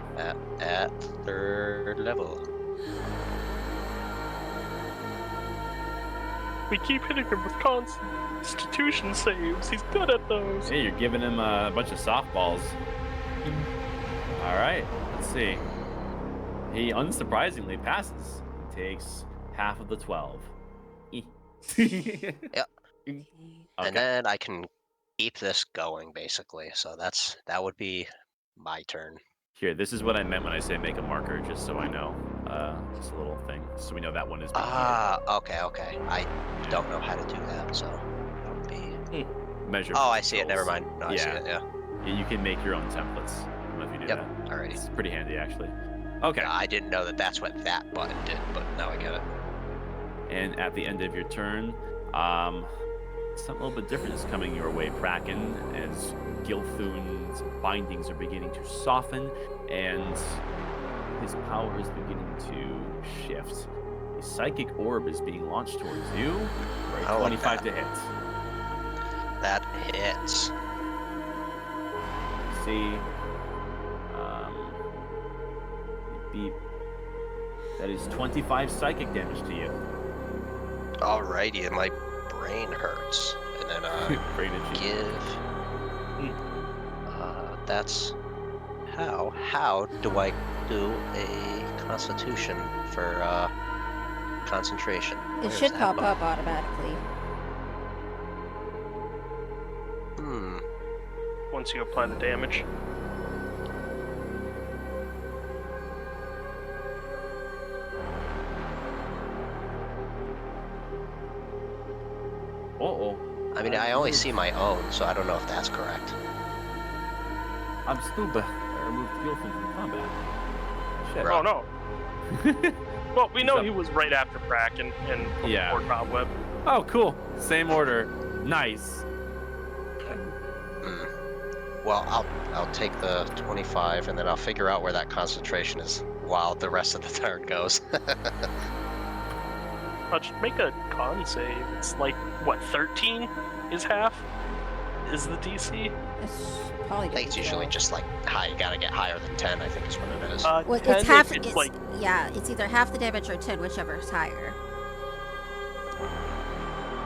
At third level. We keep hitting him with constitution saves. He's good at those. Hey, you're giving him a bunch of softballs. All right, let's see. He unsurprisingly passes. He takes half of the 12. Yep. Okay. And then I can keep this going, basically. So that would be my turn. Here, this is what I meant when I say make a marker, just so I know. Just a little thing, so we know that one is being Okay. I don't know how to do that, so that would be... measure. Oh, I see it. Never mind. No, I see it, yeah. You can make your own templates. I don't know if you do that. Alrighty. It's pretty handy, actually. Okay. I didn't know that that's what that button did, but now I get it. And at the end of your turn, something a little bit different is coming your way, Kraken, as Gilthun's bindings are beginning to soften, and his power is beginning to shift. A psychic orb is being launched towards you. For a 25 to hit. That hits. See, beep. That is 25 psychic damage to you. Alrighty, and my brain hurts. And then Brain itchy. give. That's how do I do a constitution for concentration? It Where's should that pop button? up automatically. Once you apply the damage. Uh-oh. I mean, I only see my own, so I don't know if that's correct. I'm stupid. I removed Gilfin from combat. Shit. Oh no. Well, we know he was right after Bracken and before Cobweb. Oh, cool. Same order. Nice. Well, I'll take the 25, and then I'll figure out where that concentration is while the rest of the turn goes. Just make a con save. It's like, what, 13 is half? Is the DC? It's probably I think it's usually just like high. You gotta get higher than 10. I think is what it is. Well, 10 it's half. if It's, like yeah, it's either half the damage or 10, whichever is higher.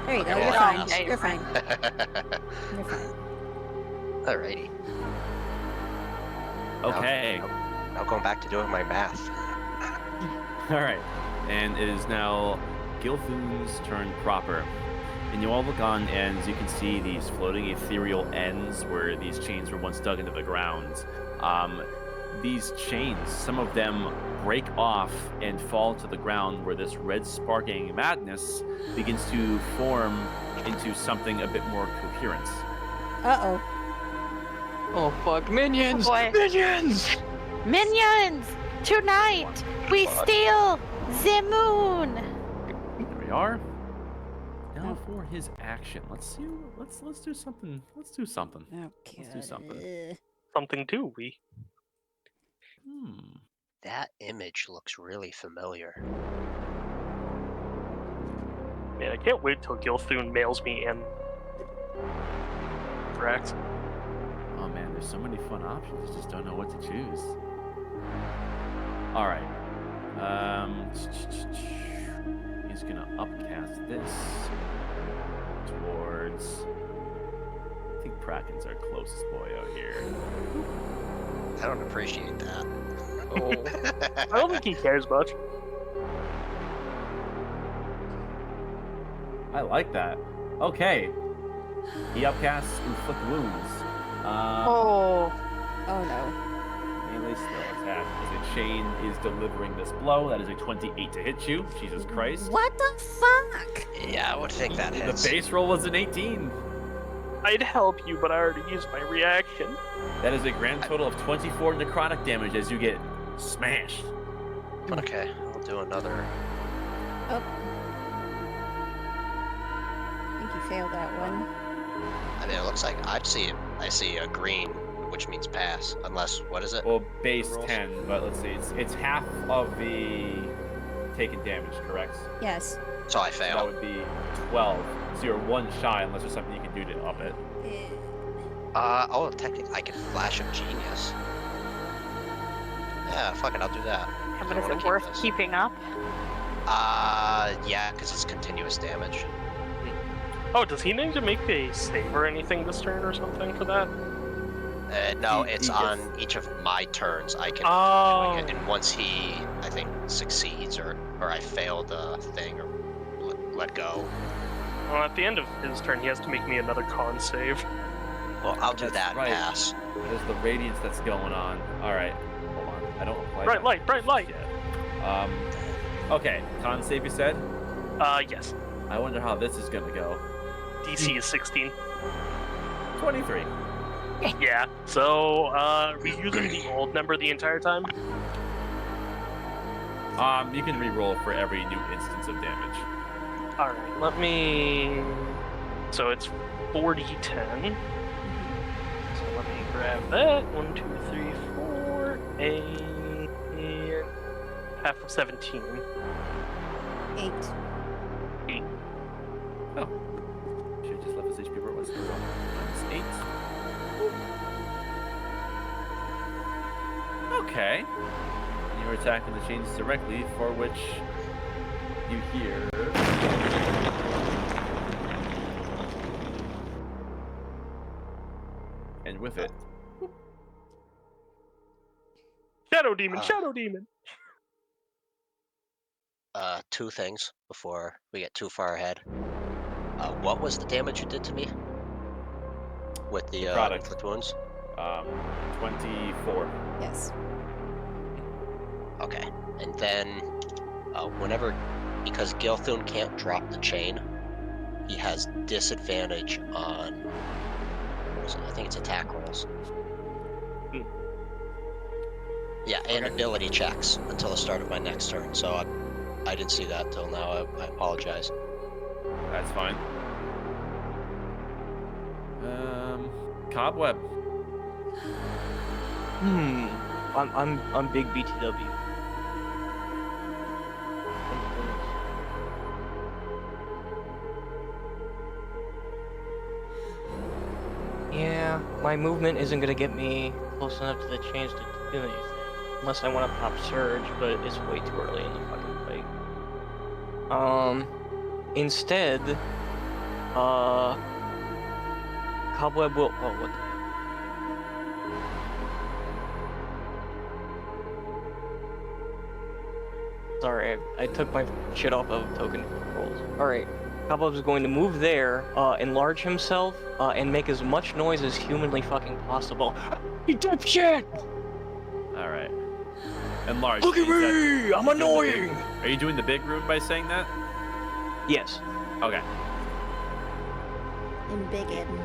There you Okay, go. well, You're I'll fine. take You're fine. You're fine. Alrighty. Okay. Now going back to doing my math. All right. And it is now Gilthun's turn proper. And you all look on, and as you can see these floating ethereal ends where these chains were once dug into the ground. These chains, some of them break off and fall to the ground where this red sparking madness begins to form into something a bit more coherent. Uh-oh. Oh fuck, minions! Oh, boy. Minions! Minions! Tonight, we steal the moon! There we are. Now for his action. Let's see. Let's do something. Let's do something. Okay. Let's do something. something do we? That image looks really familiar. Man, I can't wait till Gilthun mails me and Drax. Oh man, there's so many fun options. I just don't know what to choose. All right. He's gonna upcast this towards. I think Kraken's our closest boyo here. I don't appreciate that. Oh. I don't think he cares much. I like that. Okay. He upcasts Inflict Wounds. Oh. Oh no. Melee spell attack as a chain is delivering this blow. That is a 28 to hit you. Jesus Christ. What the fuck? Yeah, I would think that The hits. base roll was an 18. I'd help you, but I already used my reaction. That is a grand total of 24 necrotic damage as you get smashed. Okay, I'll do another. Oh. I think you failed that one. I mean, it looks like I see a green, which means pass. Unless, what is it? Well, base Rolls. 10, but let's see. It's half of the taken damage, correct? Yes. So I So fail. that would be 12. So you're one shy unless there's something you can do to up it. Oh, technically, I can flash of genius. Yeah, fuck it, I'll do that. Yeah, 'cause but I is wanna it keep worth this. keeping up? Yeah, because it's continuous damage. Oh, does he need to make a save or anything this turn or something for that? No, He it's gets- on each of my turns. I can Oh. doing it, and once he, I think, succeeds or I fail the thing or let go. Well, at the end of his turn, he has to make me another con save. Well, I'll do That's that and right. pass. There's the radiance that's going on. All right, hold on. I don't apply Bright that light, bright light. yet. Okay, con save you said. Yes. I wonder how this is gonna go. DC is 16. 23. Yeah. So, we using the old number the entire time? You can re-roll for every new instance of damage. Alright, let me... So it's 40-10. So let me grab that. 1, 2, 3, 4, 8, half of 17. 8. Oh, should have just left his HP where it was. Minus 8. Okay. And you're attacking the chains directly, for which you hear. And with it, Shadow Demon, Ah. Shadow Demon! Two things before we get too far ahead. What was the damage you did to me? With the Product. inflict wounds? 24. Yes. Okay. And then, because Gilthun can't drop the chain, he has disadvantage on, what was it? I think it's attack rolls. Yeah, and Okay. ability checks until the start of my next turn. So I didn't see that till now. I apologize. That's fine. Cobweb. I'm big BTW. Yeah, my movement isn't gonna get me close enough to the chains to do anything. Unless I want to pop Surge, but it's way too early in the fucking fight. Instead, Cobweb will. Oh, what the. Sorry, I took my shit off of token controls. Alright, Cobweb is going to move there, enlarge himself, and make as much noise as humanly fucking possible. You dipshit! Alright. Enlarge. Look at me! I'm annoying! Are you doing the big rune by saying that? Yes. Okay. In Big Eden.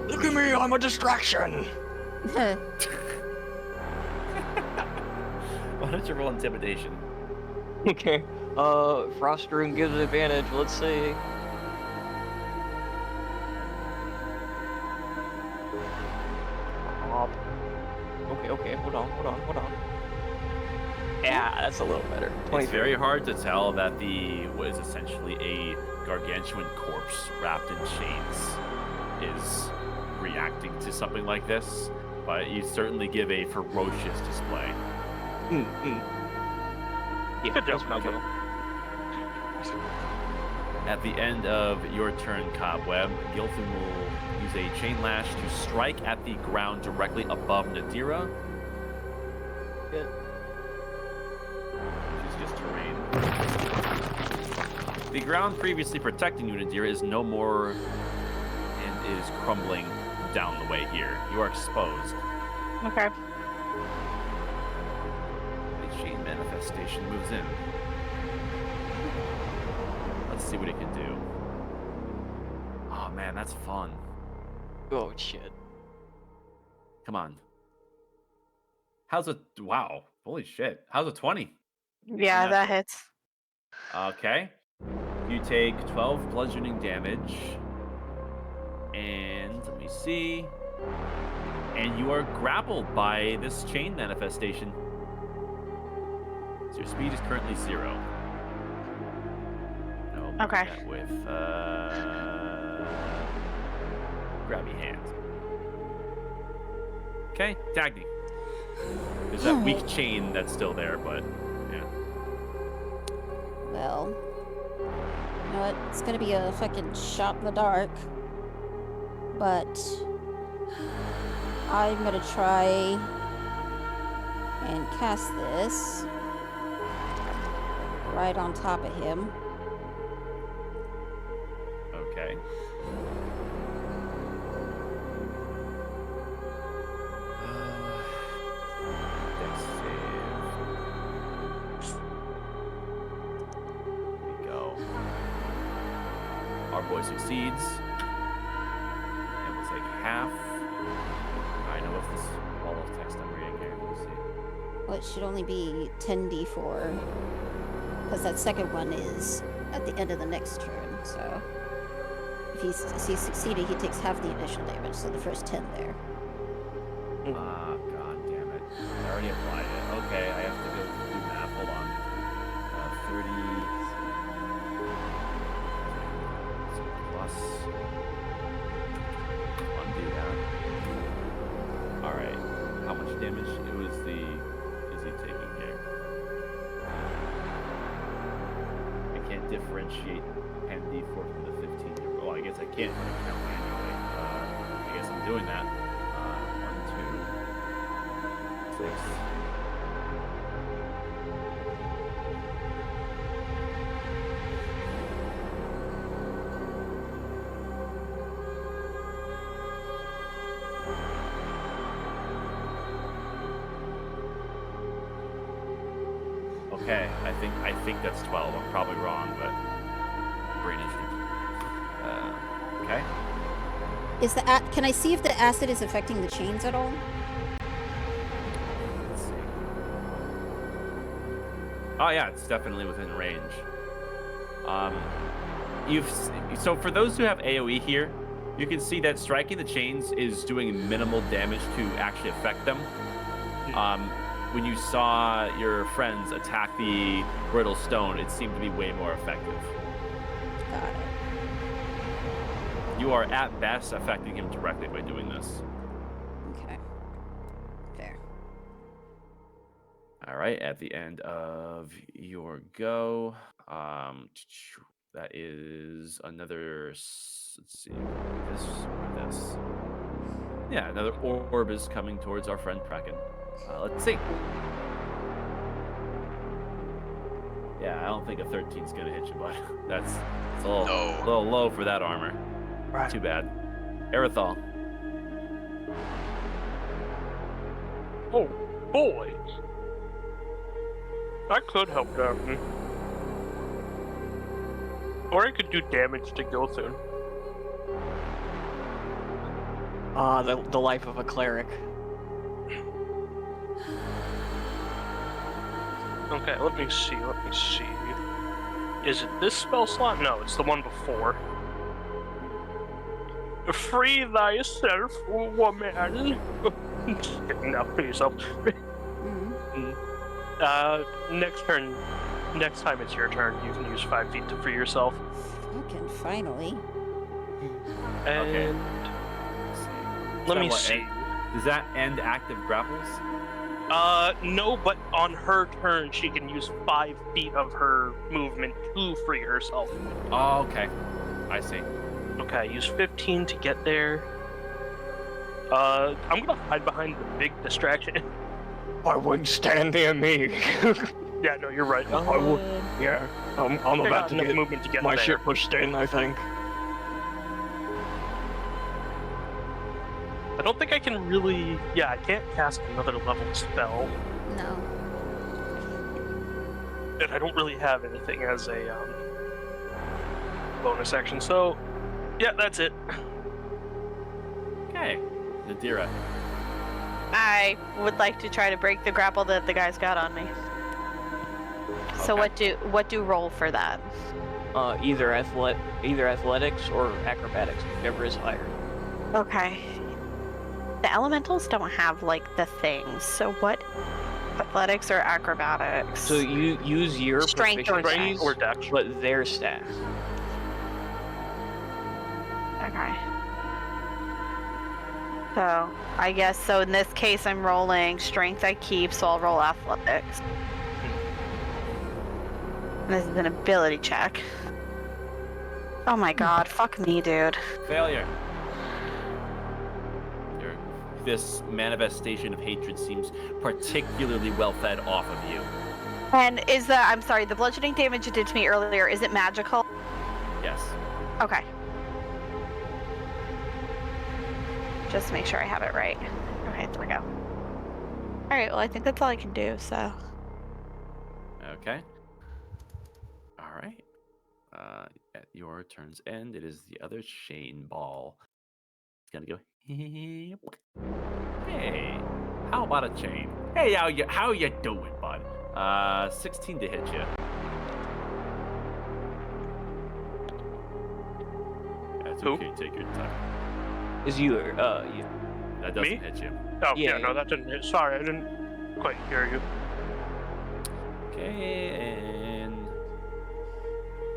Look at me, I'm a distraction! Why don't you roll intimidation? Okay. Frost Rune gives advantage, let's see. Okay, hold on. Yeah, that's a little better. It's very hard to tell that what is essentially a gargantuan corpse wrapped in chains is reacting to something like this, but you certainly give a ferocious display. Yeah, Good job, that's Cobweb. At the end of your turn, Cobweb, Gilfin will use a chain lash to strike at the ground directly above Nadira. Good. Which is just terrain. The ground previously protecting you, Nadira, is no more and is crumbling down the way here. You are exposed. Okay. The chain manifestation moves in. Let's see what it can do. Oh man, that's fun. Oh shit. Come on. How's a wow? Holy shit! How's a 20? Yeah, that hits. Okay. You take 12 bludgeoning damage, and let me see. And you are grappled by this chain manifestation. So your speed is currently 0. Okay. That with grabby hand. Okay, Dagny. There's that weak chain that's still there, but yeah. Well, you know what? It's gonna be a fucking shot in the dark. But I'm gonna try and cast this right on top of him. Okay. Dex save. Here we go. Our boy succeeds. And we'll take half. I know what's this wall of text I'm reading here. We'll see. Well, it should only be 10d4. Because that second one is at the end of the next turn, so... If he succeeded, he takes half the initial damage, so the first 10 there. Ah, god damn it. I already applied it. Okay, I have to go do math. Hold on. 30 plus. Undo that. Alright. How much damage is he taking here? I can't differentiate 10d4 from the 15. Well, I guess I can't count manually. I guess I'm doing that. 1, 2, 6. Okay, I think that's 12. I'm probably wrong, but brain issue. Okay. Is the can I see if the acid is affecting the chains at all? Let's see. Oh yeah, it's definitely within range. So for those who have AoE here, you can see that striking the chains is doing minimal damage to actually affect them. When you saw your friends attack the brittle stone, it seemed to be way more effective. Got it. You are at best affecting him directly by doing this. Okay. Fair. All right, at the end of your go, that is another. Let's see, this or this. Yeah, another orb is coming towards our friend Kraken. Let's see. Yeah, I don't think a 13 is gonna hit you, bud. That's a little low for that armor. Right. Too bad. Erythal. Oh boy. I could help them. Or I could do damage to Gilthun. The life of a cleric. Okay, let me see. Is it this spell slot? No, it's the one before. Free thyself, woman. Getting out for yourself. Next time it's your turn, you can use 5 feet to free yourself. Fucking finally. And Okay. let me see. Does that end active grapples? No, but on her turn, she can use 5 feet of her movement to free herself. Oh, okay. I see. Okay, use 15 to get there. I'm gonna hide behind the big distraction. I wouldn't stand near me. Yeah, no, you're right. I would. Yeah, I'm I about got to enough get movement to get my there. shit pushed in, I think. I don't think I can really. Yeah, I can't cast another level spell, No. and I don't really have anything as a bonus action. So, yeah, that's it. Okay. Nadira. I would like to try to break the grapple that the guys got on me. So Okay. what do roll for that? Either athletics or acrobatics, whichever is higher. Okay. The elementals don't have like the things. So what? Athletics or acrobatics? So you use your Strength or proficiencies, Or dex. but their stats. Okay. So I guess so. In this case, I'm rolling strength. I keep, so I'll roll athletics. This is an ability check. Oh my god! Fuck me, dude. Failure. This manifestation of hatred seems particularly well fed off of you. And is the I'm sorry, the bludgeoning damage it did to me earlier, is it magical? Yes. Okay. Just to make sure I have it right. Okay, there we go. Alright, well I think that's all I can do, so. Okay. All right. At your turn's end, it is the other chain ball. It's gonna go. Hey, how about a chain? Hey, how you doing, bud? 16 to hit you. That's Who? okay. Take your time. Is you, That doesn't Me? hit you. Oh, Yeah. yeah, no, that didn't hit. Sorry, I didn't quite hear you. Okay, and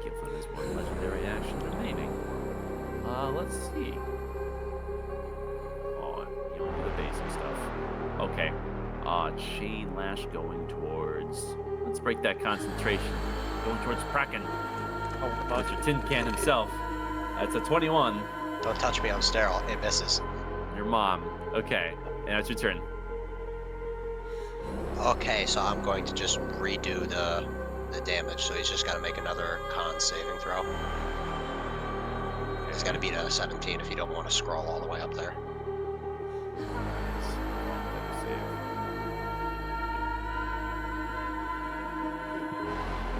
Giflet has one legendary action remaining. Let's see. Oh, you only do the basic stuff. Okay. Chain lash going towards. Let's break that concentration. Going towards Kraken. Oh, Mr. Tin Can himself. That's a 21. Don't touch me, I'm sterile. It misses. Your mom. Okay, and that's your turn. Okay, so I'm going to just redo the damage, so he's just got to make another con saving throw. He's got to beat a 17 if you don't want to scroll all the way up there.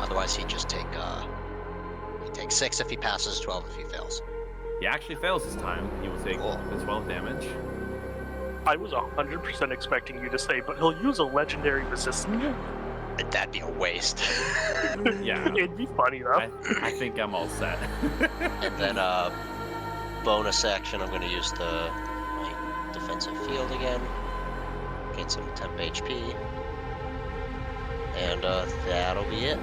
Otherwise, he'd just take he takes 6 if he passes, 12 if he fails. He actually fails this time. He will take Cool. the 12 damage. I was 100% expecting you to say, but he'll use a legendary resistance. That'd be a waste. Yeah. It'd be funny though. I think I'm all set. And then bonus action, I'm gonna use my defensive field again. Gain some temp HP. And that'll be it.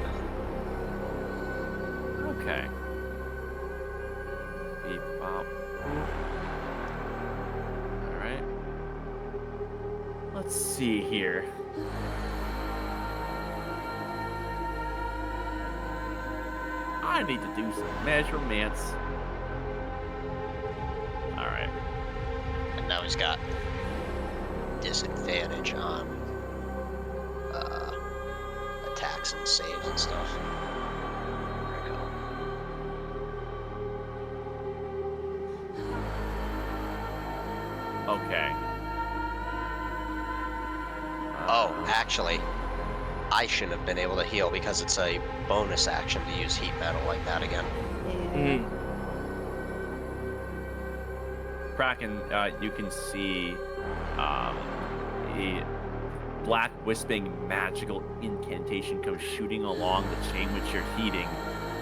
Okay. Beep bop. Alright. Let's see here. I need to do some measurements. Alright. And now he's got disadvantage on attacks and saves and stuff. There we go. Okay. Oh, actually, I shouldn't have been able to heal because it's a bonus action to use heat metal like that again. Yeah. Kraken, you can see a black wisping magical incantation comes shooting along the chain which you're heating,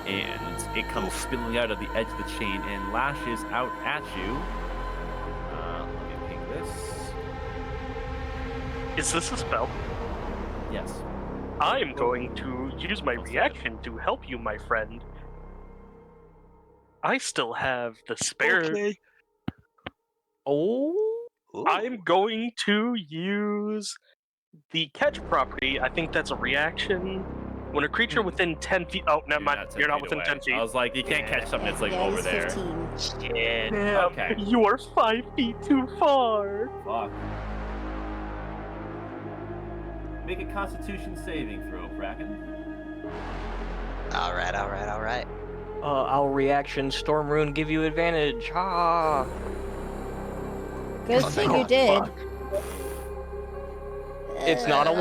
and it comes spilling out of the edge of the chain and lashes out at you. Let me ping this. Is this a spell? Yes. I am going to use my reaction to help you, my friend. I still have the spare. Okay. Oh. Ooh. I'm going to use the catch property. I think that's a reaction. When a creature within 10 feet. Oh, never mind. You're not within 10 feet. I was like, you can't catch something that's like yeah, over he's there. 15. Shit. Okay. You are 5 feet too far. Fuck. Make a Constitution saving throw, Kraken. All right. I'll reaction Storm Rune give you advantage. Ah. Good Oh, thing thank you did. God. It's not a 1.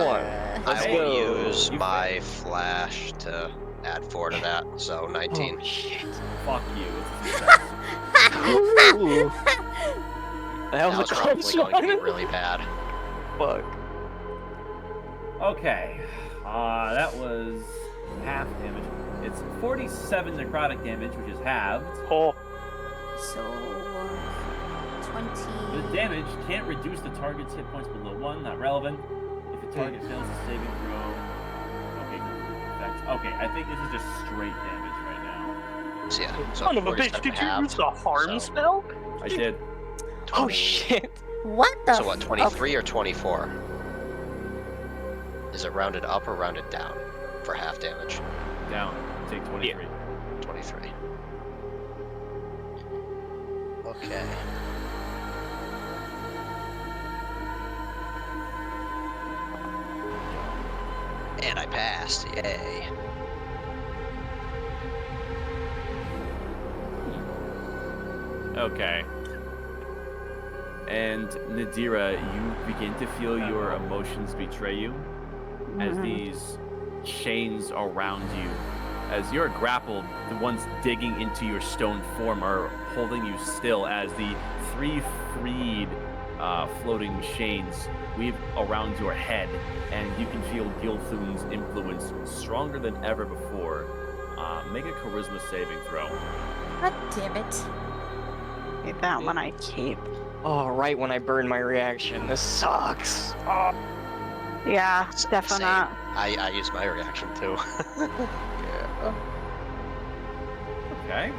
Let's I go. will use my flash to add 4 to that, so 19. Oh, shit. Fuck you. It's a success. Ooh. That was a probably close going to be one. really bad. Fuck. Okay. That was half damage. It's 47 necrotic damage, which is halved. Oh, So, 20. The damage can't reduce the target's hit points below 1, not relevant. If the target fails a saving throw. Okay, effects. Okay, I think this is just straight damage right now. So yeah. So son of a 47 bitch! Did you halved, use the harm so spell? I did. Oh, shit. What the So what, 23 or 24? Is it rounded up or rounded down for half damage? Down. Take 23. 23. Okay. And I passed, yay. Okay. And Nadira, you begin to feel your emotions betray you as these chains around you. As you're grappled, the ones digging into your stone form are holding you still as the 3 freed floating chains weave around your head, and you can feel Gilthun's influence stronger than ever before. Make a charisma saving throw. God damn it. That one I keep. Oh, right when I burn my reaction. This sucks. Oh. Yeah, definitely Same. not. I use my reaction too. Yeah. Okay.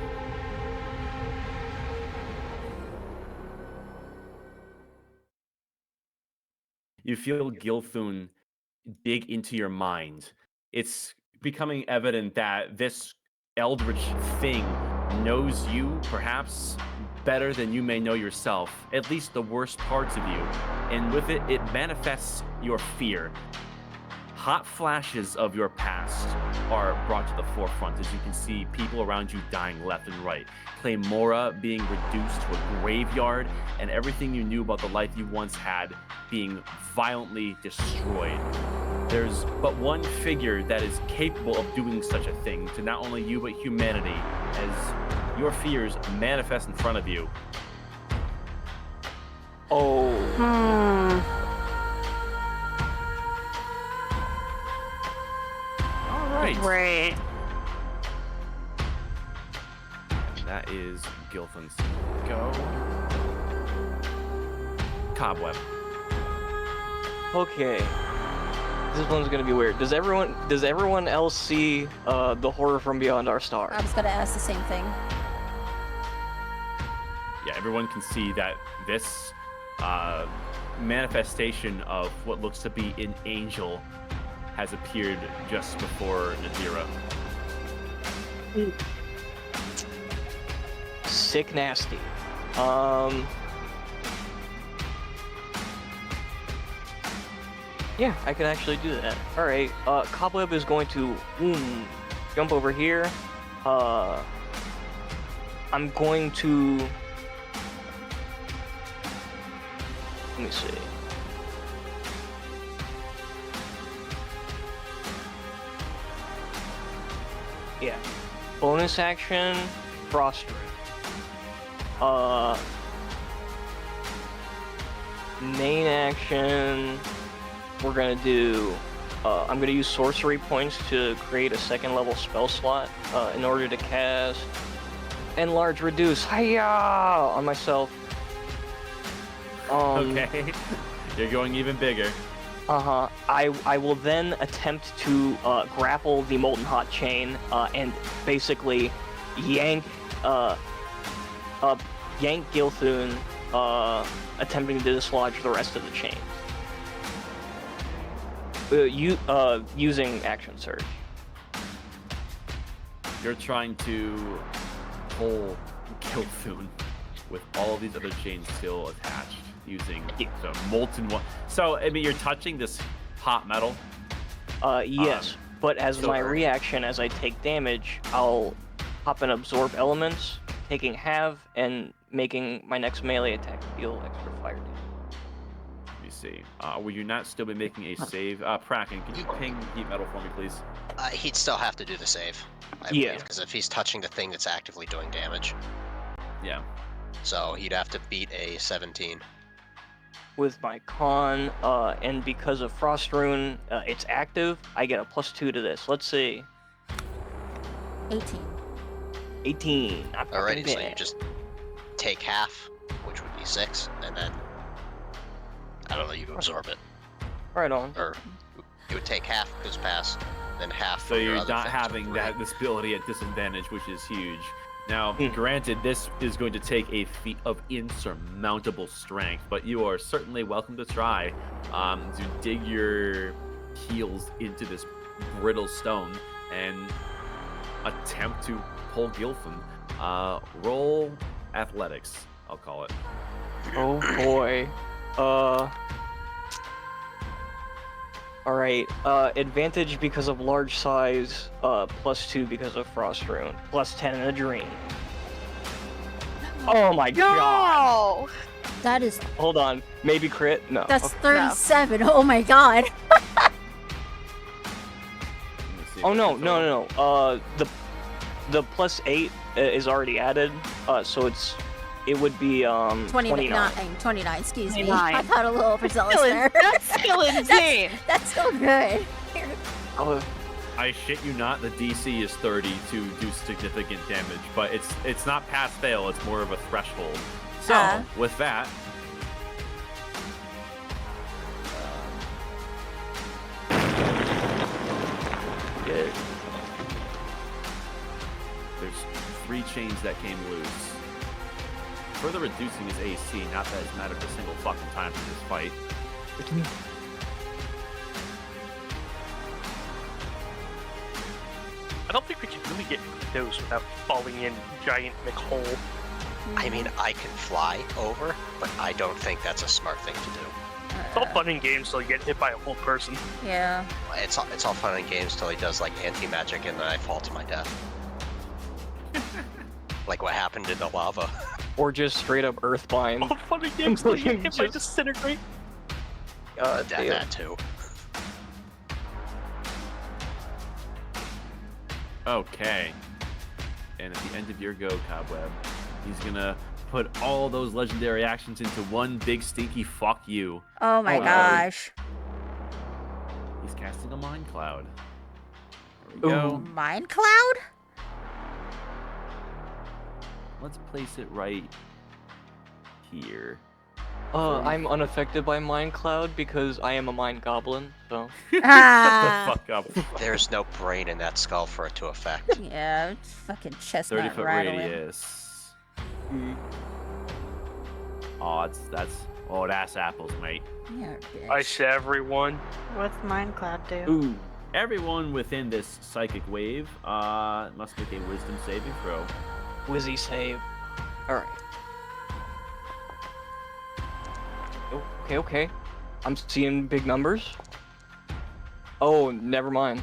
You feel Gilthun dig into your mind. It's becoming evident that this eldritch thing knows you, perhaps better than you may know yourself, at least the worst parts of you. And with it, it manifests your fear. Hot flashes of your past are brought to the forefront as you can see people around you dying left and right. Claymora being reduced to a graveyard, and everything you knew about the life you once had being violently destroyed. There's but one figure that is capable of doing such a thing to not only you but humanity, as your fears manifest in front of you. Oh. right. Great. That is Gilfin's go. Cobweb. Okay. This one's gonna be weird. Does everyone else see the horror from beyond our star? I was gonna ask the same thing. Yeah, everyone can see that this manifestation of what looks to be an angel has appeared just before Nadira. Sick nasty. Yeah, I can actually do that. All right. Cobweb is going to jump over here. I'm going to. Let me see. Yeah. Bonus action, Frost Ring. Main action, we're gonna do. I'm gonna use sorcery points to create a second level spell slot in order to cast Enlarge Reduce Hiya on myself. Okay. You're going even bigger. I will then attempt to grapple the Molten Hot Chain and basically yank Gilthun, attempting to dislodge the rest of the chain. Using Action Surge. You're trying to pull Gilthun with all of these other chains still attached using the molten one. So, I mean, you're touching this hot metal? Yes, but as so- my reaction, as I take damage, I'll pop and absorb elements, taking half and making my next melee attack deal extra fire damage. Let me see. Will you not still be making a save? Praken, can you ping heat metal for me, please? He'd still have to do the save. I Yeah. Because if he's touching the thing that's actively doing damage. Yeah. So he'd have to beat a 17. With my con, and because of Frost Rune, it's active, I get a +2 to this. Let's see. 18. 18. Not fucking Alrighty, so you bad. just take half, which would be 6, and then I don't know, you absorb it. Right on. Or you would take half goes past, then half. So from your you're other not things having would that break. this ability at disadvantage, which is huge. Now, granted, this is going to take a feat of insurmountable strength, but you are certainly welcome to try to dig your heels into this brittle stone and attempt to pull Gilfin. Roll athletics, I'll call it. Oh boy. Alright, advantage because of large size, +2 because of Frost Rune, +10 in a dream. Oh my god! No! That is. Hold on, maybe crit? No. That's Okay. 37. Oh my god. Let me see if Oh I no, can no, total. no, no. The +8 is already added, so it would be 29. 29, excuse me. 29. I got a little overzealous Still there. that's still insane. That's still good. Oh, I shit you not, the DC is 30 to do significant damage, but it's not pass fail, it's more of a threshold. So, with that, good. there's 3 chains that came loose. Further reducing his AC, not that it's mattered a single fucking time for this fight. I don't think we can really get those without falling in giant McHole. I mean, I can fly over, but I don't think that's a smart thing to do. It's all fun and games till you get hit by a whole person. Yeah. It's all fun and games till he does like anti-magic and then I fall to my death. Like what happened in the lava. Or just straight up Earthbind. All fun and games till you get hit by Just- Disintegrate. That too. Okay. And at the end of your go, Cobweb, he's gonna put all those legendary actions into one big stinky fuck you. Oh my Oh, no. gosh. He's casting a mind cloud. There we go. Mind cloud? Let's place it right here. I'm unaffected by Mind Cloud because I am a Mind Goblin, so... Ah. Shut the fuck up. There's no brain in that skull for it to affect. Yeah, it's fucking 30 chestnut foot rattling. radius. Oh, that's apples, mate. Yeah, bitch. I say everyone. What's Minecloud do? Ooh. Everyone within this psychic wave must make a wisdom saving throw. Wizzy save. Alright. Okay. I'm seeing big numbers. Oh, never mind.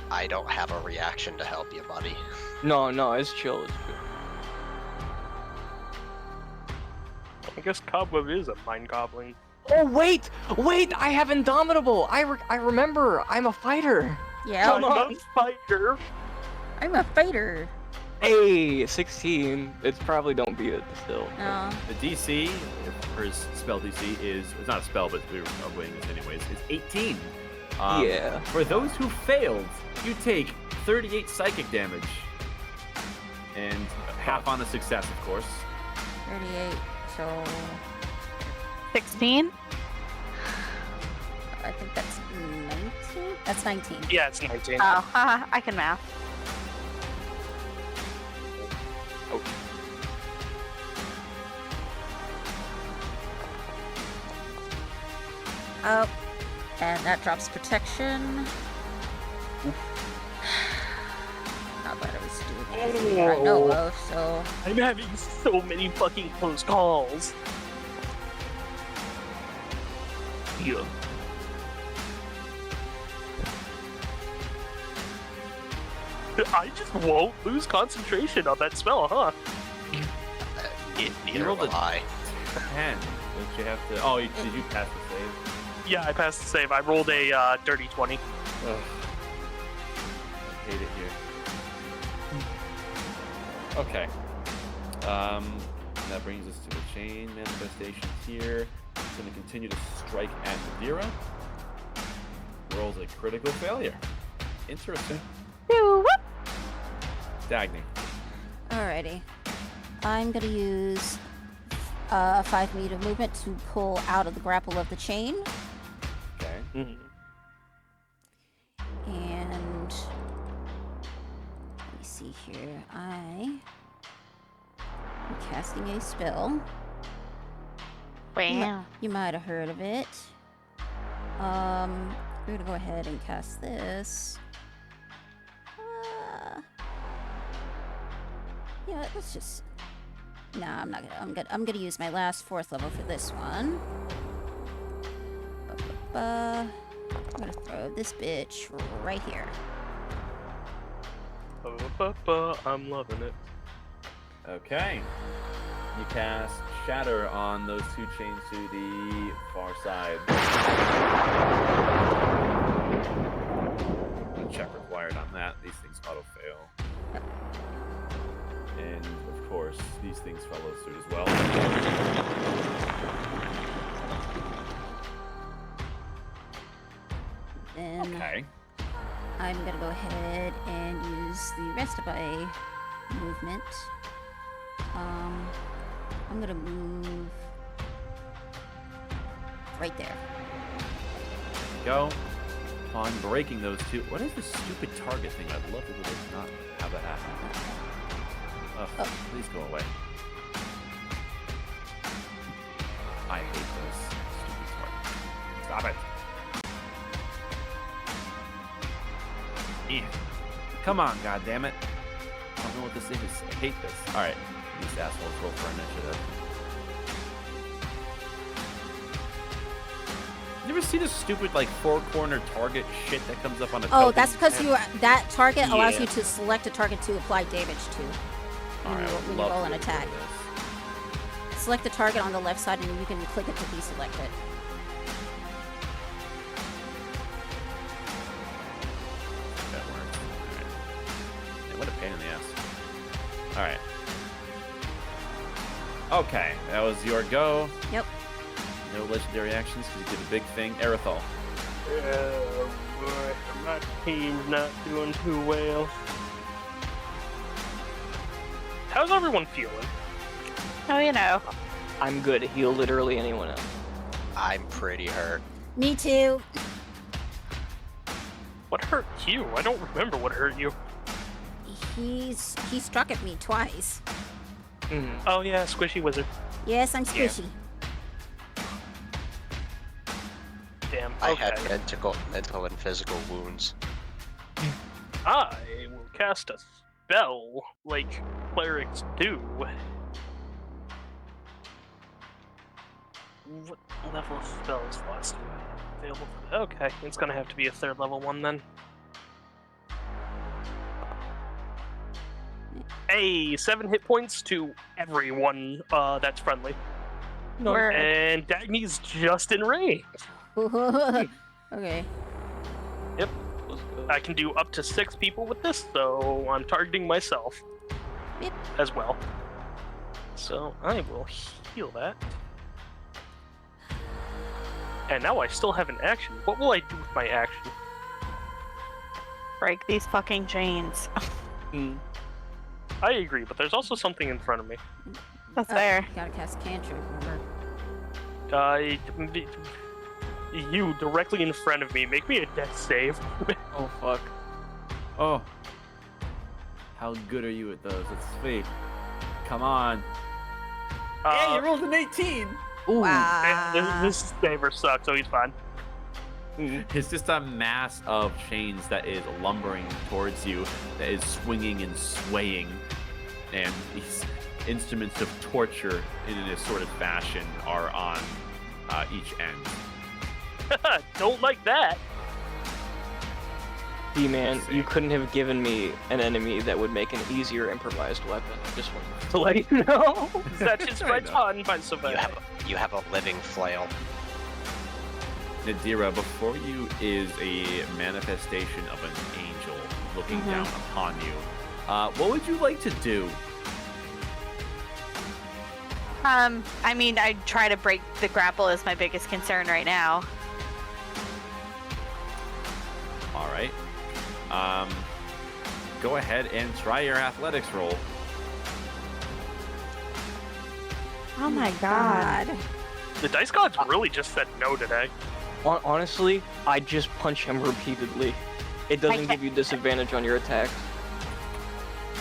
I don't have a reaction to help you, buddy. No, it's chill. It's chill. I guess Cobweb is a mind goblin. Oh, wait! I have Indomitable! I remember! I'm a fighder! Yeah, I'm a fighter. I'm a fighter. Hey, 16. It's probably don't beat it still. No. The DC, her spell DC is, it's not a spell, but we're avoiding this anyways, is 18. Yeah. For those who failed, you take 38 psychic damage. And half on a success, of course. 38, so 16? I think that's 19? That's 19. Yeah, it's 19. Oh, haha, I can math. Up. And that drops protection. Not that I was doing anything that I know of, so... I'm having so many fucking close calls. Yeah. I just won't lose concentration on that spell, huh? Neither rolled will a- I. 10. Don't you have to? Oh, did you pass the save? Yeah, I passed the save. I rolled a dirty 20. Ugh. I hate it here. Okay. That brings us to the chain manifestation here. It's going to continue to strike at Nadira. Rolls a critical failure. Interesting. Dagny. Alrighty. I'm gonna use 5 feet of movement to pull out of the grapple of the chain. Okay. And let me see here. I am casting a spell. Wow. You might have heard of it. We're gonna go ahead and cast this. Yeah, let's just. Nah, I'm not gonna. I'm gonna use my last 4th level for this one. I'm gonna throw this bitch right here. I'm loving it. Okay. You cast Shatter on those 2 chains to the far side. No check required on that. These things auto-fail. Yep. And, of course, these things follow suit as well. Then Okay. I'm gonna go ahead and use the rest of my movement. I'm gonna move right there. Go. On breaking those 2. What is this stupid target thing? I'd love to not have that happen. Oh, please go away. I hate those stupid targets. Stop it. Yeah. Come on, goddammit. I don't know what this thing is. I hate this. Alright. These assholes roll for initiative. You ever see this stupid, like, 4-corner target shit that comes up on a Oh, token? that's because that target allows Yeah. you to select a target to apply damage to when Alright, you, I would when you love roll to an get rid attack. of this. Select the target on the left side and you can click it to deselect it. That works. Alright. Yeah, what a pain in the ass. Alright. Okay, that was your go. Yep. No legendary actions because you did a big thing. Aerithal. Alright, my team's not doing too well. How's everyone feeling? Oh, you know. I'm good. Heal literally anyone else. I'm pretty hurt. Me too. What hurt you? I don't remember what hurt you. He struck at me twice. Oh yeah, squishy wizard. Yes, I'm squishy. Damn. I Okay. had mental and physical wounds. I will cast a spell like clerics do. What level of spells last available? Okay, it's gonna have to be a 3rd level one then. Hey, 7 hit points to everyone that's friendly. Word. And Dagny's just in range. Okay. Yep. I can do up to 6 people with this, so I'm targeting myself Yep. as well. So I will heal that. And now I still have an action. What will I do with my action? Break these fucking chains. I agree, but there's also something in front of me. That's fair. Gotta cast cantrip. Remember. You directly in front of me. Make me a death save. Oh fuck. Oh. How good are you at those? Let's see. Come on. Hey, you rolled an 18! Ooh. Wow. This saver sucks, so he's fine. It's just a mass of chains that is lumbering towards you, that is swinging and swaying, and these instruments of torture in an assorted fashion are on each end. Don't like that. D-Man, you couldn't have given me an enemy that would make an easier improvised weapon. Just wanted to let you know. That is right on by Savannah. You have a living flail. Nadira, before you is a manifestation of an angel looking down upon you. What would you like to do? I mean, I'd try to break the grapple is my biggest concern right now. All right. Go ahead and try your athletics roll. Oh my god. The dice gods really just said no today. Honestly, I just punch him repeatedly. It doesn't give you disadvantage on your attacks.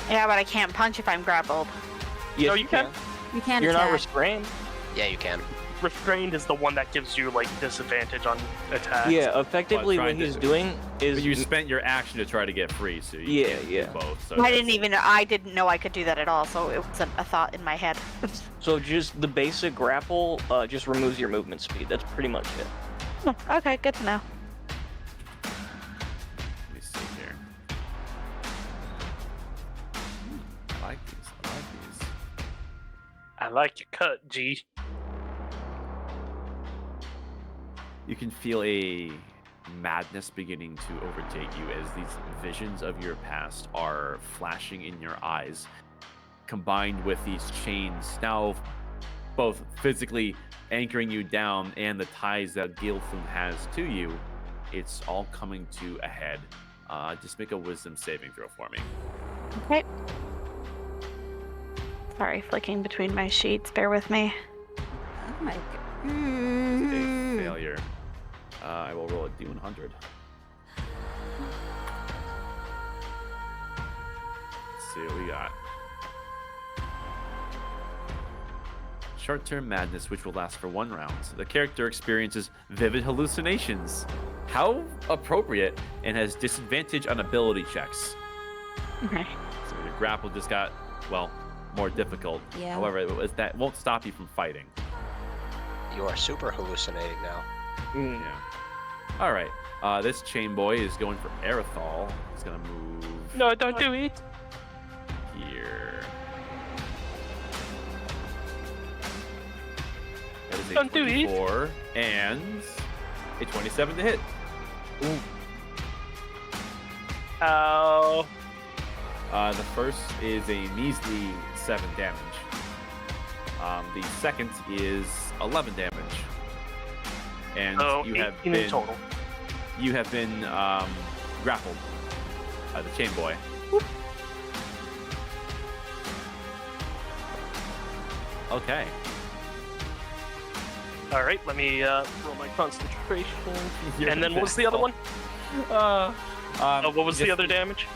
Yeah, but I can't punch if I'm grappled. Yes, No, you can. You can't You're attack. not restrained. Yeah, you can. Restrained is the one that gives you like disadvantage on attacks. Yeah, effectively Well, what trying he's to- doing is You spent your action to try to get free, so you Yeah, can't yeah. do both. So I didn't know I could do that at all, so it wasn't a thought in my head. so just the basic grapple just removes your movement speed. That's pretty much it. Okay, good to know. Let me see here. I like these. I like these. I like your cut, G. You can feel a madness beginning to overtake you as these visions of your past are flashing in your eyes, combined with these chains now both physically anchoring you down and the ties that Gilthum has to you. It's all coming to a head. Just make a wisdom saving throw for me. Okay. Sorry, flicking between my sheets. Bear with me. Oh my god. It's a failure. I will roll a D100. Let's see what we got. Short-term madness, which will last for 1 round. The character experiences vivid hallucinations. How appropriate, and has disadvantage on ability checks. Okay. So your grapple just got, well, more difficult. Yeah. However, that won't stop you from fighting. You are super hallucinating now. Yeah. All right. This chain boy is going for Aerithal. He's gonna move No, don't do it. here. That is a Don't do it. 24 and a 27 to hit. Oh. The first is a measly 7 damage. The second is 11 damage. And So you have 18 been in total. You have been grappled by the chain boy. Okay. All right, let me roll my concentration. And then what was the other one? What was the other damage?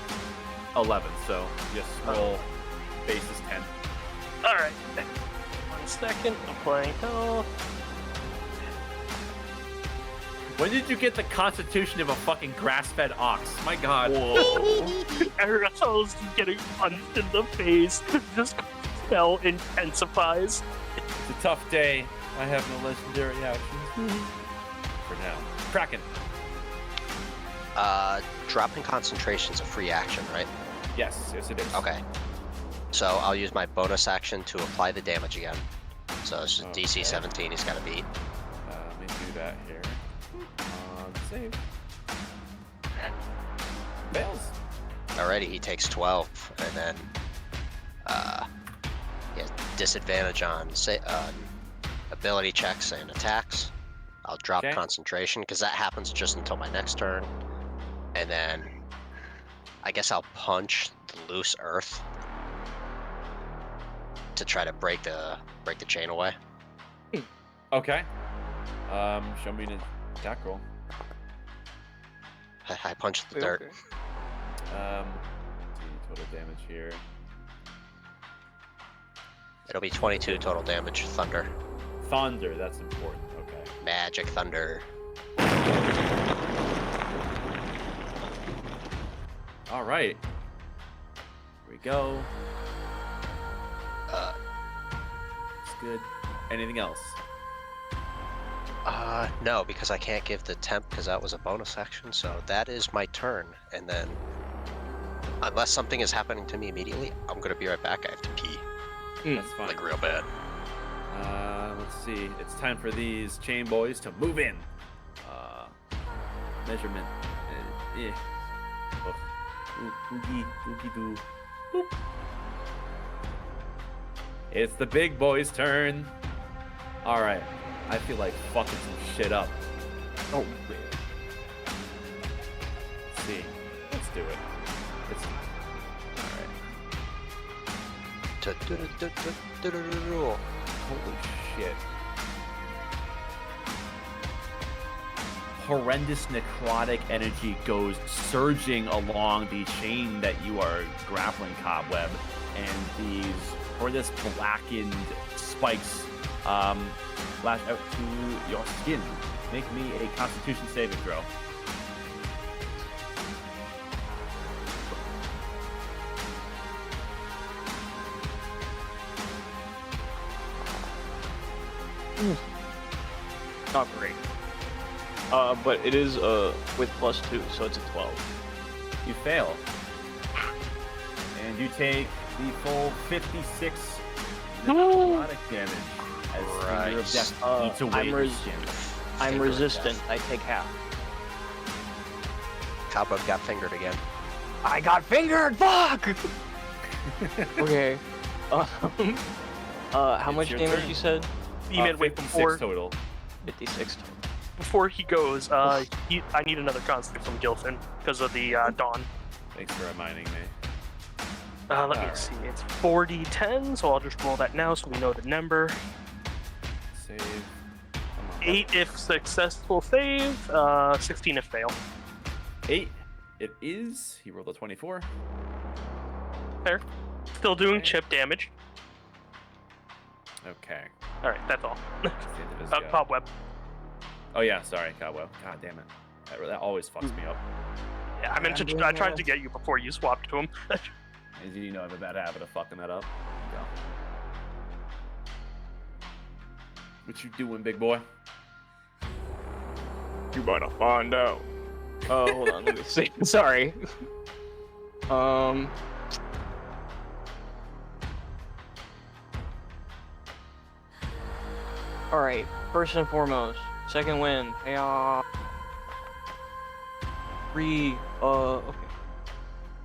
11, so just roll base is 10. All right. 1 second, applying health. When did you get the constitution of a fucking grass-fed ox? My god. Whoa. Ariel's getting punched in the face. This spell intensifies. It's a tough day. I have no legendary actions. For now. Kraken. Dropping concentration's a free action, right? Yes, it is. Okay. So I'll use my bonus action to apply the damage again. So it's just DC 17 he's got to beat. Let me do that here. Save. Fails. Alrighty, he takes 12, and then he has disadvantage on ability checks and attacks. I'll drop concentration because that happens just until my next turn, and then I guess I'll punch the loose earth to try to break the chain away. Okay. Show me an attack roll. I punched the dirt. Okay. Total damage here. It'll be 22 total damage. Thunder. Thunder, that's important. Okay. Magic thunder. All right. Here we go. It's good. Anything else? No, because I can't give the temp because that was a bonus action, so that is my turn. And then, unless something is happening to me immediately, I'm gonna be right back. I have to pee. That's fine. Like real bad. Let's see. It's time for these chain boys to move in. Measurement. Yeah. Oogie doo. Boop. It's the big boy's turn. All right. I feel like fucking some shit up. Oh, man. Let's see. Let's do it. It's all right. Holy shit. Horrendous necrotic energy goes surging along the chain that you are grappling, Cobweb, and these horrendous blackened spikes lash out to your skin. Make me a Constitution saving throw. Not great. But it is with +2, so it's a 12. You fail. And you take the full 56 necrotic damage as Finger of Death eats away your skin. I'm resistant. I take half. Cobweb got fingered again. I got fingered! Fuck! Okay. How much your damage turn. you said? You meant wait 56 before total. 56 total. before he goes. I need another constant from Gilfin because of the dawn. Thanks for reminding me. Let me see. It's 40-10, so I'll just roll that now so we know the number. Save. Come on. 8 if successful save, 16 if fail. 8. It is. He rolled a 24. Fair. Still doing Okay. chip damage. Okay. Alright, that's all. That's the end of his go. Cobweb. Oh yeah, sorry, Cobweb. God damn it. That always fucks me up. Yeah, I tried to get you before you swapped to him. As you know, I have a bad habit of fucking that up. Go. What you doing, big boy? You better find out. Oh, hold on, let me see. Sorry. Alright, first and foremost, second wind. Hey, 3, okay.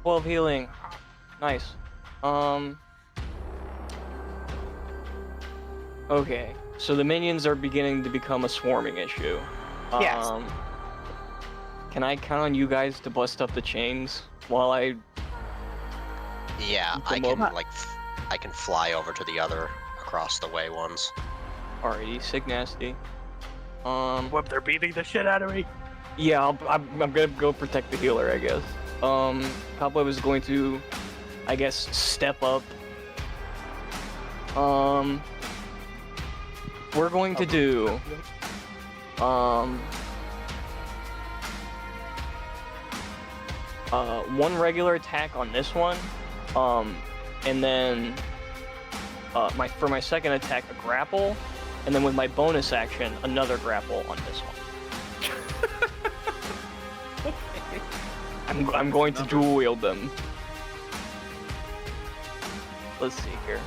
12 healing. Nice. Okay, so the minions are beginning to become a swarming issue. Yes. Can I count on you guys to bust up the chains while I? Yeah, Keep I them can up. I can fly over to the other across the way ones. Alrighty, sick nasty. Whoop, they're beating the shit out of me. Yeah, I'm gonna go protect the healer, I guess. Cobweb is going to, I guess, step up. We're going to do, one regular attack on this one, and then, for my second attack, a grapple, and then with my bonus action, another grapple on this one. I'm going to dual wield them. Let's see here.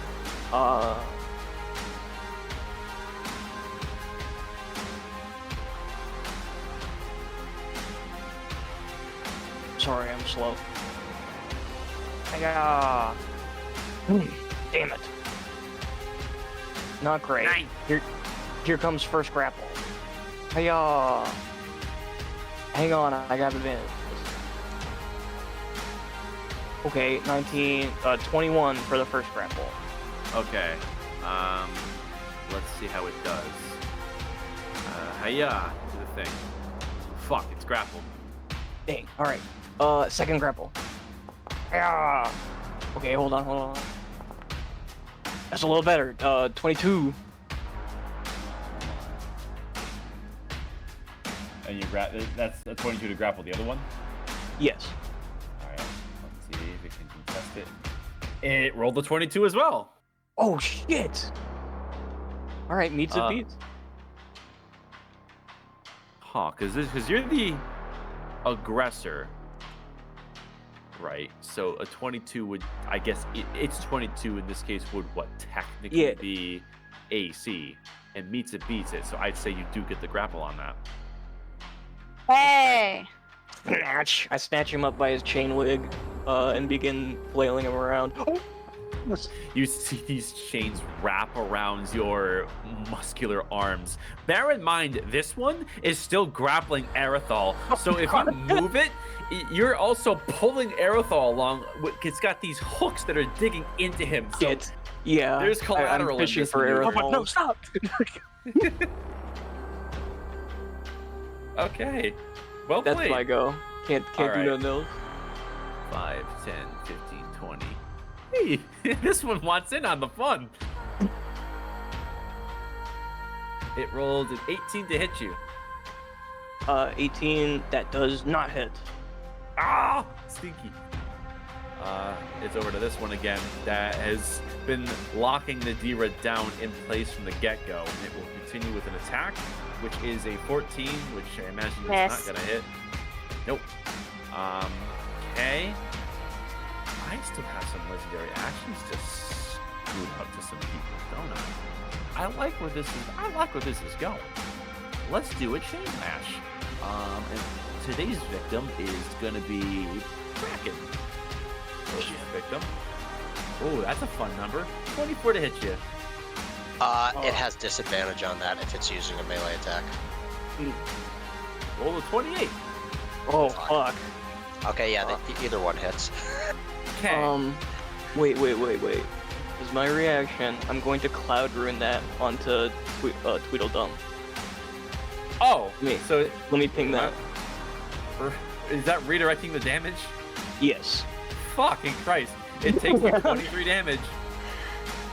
Sorry, I'm slow. Damn it. Not great. Nine. Here comes first grapple. Hiya. Hang on, I got advantage. Okay, 21 for the first grapple. Okay. Let's see how it does. Hiya, do the thing. Fuck, it's grappled. Dang. All right. Second grapple. Hiya. Okay, hold on. That's a little better. 22. And that's a 22 to grapple the other one? Yes. Alright, let's see if it can contest it. It rolled a 22 as well. Oh, shit. All right, meets it beats. Huh, because you're the aggressor, right? So a 22 would, I guess, it's 22 in this case would what technically be AC, and meets it beats it. So I'd say you do get the grapple on that. Hey! Snatch. I snatch him up by his chain wig, and begin flailing him around. You see these chains wrap around your muscular arms. Bear in mind, this one is still grappling Aerithal. So if you move it, you're also pulling Aerithal along. It's got these hooks that are digging into him. So yeah, there's collateral I'm fishing in this for maneuver. Aerithal. Oh, no, stop! Okay. Well That's played. my go. Can't All do right. none of those. 5, 10, 15, 20. Hey, this one wants in on the fun. It rolled an 18 to hit you. 18, that does not hit. Ah, stinky. It's over to this one again that has been locking the Dira down in place from the get-go. It will continue with an attack, which is a 14, which I imagine is not going to hit. Nope. Okay. I still have some legendary actions to scoot up to some people, don't I? I like where this is going. Let's do a chain mash. And today's victim is gonna be Kraken. Victim. Oh, that's a fun number. 24 to hit you. It has disadvantage on that if it's using a melee attack. Roll a 28. Oh, fuck. Okay, yeah, either one hits. Okay. Wait. As my reaction, I'm going to Cloud Rune that onto Tweedledum. Oh, so Let me ping that. is that redirecting the damage? Yes. Fucking Christ. It takes 23 damage.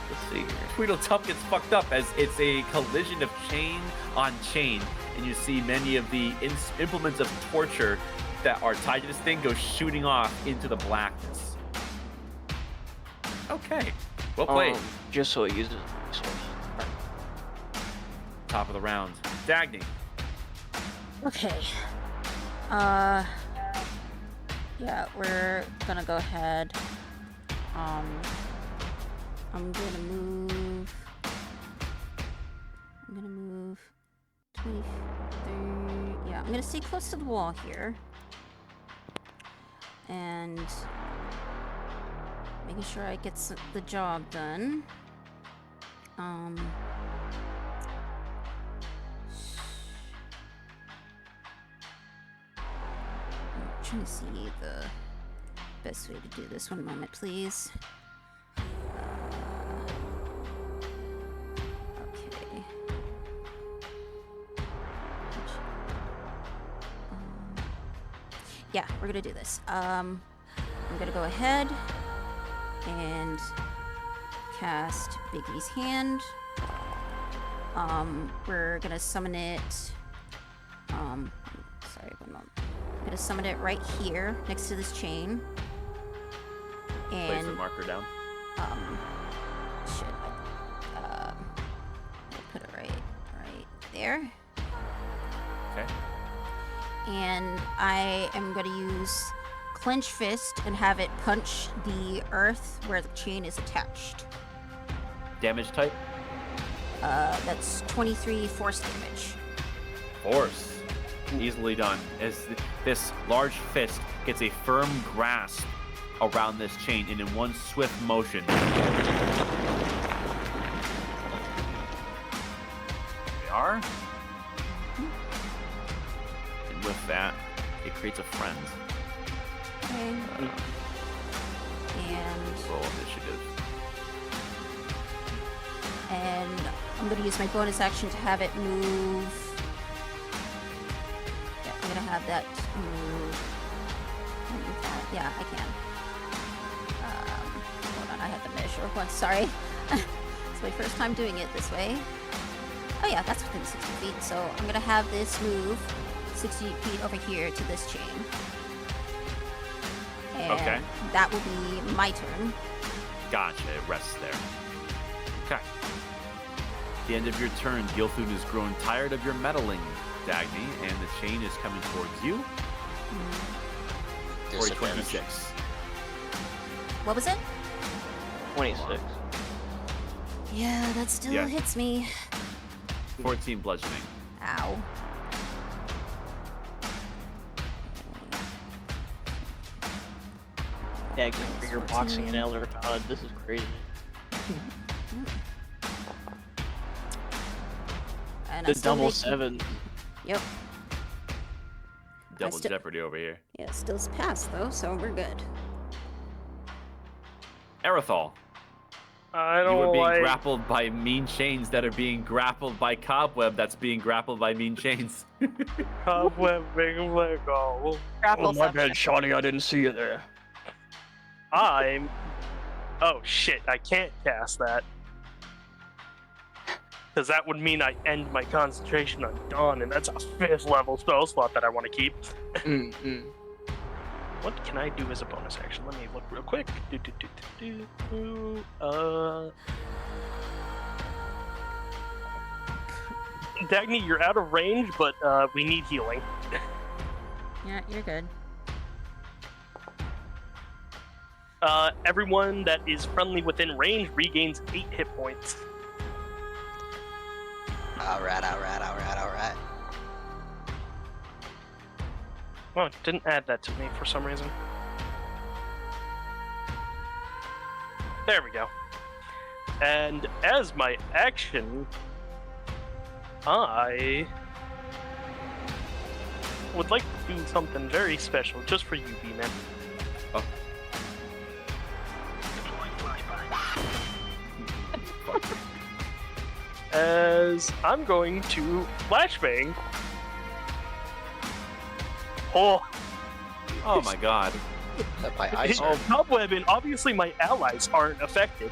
Let's see here. Tweedledum gets fucked up as it's a collision of chain on chain, and you see many of the implements of torture that are tied to this thing go shooting off into the blackness. Okay, well played. Just so it uses resource. Top of the round, Dagny. Okay. Yeah, we're gonna go ahead. I'm gonna move 23. Yeah, I'm gonna stay close to the wall here. And making sure I get the job done. trying to see the best way to do this. 1 moment, please. Okay. Yeah, we're gonna do this. I'm gonna go ahead and cast Biggie's Hand. We're gonna summon it. Sorry, 1 moment. I'm gonna summon it right here next to this chain. Place And a marker down. shit. I'll put it right there. Okay. And I am gonna use Clench Fist and have it punch the earth where the chain is attached. Damage type? That's 23 force damage. Force. Easily done. As this large fist gets a firm grasp around this chain, and in one swift motion, they are. And with that, it creates a friend. Okay. And Roll initiative. I'm gonna use my bonus action to have it move. Yeah, I'm gonna have that move. Can I move that? Yeah, I can. Hold on, I had to measure once. Sorry. It's my first time doing it this way. Oh yeah, that's within 60 feet. So I'm gonna have this move 60 feet over here to this chain. And Okay. that will be my turn. Gotcha. It rests there. Okay. At the end of your turn, Gilthun has grown tired of your meddling, Dagny, and the chain is coming towards you. For a Disadvantage. 26. What was it? 26. Yeah, that still Yeah. hits me. 14 bludgeoning. Ow. Yeah, you're boxing an elder god. This is crazy. And The I still double make- 7. Yep. Double still- jeopardy over here. Yeah, still passed though, so we're good. Erythal, I you don't are being like. grappled by mean chains that are being grappled by Cobweb that's being grappled by mean chains. Cobweb, big Lego. Grapple Oh, my session. bad, Shawnee. I didn't see you there. I'm. Oh shit! I can't cast that because that would mean I end my concentration on Dawn, and that's a 5th level spell slot that I want to keep. What can I do as a bonus action? Let me look real quick. Dagny, you're out of range, but we need healing. Yeah, you're good. Everyone that is friendly within range regains 8 hit points. Alright. Oh, it didn't add that to me for some reason. There we go. And as my action, I would like to do something very special just for you, B-Man. Oh. As I'm going to flashbang. Oh, Oh my god. That my eyes it's are. Cobweb, and obviously my allies aren't affected.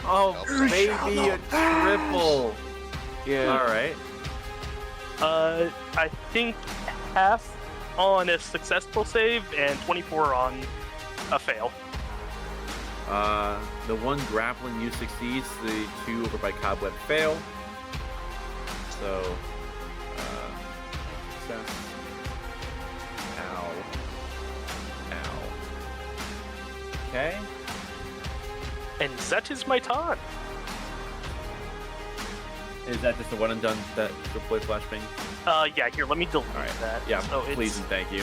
Oh, Oh, maybe a triple. Yeah. Alright. I think half on a successful save and 24 on a fail. The one grappling you succeeds, the 2 over by Cobweb fail. So, success. Ow. Okay. And that is my turn. Is that just a one and done that deploy flashbang? Yeah, here, let me delete Alright. that. Yeah, so please it's, and thank you.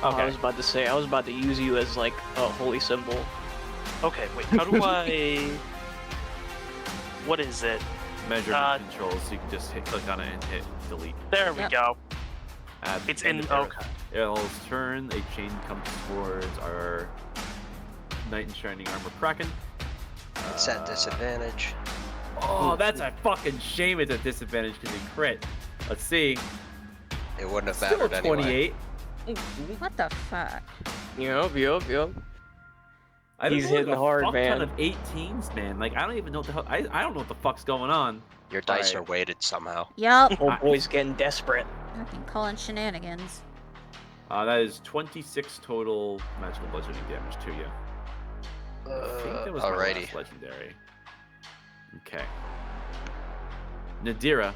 I was about to say, I was about to use you as like a holy symbol. okay, wait, how do I... What is it? Measurement controls, so you can just click on it and hit delete. There we Yep. go. At the It's end in. of Okay. Errol's turn, a chain comes towards our knight in shining armor Kraken. It's at disadvantage. Oh, that's a fucking shame. It's a disadvantage because he crit. Let's see. It wouldn't have Still mattered a anyway. 28. What the fuck? Yup. I don't He's know, hitting like a hard, fuck man. ton of 18s, man. Like, I don't even know what the hell. I don't know what the fuck's going on. Your dice Alright. are weighted somehow. Yup. Old boy's getting desperate. Fucking calling shenanigans. That is 26 total magical bludgeoning damage to you. I think that was my Alrighty. last legendary. Okay. Nadira,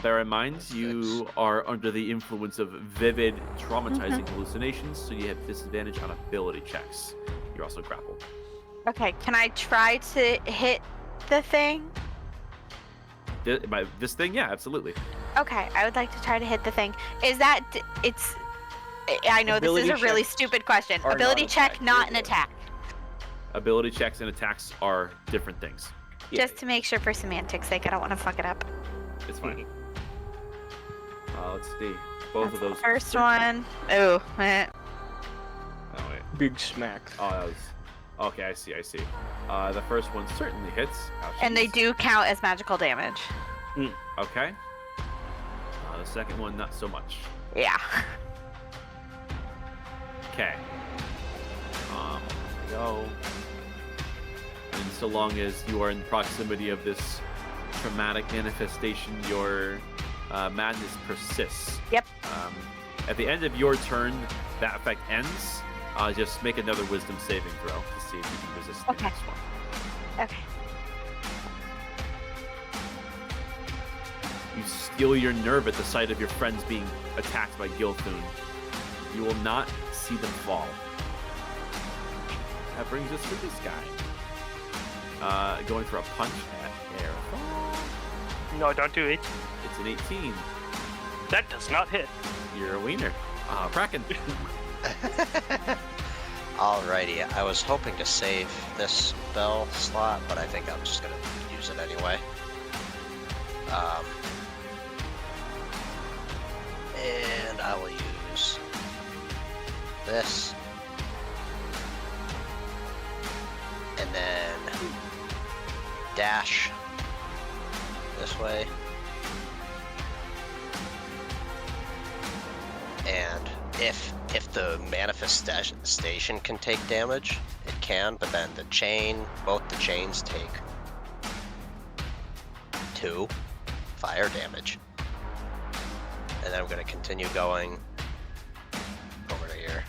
bear in mind you are under the influence of vivid, traumatizing hallucinations, so you have disadvantage on ability checks. You're also grappled. Okay, can I try to hit the thing? This thing, yeah, absolutely. Okay, I would like to try to hit the thing. Is that it's? I know Ability this is a really checks stupid question. are Ability not check, attack, not an you're good. attack. Ability checks and attacks are different things. Just to make sure for semantics' sake, I don't want to fuck it up. It's fine. Let's see. Both of those. First one. Oh, Oh, wait. Big smack. Oh, that was. Okay, I see. The first one certainly hits. and they Ouchies. do count as magical damage. Okay. The second one, not so much. Yeah. Okay. There we go. And so long as you are in proximity of this traumatic manifestation, your madness persists. Yep. At the end of your turn, that effect ends. Just make another wisdom saving throw to see if you can resist the Okay. next one. Okay. You steal your nerve at the sight of your friends being attacked by Gilthun. You will not see them fall. That brings us to this guy. Going for a punch at air. No, don't do it. It's an 18. That does not hit. You're a wiener. Kraken. Alrighty, I was hoping to save this spell slot, but I think I'm just gonna use it anyway. And I will use this. And then dash this way. And if the manifestation can take damage, it can, but then both the chains take 2 fire damage. And then I'm gonna continue going over to here,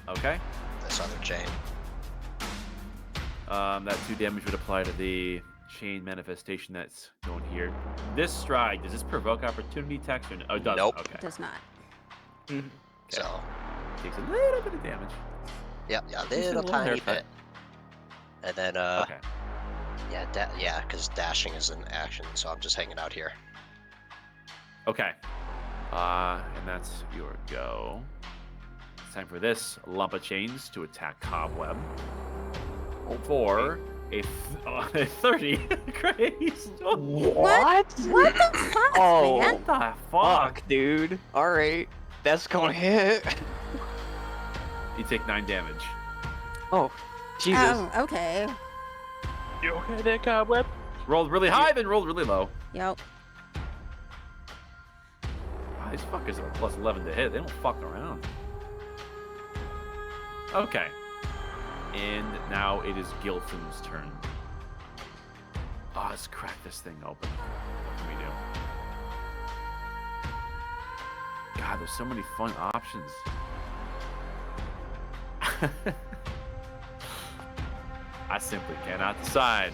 Okay. this other chain. That 2 damage would apply to the chain manifestation that's going here. This stride, does this provoke opportunity attacks? Or no? Oh, it doesn't. Nope. Okay. Does not. So, Takes a little bit of damage. yeah, Just a little little tiny haircut. bit. And then, Okay. yeah, because dashing is an action, so I'm just hanging out here. Okay. And that's your go. It's time for this lump of chains to attack Cobweb. For a 30. Grace. What? What the fuck, Oh, man? What the fuck? fuck, dude. Alright. That's gonna hit. You take 9 damage. Oh, Jesus. Oh, okay. You okay there, Cobweb? Rolled really high, then rolled really low. Yep. Wow, these fuckers are plus 11 to hit. They don't fuck around. Okay. And now it is Gilthun's turn. Let's crack this thing open. What can we do? God, there's so many fun options. I simply cannot decide.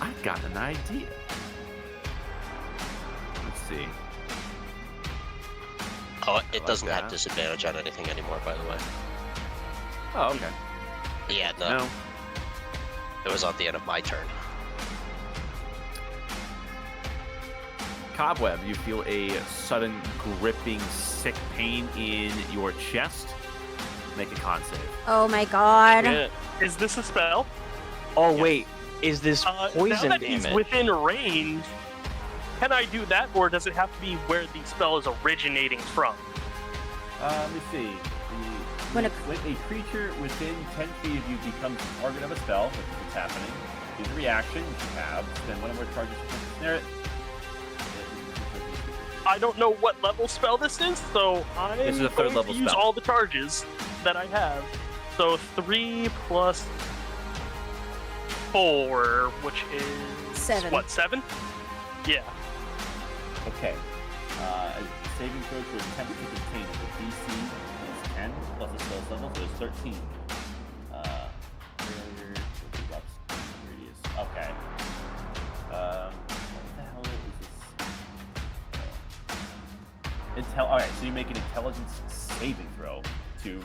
I got an idea. Let's see. Oh, like it doesn't have that. disadvantage on anything anymore, by the way. Oh, okay. Yeah, no, No. it was on the end of my turn. Cobweb, you feel a sudden gripping, sick pain in your chest. Make a con save. Oh my god. Yeah. Is this a spell? Oh, wait. Is this Now poison that he's damage? within range, Can I do that, or does it have to be where the spell is originating from? Let me see. When a- When a creature within 10 feet of you becomes the target of a spell, which is what's happening, use a reaction which you have, spend one or more charges to snare it. I don't know what level spell this is, so I'm This is a third going level to use spell. all the charges that I have. So 3 plus 4, which is 7. What, 7? Yeah. Okay. Saving throw to attempt to contain it. The DC is 10 plus the spell's level, so it's 13. Failure to erupts radius. Okay. What the hell is this? Alright, so you make an intelligence saving throw to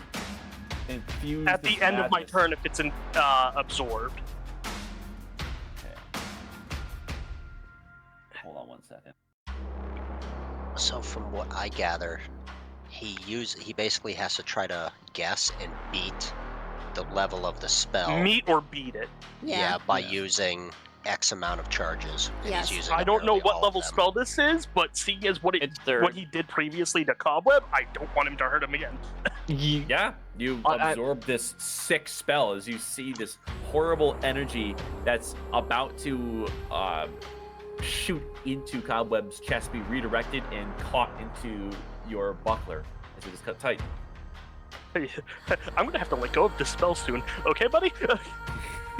infuse At this the end of my madness. turn, if it's absorbed. Okay. Hold on 1 second. So from what I gather, he basically has to try to guess and beat the level of the spell. Meet or beat it. Yeah, by Yeah. using X amount of charges. And Yes. he's using I don't know apparently what all of level them. spell this is, but seeing as what It's third. what he did previously to Cobweb, I don't want him to hurt him again. Yeah, you absorb this sick spell as you see this horrible energy that's about to shoot into Cobweb's chest, be redirected and caught into your buckler as it is cut tight. I'm gonna have to let go of this spell soon. Okay, buddy?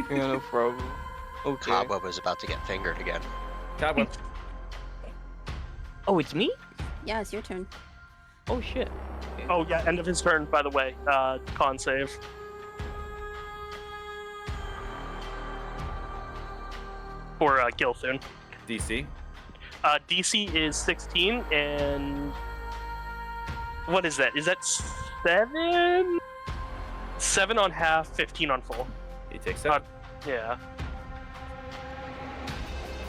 Yeah, no problem. Okay. Cobweb was about to get fingered again. Cobweb, Oh, it's me? Yeah, it's your turn. Oh shit. Oh yeah, end of his turn, by the way. Con save. For Gilthun. DC. DC is 16, and what is that? Is that 7? 7 on half, 15 on full. He takes that. Yeah.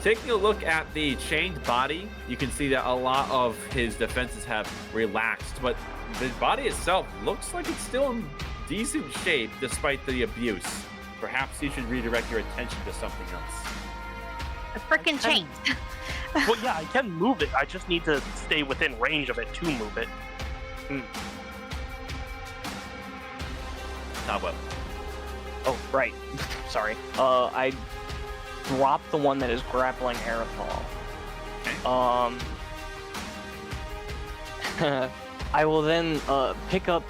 Taking a look at the chained body, you can see that a lot of his defenses have relaxed, but the body itself looks like it's still in decent shape despite the abuse. Perhaps you should redirect your attention to something else. The frickin' chains. Well, yeah, I can move it. I just need to stay within range of it to move it. Cobweb. Oh, right. Sorry. I dropped the one that is grappling Aerothal. I will then pick up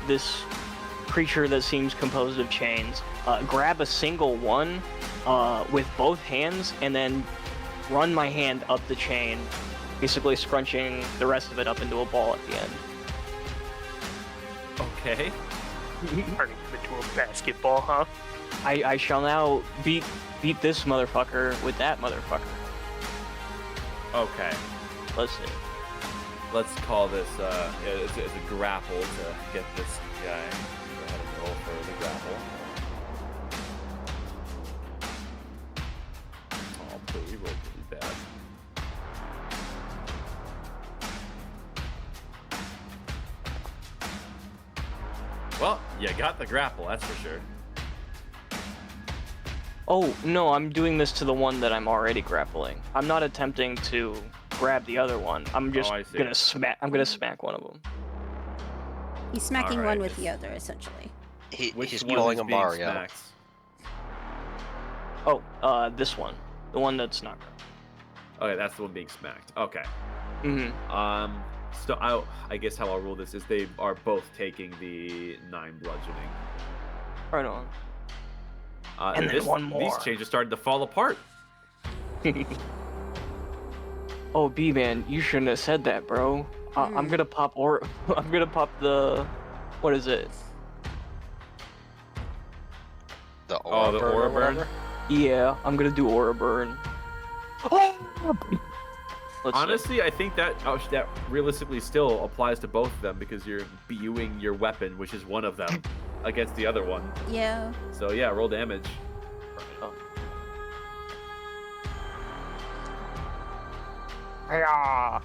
this creature that seems composed of chains, grab a single one with both hands, and then run my hand up the chain, basically scrunching the rest of it up into a ball at the end. Okay. Turning him into a basketball, huh? I shall now beat this motherfucker with that motherfucker. Okay. Let's see. Let's call this it's a grapple to get this guy. Go ahead and roll for the grapple. Oh, but we rolled pretty bad. Well, you got the grapple, that's for sure. Oh, no, I'm doing this to the one that I'm already grappling. I'm not attempting to grab the other one. I'm just I see. gonna smack one of them. He's smacking Alright, one with the it's- other, essentially. Which He's one pulling is a being Mario. smacked? Oh, this one. The one that's not grabbed. Okay, that's the one being smacked. Okay. Mm-hmm. So I guess how I'll rule this is they are both taking the 9 bludgeoning. Right on. And then one more. These changes started to fall apart. Oh, B-Man, you shouldn't have said that, bro. I'm gonna pop I'm gonna pop the... What is it? The aura Oh, the burn or aura burn? whatever? Yeah, I'm gonna do Aura Burn. Let's see. Honestly, I think that that realistically still applies to both of them because you're imbuing your weapon, which is one of them, against the other one. Yeah. So yeah, roll damage. Oh. Yeah.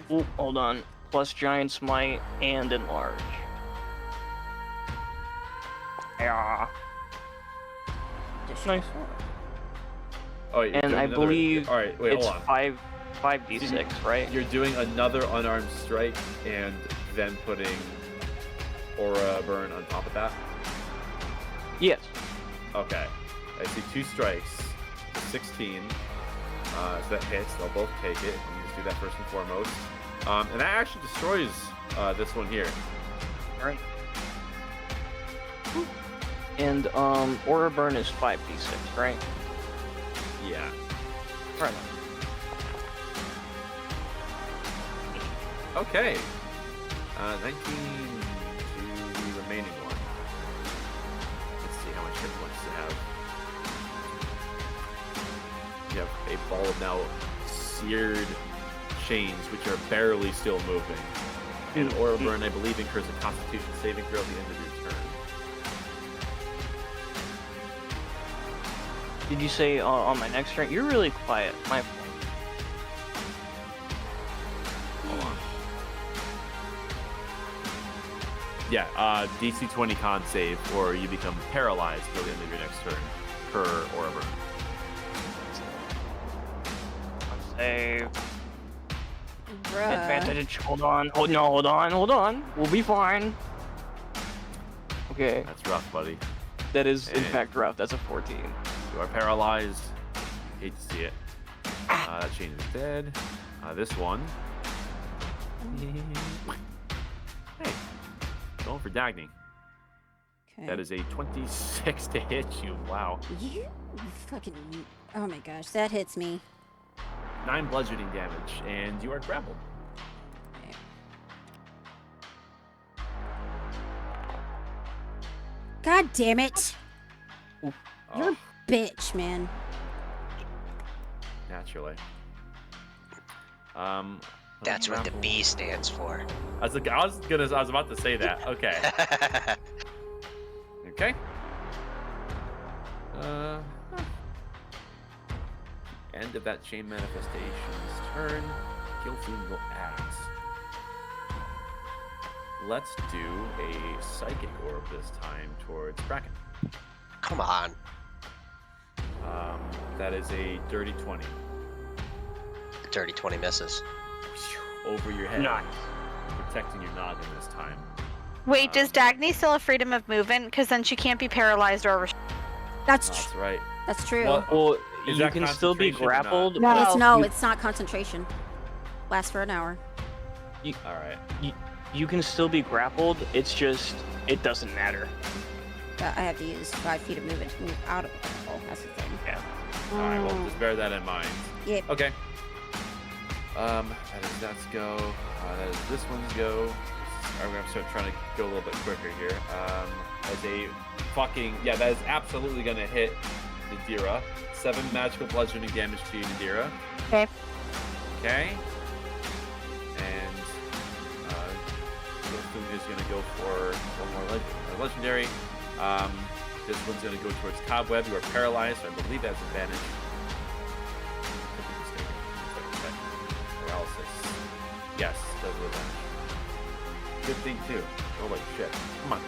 5. Ooh, hold on. Plus Giant Smite and Enlarge. Yeah. Additional Nice. 4. Oh, you're And doing I another- believe All right, wait, it's hold on. 5d6, right? You're doing another unarmed strike and then putting aura burn on top of that. Yes. Okay. I see 2 strikes. 16. So that hits. They'll both take it. Let me just do that first and foremost. And that actually destroys this one here. All right. And aura burn is 5d6, right? Yeah. Right. Okay. 19 to the remaining one. Let's see how much hit points you have. You have a ball of now seared chains, which are barely still moving. And Aura Burn, I believe, incurs a Constitution saving throw at the end of your turn. Did you say on my next turn? You're really quiet. My fault. Hold on. Yeah, DC 20 con save, or you become paralyzed till the end of your next turn per Aura Burn. Save. Bruh. Advantage. Hold on. Hold on. We'll be fine. Okay. That's rough, buddy. That is, in And- fact, rough. That's a 14. You are paralyzed. Hate to see it. That chain is dead. This one. Hey, going for Dagny. Okay. That is a 26 to hit you. Wow. You fucking. Oh my gosh, that hits me. 9 bludgeoning damage, and you are grappled. God damn it! You're Oh, a bitch, man. naturally. That's what the B stands for. I was about to say that. Okay. Okay. End of that chain manifestation's turn. Gilfield will act. Let's do a psychic orb this time towards Kraken. Come on. That is a dirty 20 Dirty 20 misses. over your head, Nice. protecting your noggin this time. Wait, does Dagny still have freedom of movement? Because then she can't be paralyzed or That's That's right. that's true. Well, Well, Is you that can still be concentration or not? grappled. No. but no, you- it's not concentration. Lasts for an hour. All right. You can still be grappled. It's just it doesn't matter. I have to use 5 feet of movement to move out of the grapple. That's the thing. Yeah. All right. Well, just bear that in mind. Yep. Okay. That is that's go. That is this one's go. I'm gonna start trying to go a little bit quicker here. As a fucking that is absolutely gonna hit Nadira. 7 magical bludgeoning damage to you, Nadira. Okay. Okay. And Gilfoon is gonna go for one more legendary. This one's gonna go towards Cobweb. You are paralyzed, so I believe that's advantage. Could be mistaken. Check. Paralysis. Yes, does advantage. Good thing too. Oh like shit. Come on.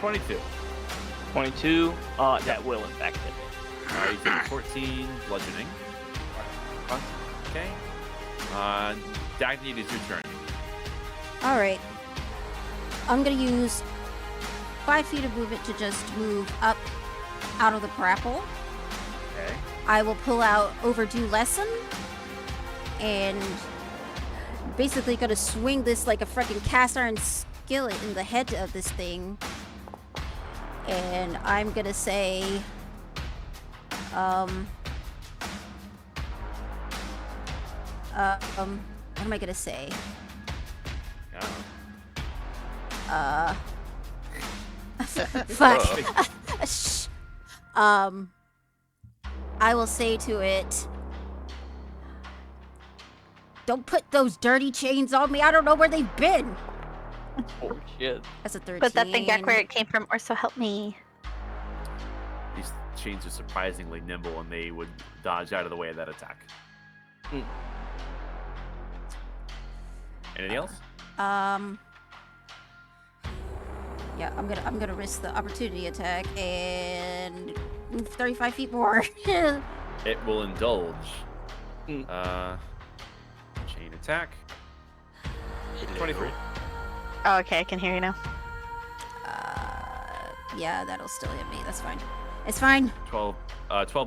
22. 22. That will in fact hit. You take 14 bludgeoning. Okay. Dagny, it is your turn. All right. I'm gonna use 5 feet of movement to just move up out of the grapple. Okay. I will pull out Overdue Lesson and basically gonna swing this like a freaking cast iron skillet in the head of this thing. And I'm gonna say, what am I gonna say? Fuck. Shh. I will say to it, don't put those dirty chains on me. I don't know where they've been. Oh shit. That's a 13. but that thing back where it came from, or so help me. These chains are surprisingly nimble, and they would dodge out of the way of that attack. Hmm. Anything else? Yeah, I'm gonna risk the opportunity attack and move 35 feet more. It will indulge. Mm. Chain attack. 23. Oh, okay, I can hear you now. Yeah, that'll still hit me. That's fine. It's fine. 12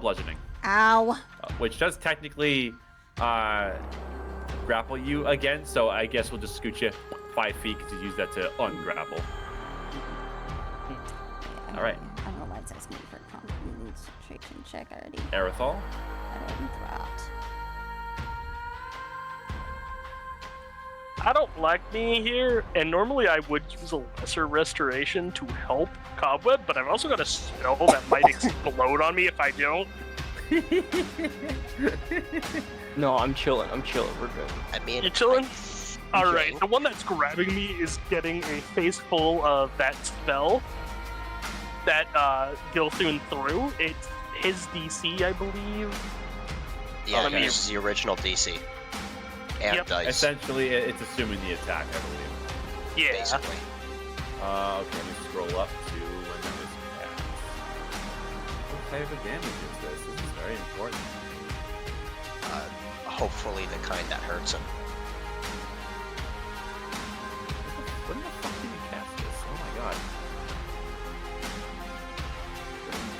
bludgeoning. Ow. Which does technically grapple you again, so I guess we'll just scoot you 5 feet because you use that to ungrapple. Yeah, All right. I don't know why it's asking me for a concentration check already. Aerithol. I already dropped. I don't like being here, and normally I would use a lesser restoration to help Cobweb, but I've also got a spell that might explode on me if I don't. No, I'm chilling. We're good. I mean, You chilling? I Alright, think- the one that's grabbing me is getting a face full of that spell that Gilthun threw. It's his DC, I believe. Yeah, let me- this is the original DC. And Yep. dice, Essentially, it's assuming the attack, I believe. Yeah. basically. Okay, let me scroll up to when that was cast. What type of damage is this? This is very important. Hopefully the kind that hurts him. When the fuck did you cast this? Oh my god.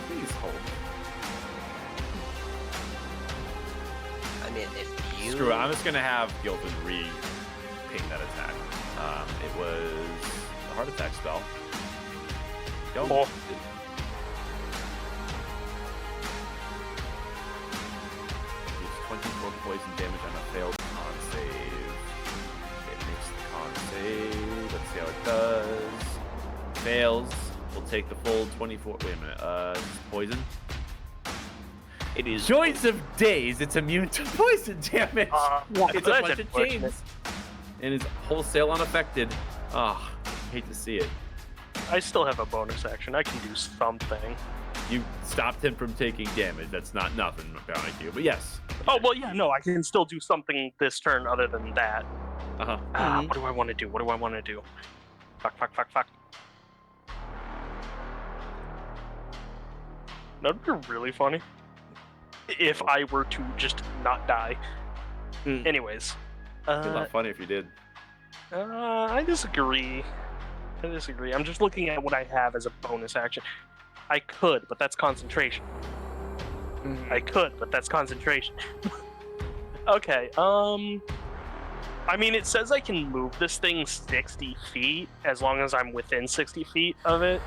Please hold. I mean, if you... Screw it, I'm just gonna have Gilpin re-ping that attack. It was a heart attack spell. Go. Oh. It's 24 poison damage on a failed con save. It makes the con save. Let's see how it does. Fails. We'll take the full 24. Wait a minute. Poison. It is. Joints of days. It's immune to poison damage. It's a that's bunch of unfortunate. chains. And it's wholesale unaffected. Ah, hate to see it. I still have a bonus action. I can do something. You stopped him from taking damage. That's not nothing, Bounty Q. But yes. Oh, well, yeah, no, I can still do something this turn other than that. Uh-huh. What do I want to do? What do I want to do? Fuck. That would be really funny if I were to just not die. Anyways. It'd be a lot funny if you did. I disagree. I'm just looking at what I have as a bonus action. I could, but that's concentration. I could, but that's concentration. Okay, I mean, it says I can move this thing 60 feet as long as I'm within 60 feet of it.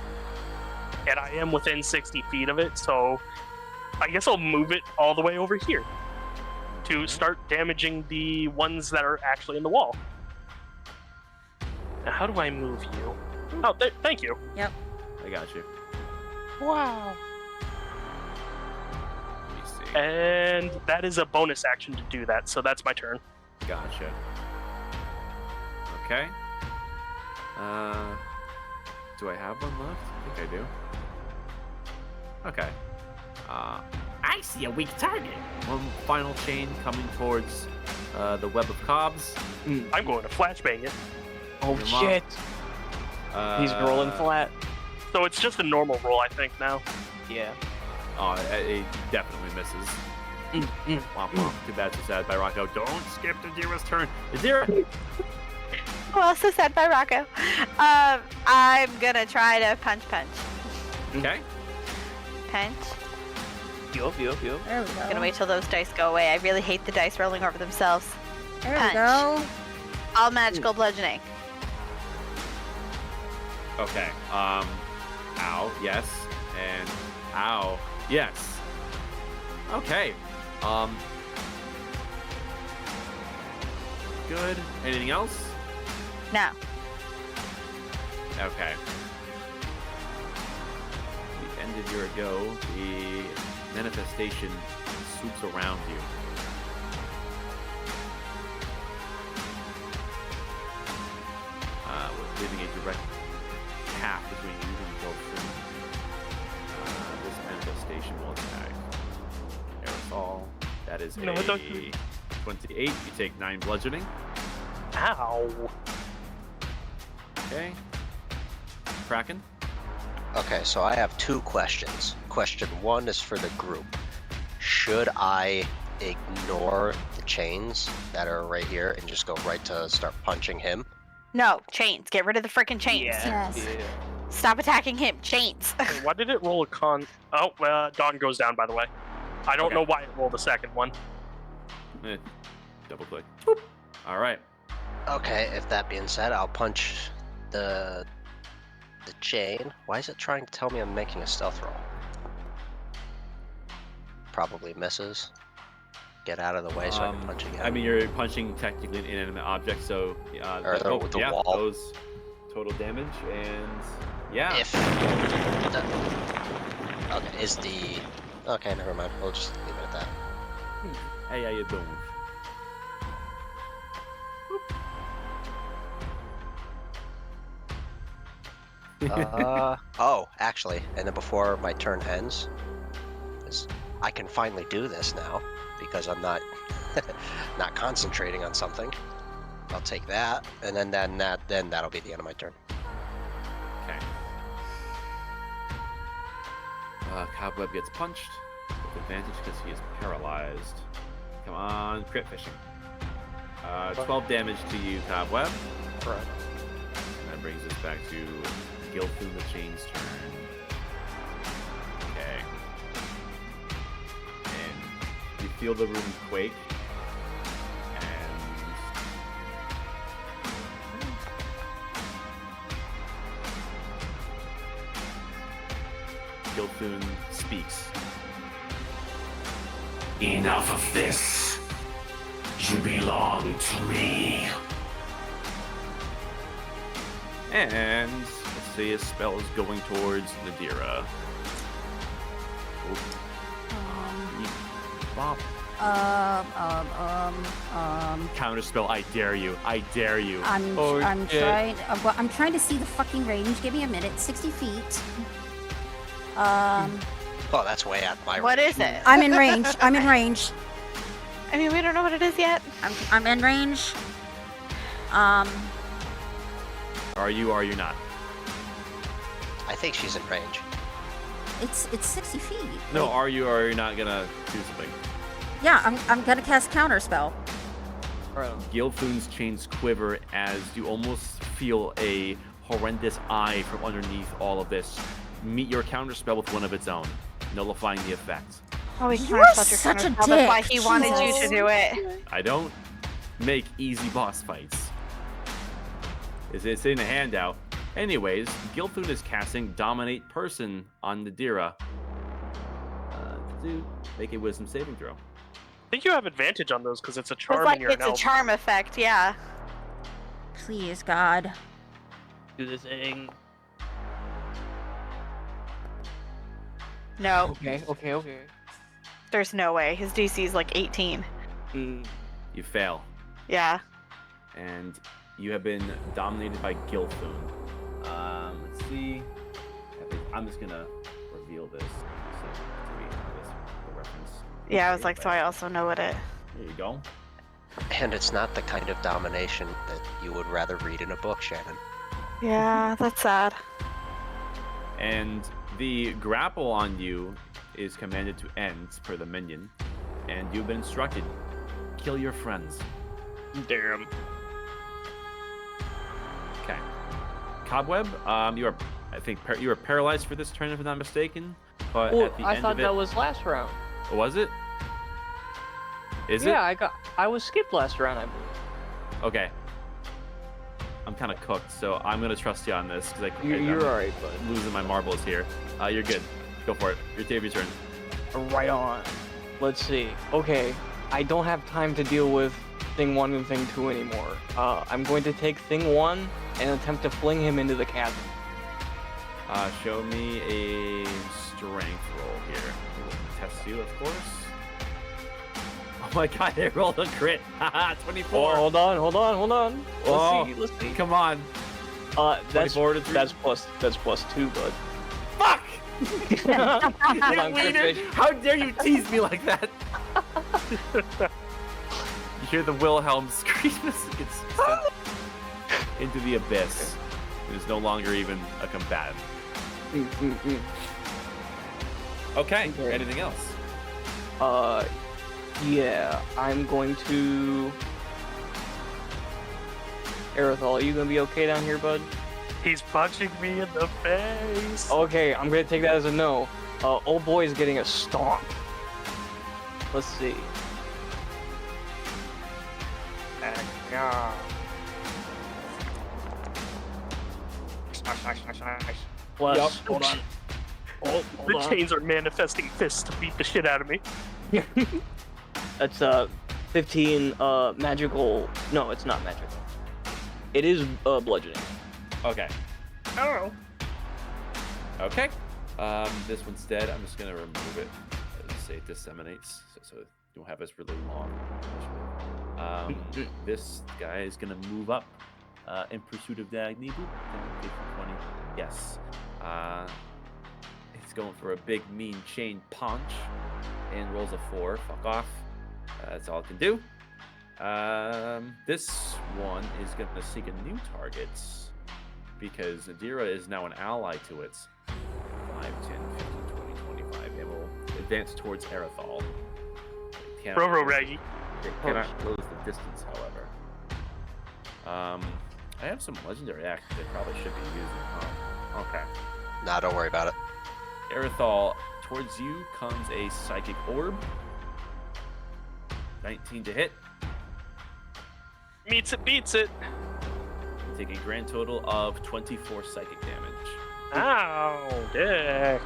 And I am within 60 feet of it, so I guess I'll move it all the way over here to start damaging the ones that are actually in the wall. Now, how do I move you? Oh, thank you. Yep. I got you. Wow. Let me see. And that is a bonus action to do that, so that's my turn. Gotcha. Okay. Do I have one left? I think I do. Okay. I see a weak target. One final chain coming towards the web of cobs. I'm going to flashbang it. Oh Your mom. shit! He's rolling flat. So it's just a normal roll, I think, now. Yeah. Oh, it definitely misses. Womp womp. Too bad, too sad by Rocco. Don't skip the Dira's turn. Dira! Well, so sad by Rocco. I'm gonna try to punch. Okay. Punch. Yup. There we go. Gonna wait till those dice go away. I really hate the dice rolling over themselves. There we punch. go. All magical bludgeoning. Okay. Ow. Yes. And ow. Yes. Okay. Good. Anything else? No. Okay. The end of your go, the manifestation swoops around you. With leaving a direct path between you and Gilfrin. This manifestation will attack. Aerosol. That is No, a it don't- 28. You take 9 bludgeoning. Ow. Okay. Kraken. Okay, so I have 2 questions. Question 1 is for the group. Should I ignore the chains that are right here and just go right to start punching him? No, chains. Get rid of the freaking chains. Yes. Stop attacking him. Chains. Why did it roll a con? Oh, Dawn goes down, by the way. I don't Okay. know why it rolled a second one. Double click. Boop. All right. Okay, if that being said, I'll punch the chain. Why is it trying to tell me I'm making a stealth roll? Probably misses. Get out of the way so I can punch again. I mean, you're punching technically an inanimate object, so Or the wall. Those total damage, and yeah. If okay, is the okay, never mind. We'll just leave it at that. Hey, how you doing? Oh, actually, and then before my turn ends, I can finally do this now because I'm not not concentrating on something. I'll take that, and then that'll be the end of my turn. Okay. Cobweb gets punched with advantage because he is paralyzed. Come on, crit fishing. 12 damage to you, Cobweb. Right. And that brings us back to Gilthun the Chain's turn. Okay. And you feel the room quake. And Gilthun speaks. Enough of this. You belong to me. And let's see, his spell is going towards Nadira. Bob. Counter spell, I dare you. I dare you. I'm trying. Well, I'm trying to see the fucking range. Give me a minute. 60 feet. Oh, that's way out my What range. is it? I'm in range. I'm in range. I mean, we don't know what it is yet. I'm in range. Are you or are you not? I think she's in range. It's 60 feet. No, Like, are you or are you not gonna do something? yeah, I'm gonna cast counter spell. Gilthun's chains quiver as you almost feel a horrendous eye from underneath all of this meet your counter spell with one of its own, nullifying the effects. Oh, we You're can't touch your such a counter spell. That's why dick. he wanted you Jesus. to do it. I don't make easy boss fights. It's in a handout. Anyways, Gilthun is casting Dominate Person on Nadira. To make a Wisdom saving throw. I think you have advantage on those because it's a It's charm like and you're it's an a elf. charm effect, yeah. Please, God. Do the thing. No, Okay. there's no way. His DC is like 18. You fail, Yeah. and you have been dominated by Gilthun. Let's see. I'm just gonna reveal this. So to be the reference. Yeah, I was like, so I also know what it. There you go. And it's not the kind of domination that you would rather read in a book, Shannon. Yeah, that's sad. And the grapple on you is commanded to end per the minion, and you've been instructed: kill your friends. Damn. Okay. Cobweb, you are, I think, you were paralyzed for this turn, if I'm not mistaken. But Well, at the I end thought of it, that was last round. was it? Is Yeah, it? I was skipped last round, I believe. Okay. I'm kind of cooked, so I'm gonna trust you on this because You're I'm alright, bud. losing my marbles here. You're good. Go for it. Your Davy's turn. Right on. Let's see. Okay, I don't have time to deal with thing 1 and thing 2 anymore. I'm going to take thing 1 and attempt to fling him into the chasm. Show me a strength roll here. Test you, of course. Oh my god, I rolled a crit. Haha, 24. Oh, hold on. Oh, Let's see. Come on. That's 24 to 3. that's plus 2, bud. Fuck! Hold on, Wiener, Chris. how dare you tease me like that? You hear the Wilhelm scream as it gets sent into the abyss. It is no longer even a combatant. Okay. Anything else? Yeah, I'm going to. Aerithal, are you gonna be okay down here, bud? He's punching me in the face. Okay, I'm gonna take that as a no. Old boy is getting a stomp. Let's see. Plus, Yup. hold on. Hold The on. chains are manifesting fists to beat the shit out of me. That's 15 magical. No, it's not magical. It is bludgeoning. Okay. I don't know. Okay. This one's dead. I'm just gonna remove it. Let's say it disseminates, so you don't have this really long. This guy is gonna move up in pursuit of Dagny. 20. Yes. It's going for a big mean chain punch and rolls a 4. Fuck off. That's all it can do. This one is going to seek a new target because Nadira is now an ally to it. 5, 10, 15, 20, 25. It will advance towards Aerithal. Bro, Raggy. It cannot close the distance, however. I have some legendary actions they probably should be using. Okay. Nah, don't worry about it. Aerithal, towards you comes a psychic orb. 19 to hit. Meets it, beats it. Take a grand total of 24 psychic damage. Ow, dick.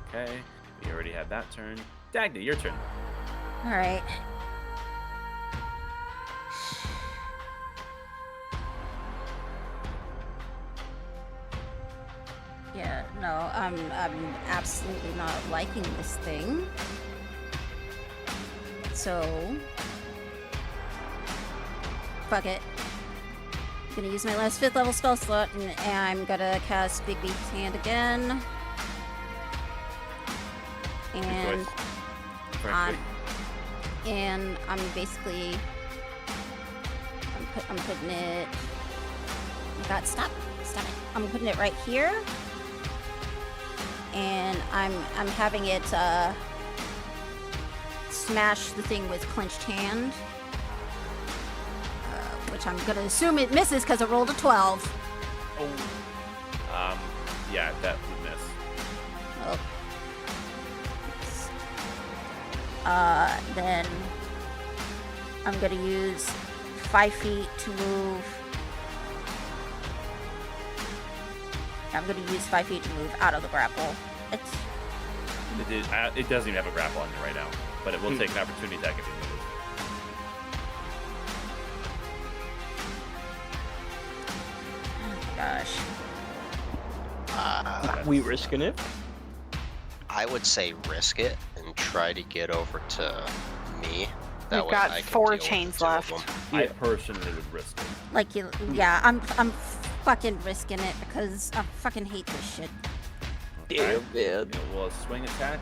Okay, we already had that turn. Dagny, your turn. All right. Yeah, no, I'm absolutely not liking this thing. So, fuck it. I'm gonna use my last 5th level spell slot, and I'm gonna cast Big Beast's Hand again. And I'm basically I'm putting it. God, stop it! I'm putting it right here, and I'm having it smash the thing with clenched hand, which I'm gonna assume it misses because it rolled a 12. Oh. Yeah, that would miss. Oh. Then I'm gonna use 5 feet to move. I'm gonna use 5 feet to move out of the grapple. It doesn't even have a grapple on you right now, but it will take an opportunity attack if you move. Oh my gosh. We risking it? I would say risk it and try to get over to me. That We've way got I can 4 deal with chains the two of left. them. I personally would risk it. Like, yeah, I'm fucking risking it because I fucking hate this shit. Okay. Yeah, It will swing attack,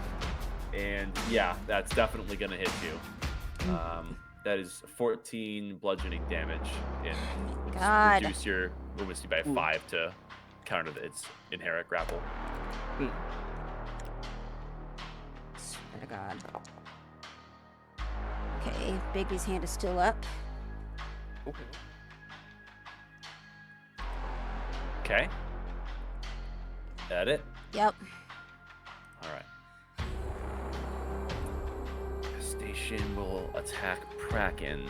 and yeah, that's definitely gonna hit you. That is 14 bludgeoning damage, and we'll just God. reduce your movement speed by 5 to counter its inherent grapple. Swear to God. Okay, Bigby's hand is still up. Okay. That it? Yep. All right. Station will attack Kraken.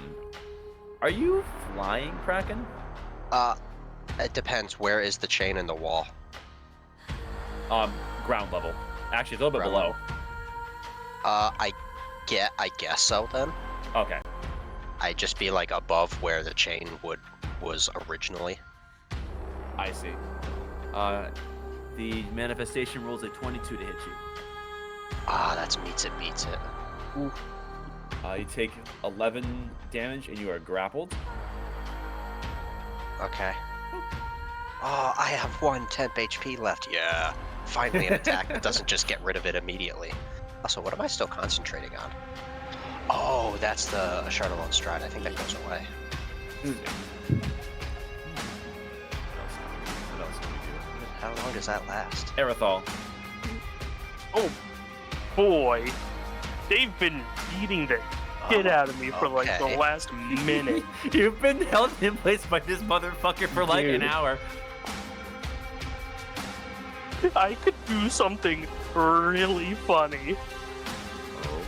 Are you flying, Kraken? It depends. Where is the chain in the wall? Ground level. Actually, a little bit Ground below. I guess so then. Okay. I'd just be like above where the chain was originally. I see. The manifestation rolls a 22 to hit you. That's meets it, beats it. You take 11 damage and you are grappled. Okay. Oh, I have 1 temp HP left. Yeah. Finally an attack that doesn't just get rid of it immediately. Also, what am I still concentrating on? Oh, that's the Charlemagne Stride. I think that goes away. What else can we do? How long does that last? Aerithal. Oh boy, they've been beating the shit out of me for like the okay. last minute. You've been held in place by this motherfucker for like an hour. I could do something really funny. Oh.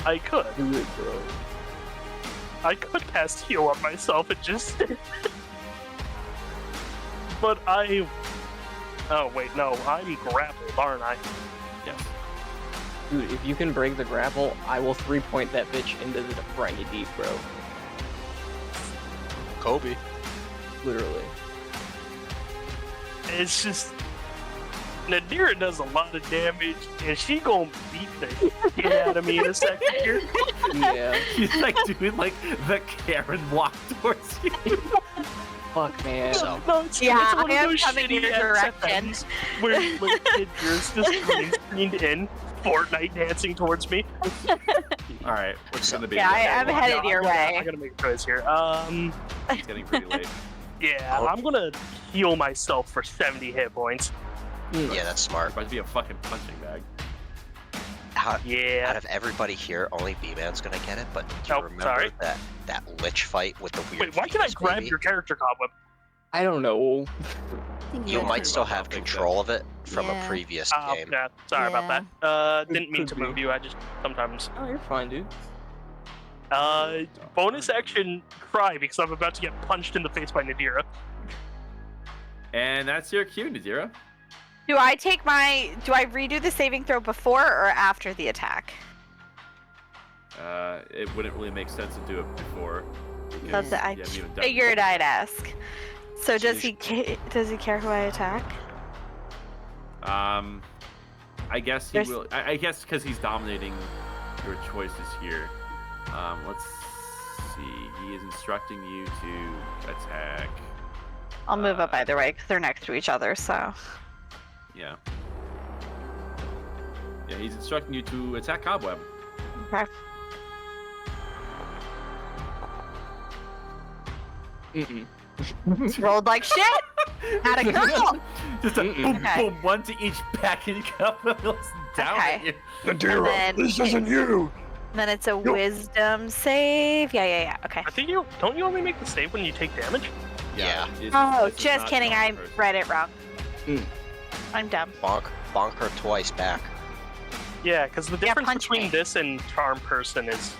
I could. Do it, bro. I could cast heal on myself and just. But I. Oh wait, no, I'm grappled, aren't I? Yes. Dude, if you can break the grapple, I will 3-point that bitch into the briny deep, bro. Kobe. Literally. It's just. Nadira does a lot of damage, and she gonna beat the shit out of me in a second here. Yeah. She's like doing like the Karen walk towards you. Fuck, man. So, No, it's, Yeah, it's one I of am those coming shitty your direction. SFMs where like Nadira's just green screened in, Fortnite dancing towards me. All right, what's gonna be? Yeah, I'm headed your way. I gotta make a choice here. It's getting pretty late. Yeah, Oh. I'm gonna heal myself for 70 hit points. yeah, that's smart. About to be a fucking punching bag. Out Yeah. of everybody here, only B-Man's gonna get it, but do you Oh, remember sorry. that lich fight with the weird Wait, why can I Venus grab baby? your character cobweb? I don't know. I think You yeah. might still I have don't think so. control of it from Yeah. a previous Oh, game. yeah. Sorry about that. Didn't mean Could to be. move you. I just sometimes. Oh, you're fine, dude. Bonus action cry because I'm about to get punched in the face by Nadira. And that's your cue, Nadira. Do I redo the saving throw before or after the attack? It wouldn't really make sense to do it before. That's because it. I you haven't even done figured it. I'd ask. So does he care who I attack? I guess he There's- will. I guess because he's dominating your choices here. Let's see. He is instructing you to attack. I'll move up either way because they're next to each other. So Yeah. Yeah, he's instructing you to attack Cobweb. okay. Mm-mm. Rolled like shit. Not a girl. Just a boom, Okay. boom, one to each back, and Cobweb looks down Okay. at you. Nadira, then this isn't you. Then it's a wisdom save. Yeah. Okay. I think don't you only make the save when you take damage? Yeah. Oh, this is just not kidding. I common person. read it wrong. Mm. I'm dumb. Bonk her twice back. Yeah, because the difference punch between me. this and Charm Person is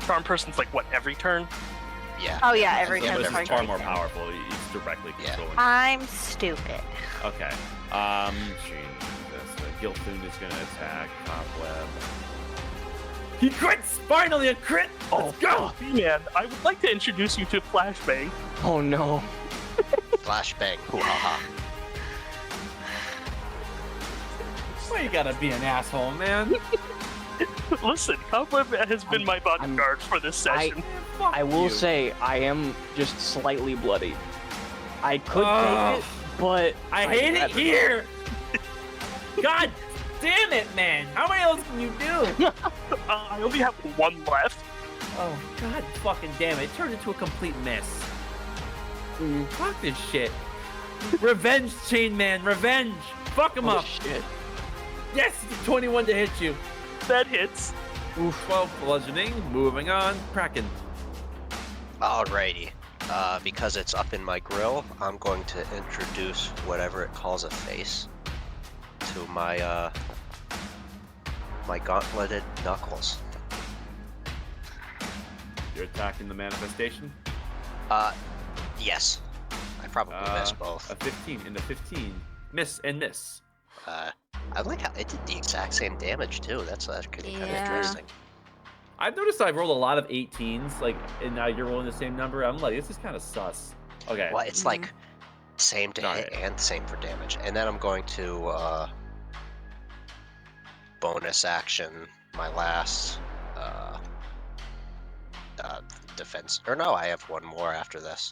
Charm Person's like what, every turn? Yeah. Oh yeah, every Yeah, time. This but is every far more target. powerful. He's directly Yeah. controlling. I'm stupid. Okay. Jesus. Gilthun is gonna attack Cobweb. He crits! Finally a crit! Let's go! Man, I would like to introduce you to Flashbang. Oh no. Flashbang. Hoo-ha-ha. Why you gotta be an asshole, man? Listen, Cobweb has been my bodyguard for this session. Fuck I will you. say I am just slightly bloody. I could Ugh. take it, but I hate it rather here! God damn it, man! How many of those can you do? I only have one left. Oh, god fucking damn it. It turned into a complete mess. Mm. Fuck this shit. Revenge, Chain Man, revenge! Fuck him Oh, up! shit. Yes, it's a 21 to hit you. That hits. 12 bludgeoning, moving on. Kraken. Alrighty. Because it's up in my grill, I'm going to introduce whatever it calls a face to my my gauntleted knuckles. You're attacking the manifestation. Yes. I probably missed both. A 15 and a 15. Miss and miss. I like how it did the exact same damage too. That's actually kind of Yeah. interesting. I've noticed I've rolled a lot of 18s, like, and now you're rolling the same number. I'm like, this is kind of sus. Okay. Well, it's like same to hit Alright. and same for damage. And then I'm going to bonus action my last defense. Or no, I have one more after this.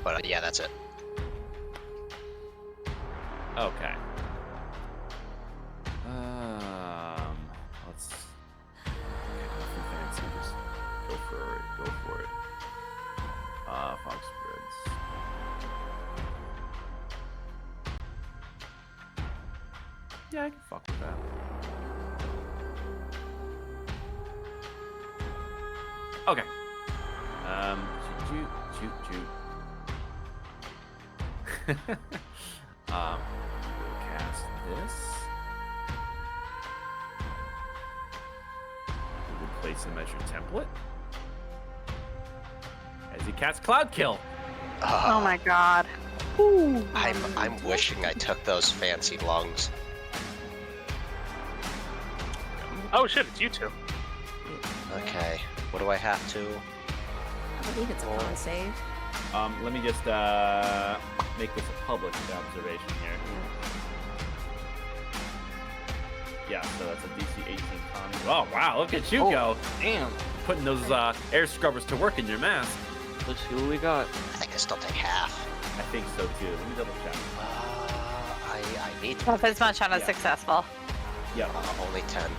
But yeah, that's it. Okay. Let's. Nothing fancy. Just go for it. Go for it. Fox spreads. Yeah, I can fuck with that. Okay. Shoot. We'll cast this. We'll place him as your template. As he casts Cloud Kill. Oh my god. I'm wishing I took those fancy lungs. Oh shit, it's you two. Okay, what do I have to? I believe it's a con save. Let me just make this a public observation here. Yeah, so that's a DC 18 con. Oh wow, look at you go! Damn. Putting those air scrubbers to work in your mask. Let's see what we got. I think I still take half. I think so too. Let me double check. I need Half as much on a Yeah. successful. Yep. only 10.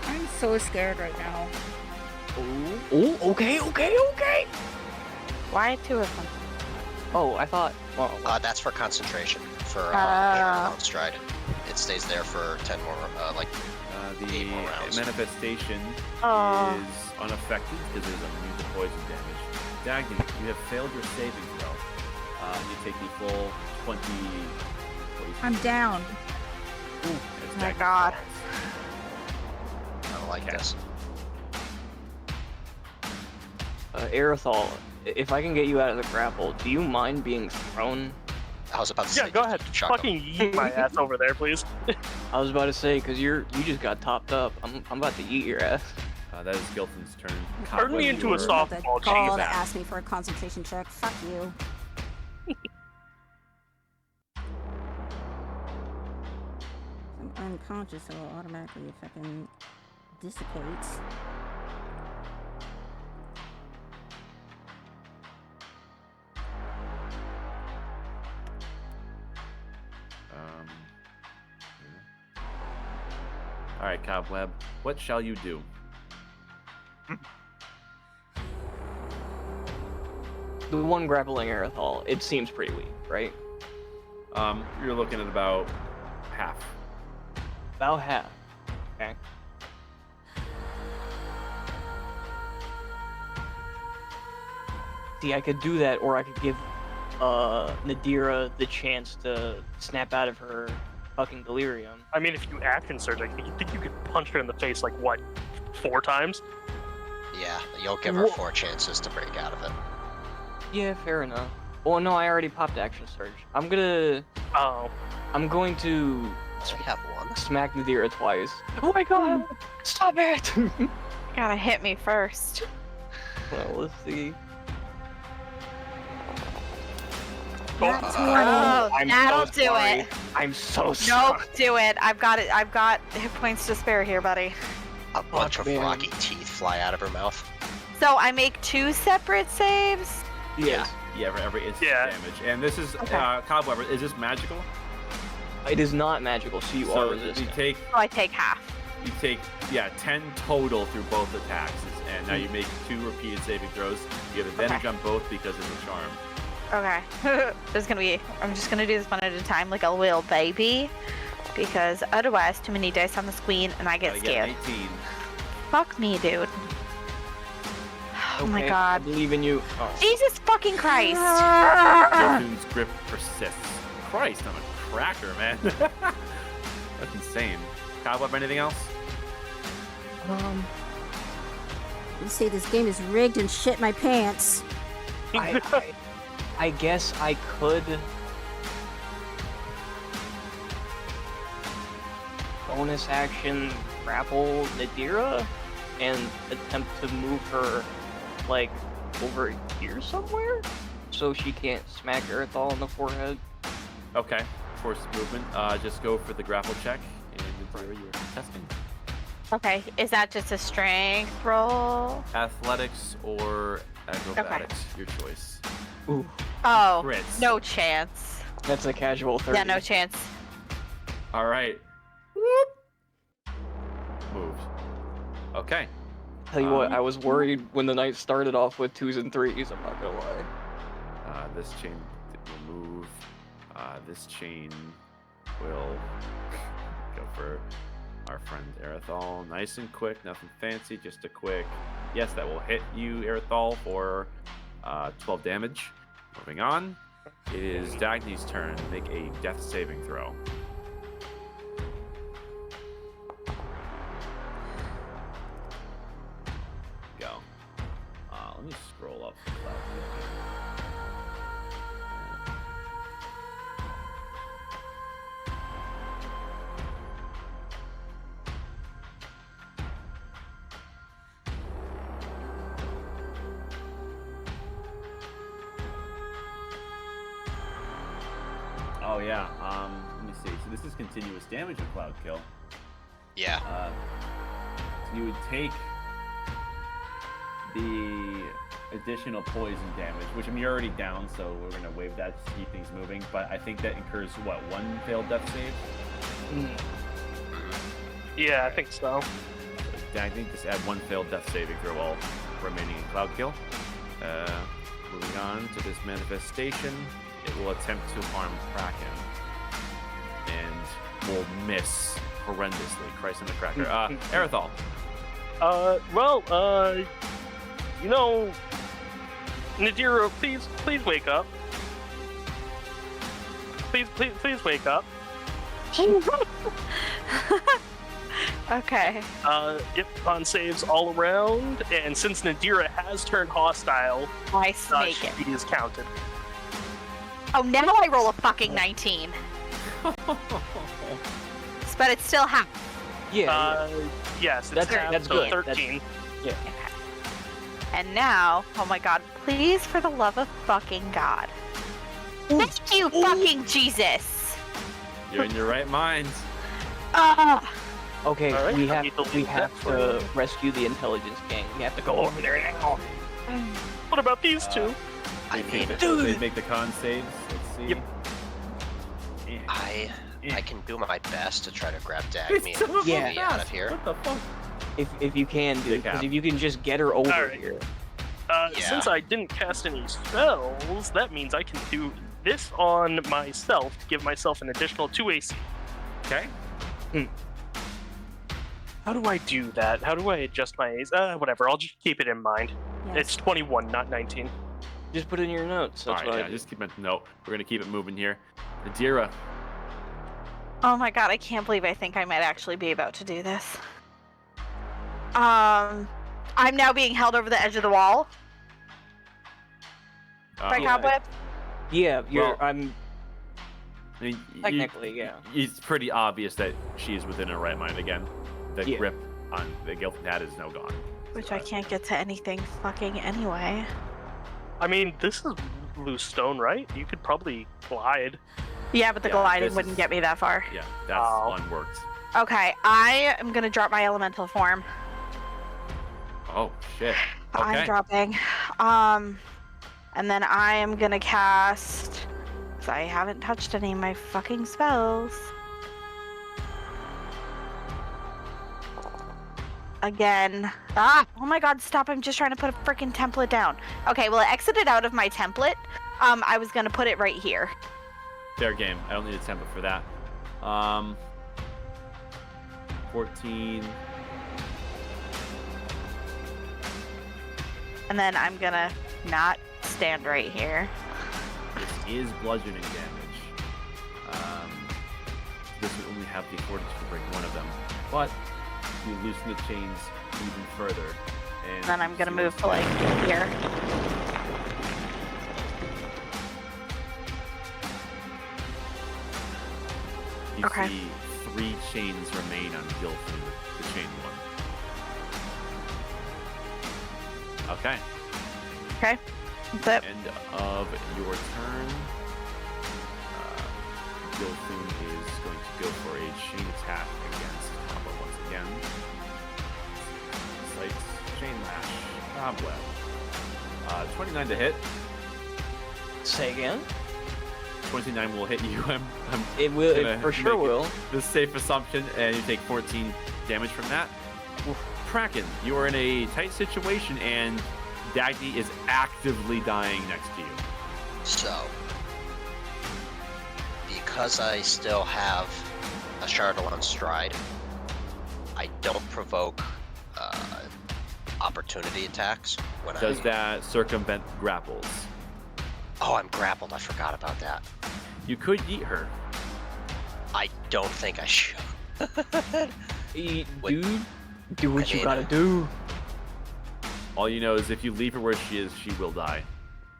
I'm so scared right now. Oh, okay. Why 2 of them? Oh, I thought. Well, That's for concentration, for on stride. It stays there for 10 more, The 8 more rounds. manifestation Oh. is unaffected because there's immune to poison damage. Dagny, you have failed your saving throw. You take the full 20 poison. I'm down. As Oh my Dagny God. falls. I don't like Okay. this. Aerithal, if I can get you out of the grapple, do you mind being thrown? I was about to say, Yeah, go ahead. chuck 'em. Fucking yeet my ass over there, please. I was about to say, because you just got topped up. I'm about to eat your ass. That is Gilton's turn. Turn me Cobweb, into a you're- soft- The Softball, call to Jesus. ask me for a concentration check. Fuck you. I'm unconscious, so it automatically fucking dissipates. All right, Cobweb. What shall you do? The one grappling Aerithal, it seems pretty weak, right? You're looking at about half. About half. Okay. See, I could do that, or I could give Nadira the chance to snap out of her fucking delirium. I mean, if you action surge, I think you could punch her in the face like what, 4 times? Yeah, you'll give her 4 chances to break out of it. Yeah, fair enough. Oh no, I already popped action surge. I'm going to We have 1. smack Nadira twice. Oh my god! Stop it! Gotta hit me first. Well, let's see. Oh, I'm that'll so do sorry. it. I'm so sorry. Nope, do it. I've got it. I've got hit points to spare here, buddy. A bunch of man. rocky teeth fly out of her mouth. So I make 2 separate saves. Yes. Yeah, for every instant Yeah. damage. And this is Okay. Cobweb. Is this magical? It is not magical, so you are So resistant. you take So I take half. 10 total through both attacks, and now you make 2 repeated saving throws. You have advantage Okay. on both because of the charm. Okay. I'm just gonna do this one at a time like a little baby. Because otherwise, too many dice on the screen and I get Gotta scared. an 18. Fuck me, dude. Oh my Okay, I god. believe in you. Oh. Jesus fucking Christ. Giltun's grip persists. Christ, I'm a cracker, man. That's insane. Cobweb, anything else? You say this game is rigged and shit my pants. I guess I could bonus action grapple Nadira and attempt to move her like over here somewhere so she can't smack Earthall in the forehead. Okay. Force movement. Just go for the grapple check, and Nadira, you're testing. Okay, is that just a strength roll? Athletics or acrobatics, your choice. Ooh, Oh, Crits. no chance. that's a casual 30. Yeah, no chance. All right. Whoop. Moved. Okay. Tell you what, I was worried when the night started off with 2s and 3s, I'm not gonna lie. This chain remove this chain. Will go for our friend Erithal. Nice and quick, nothing fancy, just a quick. Yes, that will hit you, Erithal, for 12 damage. Moving on, it is Dagny's turn. Make a death saving throw. Go. Let me scroll up. Oh yeah. Let me see. So this is continuous damage with Cloud Kill. Yeah. So you would take the additional poison damage, which you're already down, so we're gonna waive that just to keep things moving. But I think that incurs what, 1 failed death save? Yeah, I think so. I think just add 1 failed death saving throw while remaining in Cloud Kill. Moving on to this manifestation, it will attempt to harm Kraken and will miss horrendously. Christ in the cracker. Erithal. You know, Nadira, please wake up. Please wake up. Okay. Ipcon saves all around, and since Nadira has turned hostile, I snake it. she is counted. Oh, now I roll a fucking 19. But it's still half. Yes, it's that's good. 13. Yeah. And now, oh my god, please, for the love of fucking God. Thank you, fucking Jesus. You're in your right mind. Okay, All right, we I have need to we leave have that for- to rescue the intelligence gang. We have to go over there now. What about these two? I mean, They make the con saves. Let's see. Yep. I can do my best to try to grab Dagny Son of and a get me out of bitch. here. What the fuck? If you can, dude, Dick because out. if you can just get her over Alright. here. Yeah. Since I didn't cast any spells, that means I can do this on myself to give myself an additional 2 AC. Okay. How do I do that? How do I adjust my AC? Whatever, I'll just keep it in mind. Yes. It's 21, not 19. Just put it in your notes. That's All what right, I yeah, do. just keep it. No, we're gonna keep it moving here. Nadira. Oh my god, I can't believe I think I might actually be about to do this. I'm now being held over the edge of the wall by yeah, Cobweb. Yeah, Well, I'm I mean, technically, yeah. It's pretty obvious that she is within her right mind again. The Yeah. grip on the guilt that is now gone. Which I can't get to anything fucking anyway. I mean, this is loose stone, right? You could probably glide. Yeah, but the Yeah, gliding this wouldn't is- get me that far. Yeah, that's Oh. unworked. Okay, I am gonna drop my elemental form. Oh shit. I'm Okay. dropping. And then I am gonna cast, because I haven't touched any of my fucking spells. Again. Oh my god, stop. I'm just trying to put a freaking template down. Okay, well, I exited out of my template. I was gonna put it right here. Fair game. I don't need a template for that. 14. And then I'm gonna not stand right here. This is bludgeoning damage. This would only have the fortitude to break one of them, but you loosen the chains even further. And Then I'm gonna see move what's to like here. You Okay. see 3 chains remain on Gilfin, the chain one. Okay. Okay. That's it. End of your turn. Gilfin is going to go for a chain attack against Combo once again. Sights, chain lash, cobweb. 29 to hit. Say again. 29 will hit you. I'm It will. gonna It for sure make it will. the safe assumption, and you take 14 damage from that. Kraken, you are in a tight situation, and Dagny is actively dying next to you. So, because I still have a Shardalon Stride, I don't provoke opportunity attacks when Does that circumvent grapples? Oh, I'm grappled. I forgot about that. You could eat her. I don't think I should. Dude, do what you gotta do. All you know is if you leave her where she is, she will die.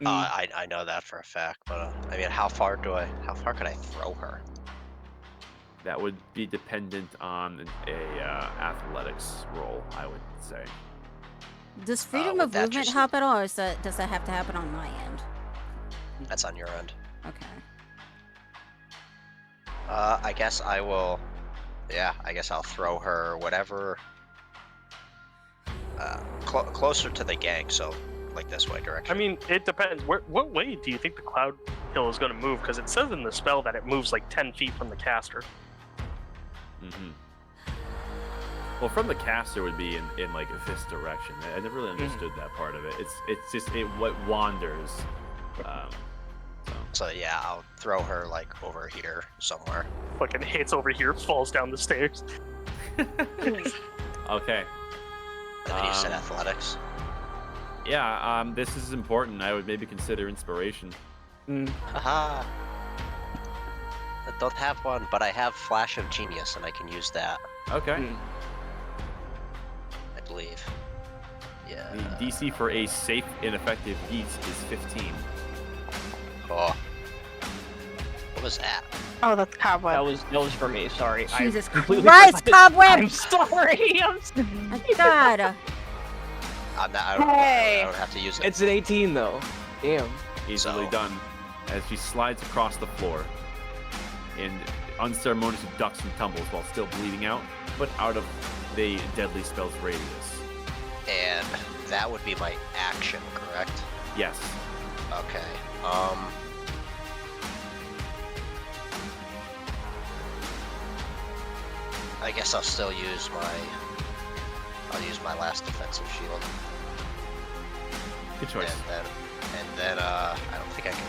I know that for a fact, but I mean, how far could I throw her? That would be dependent on a athletics roll, I would say. Does freedom of movement happen, or does that have to happen on my end? That's on your end. Okay. I guess I will. Yeah, I guess I'll throw her whatever. Closer to the gang, so like this way direction. I mean, it depends. What way do you think the Cloud Hill is going to move? Because it says in the spell that it moves like 10 feet from the caster. Mm-hmm. Well, from the caster would be in like this direction. I never really understood that part of it. It's just what wanders. So yeah, I'll throw her like over here somewhere. Fucking hits over here, falls down the stairs. Okay. And then you said athletics. Yeah, this is important. I would maybe consider inspiration. Haha. I don't have one, but I have Flash of Genius, and I can use that. Okay. I believe. Yeah. The DC for a safe and effective eat is 15. Oh. What was that? Oh, that's Cobweb. That was for me. Sorry. Jesus completely Christ, Cobweb! I'm sorry. God. I don't have to use it. It's an 18 though. Damn. Easily done. As she slides across the floor and unceremoniously ducks and tumbles while still bleeding out, but out of the deadly spell's radius. And that would be my action, correct? Yes. Okay. I guess I'll still use my last defensive shield. Good choice. And then I don't think I can.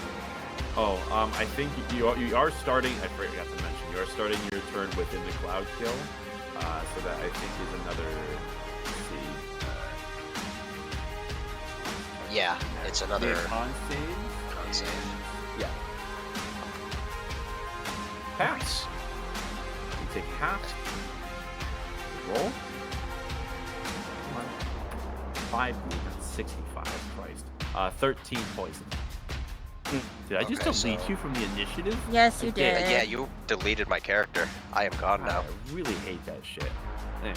Oh, I think you are starting. I forgot to mention you are starting your turn within the cloud kill. So that I think is another. Let's see. Yeah, it's another con save. Con save. Yeah. Pass. You take half. Roll. 5, 65. Christ. 13 poison. Did I just delete you from the initiative? Yes, you did. Yeah, you deleted my character. I am gone now. I really hate that shit. Hey,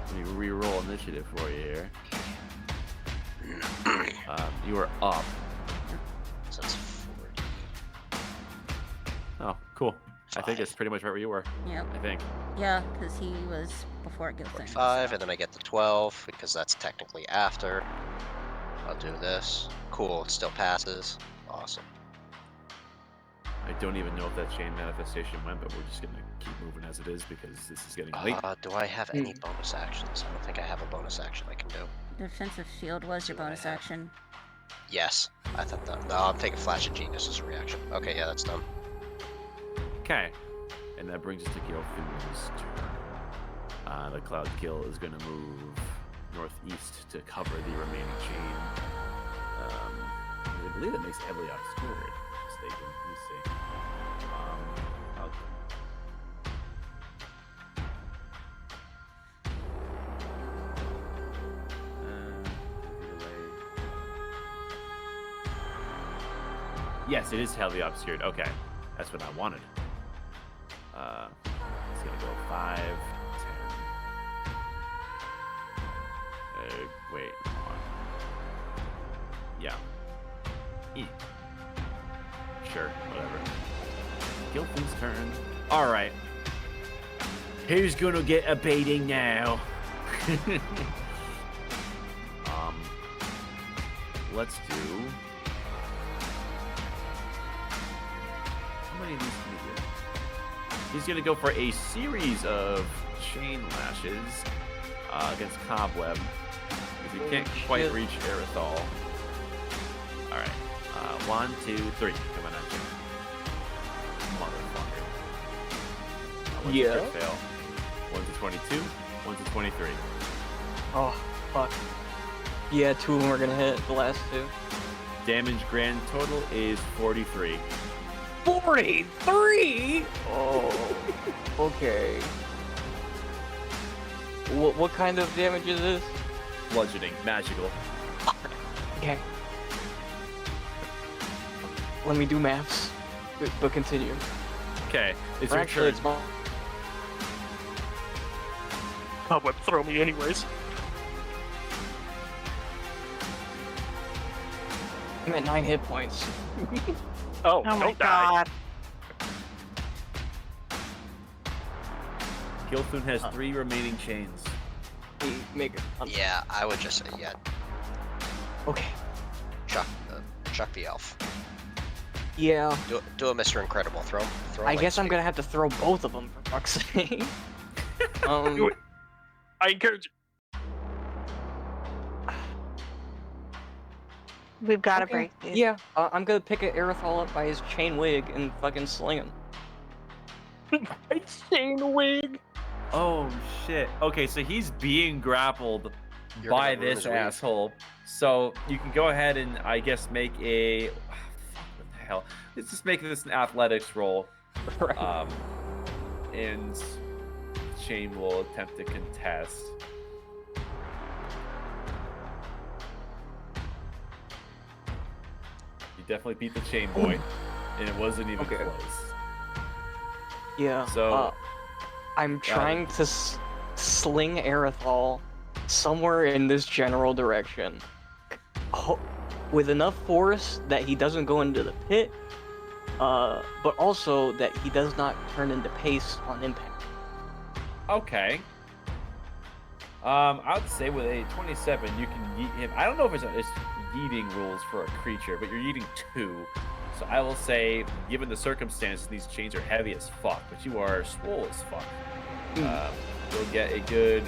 let me re-roll initiative for you here. You are up. So it's 40. Oh, cool. I think that's pretty much right where you were. Yep. I think. Yeah, because he was before it gets there. 5, and then I get the 12 because that's technically after. I'll do this. Cool, it still passes. Awesome. I don't even know if that chain manifestation went, but we're just gonna keep moving as it is because this is getting late. Do I have any bonus actions? I don't think I have a bonus action I can do. Defensive shield was your bonus action. Yes, I thought that. No, I'm taking Flash of Genius as a reaction. Okay, yeah, that's done. Okay, and that brings us to Gilfin's turn. The Cloud Kill is going to move northeast to cover the remaining chain. I believe that makes it heavily obscured. Mistaken. Let me see. Yes, it is heavily obscured. Okay, that's what I wanted. It's gonna go 5, 10. Wait, hold on. Yeah. Sure, whatever. Gilfin's turn. All right. Who's gonna get a beating now? Let's do. How many of these can we do? He's going to go for a series of chain lashes against Cobweb. Because he can't quite reach Aerithal. Alright. 1, 2, 3. Come on, One's a Yeah. crit fail. One's a 22. One's a 23. Oh, fuck. Yeah, 2 of them are gonna hit, the last 2. Damage grand total is 43. 43? Oh, okay. What kind of damage is this? Bludgeoning, magical. Okay. Let me do maths, but continue. Okay, it's Or your actually, turn. it's not. Cobweb, throw me anyways. I'm at 9 hit points. Oh, Oh my don't die. god. Gilthun has 3 remaining chains. Make it. Yeah, I would just say, yeah, Okay. chuck the elf. Yeah. Do a Mr. Incredible. Throw him I guess I'm Lightspeed. gonna have to throw both of them for fuck's sake. Do it. I encourage you. We've got to Okay. break these. Yeah, I'm gonna pick an Aerithal up by his chain wig and fucking sling him. It's chain wig. Oh shit. Okay, so he's being grappled You're by gonna ruin this his weave. asshole. So you can go ahead and I guess make a fuck, what the hell? Let's just make this an athletics roll. Right. And Shane will attempt to contest. You definitely beat the chain boy, and it wasn't even Okay. close. Yeah. So- I'm trying to sling Aerithal somewhere in this general direction, with enough force that he doesn't go into the pit, but also that he does not turn into paste on impact. Okay. I would say with a 27, you can yeet him. I don't know if it's yeeting rules for a creature, but you're yeeting 2. So I will say, given the circumstances, these chains are heavy as fuck, but you are swole as fuck. You'll get a good,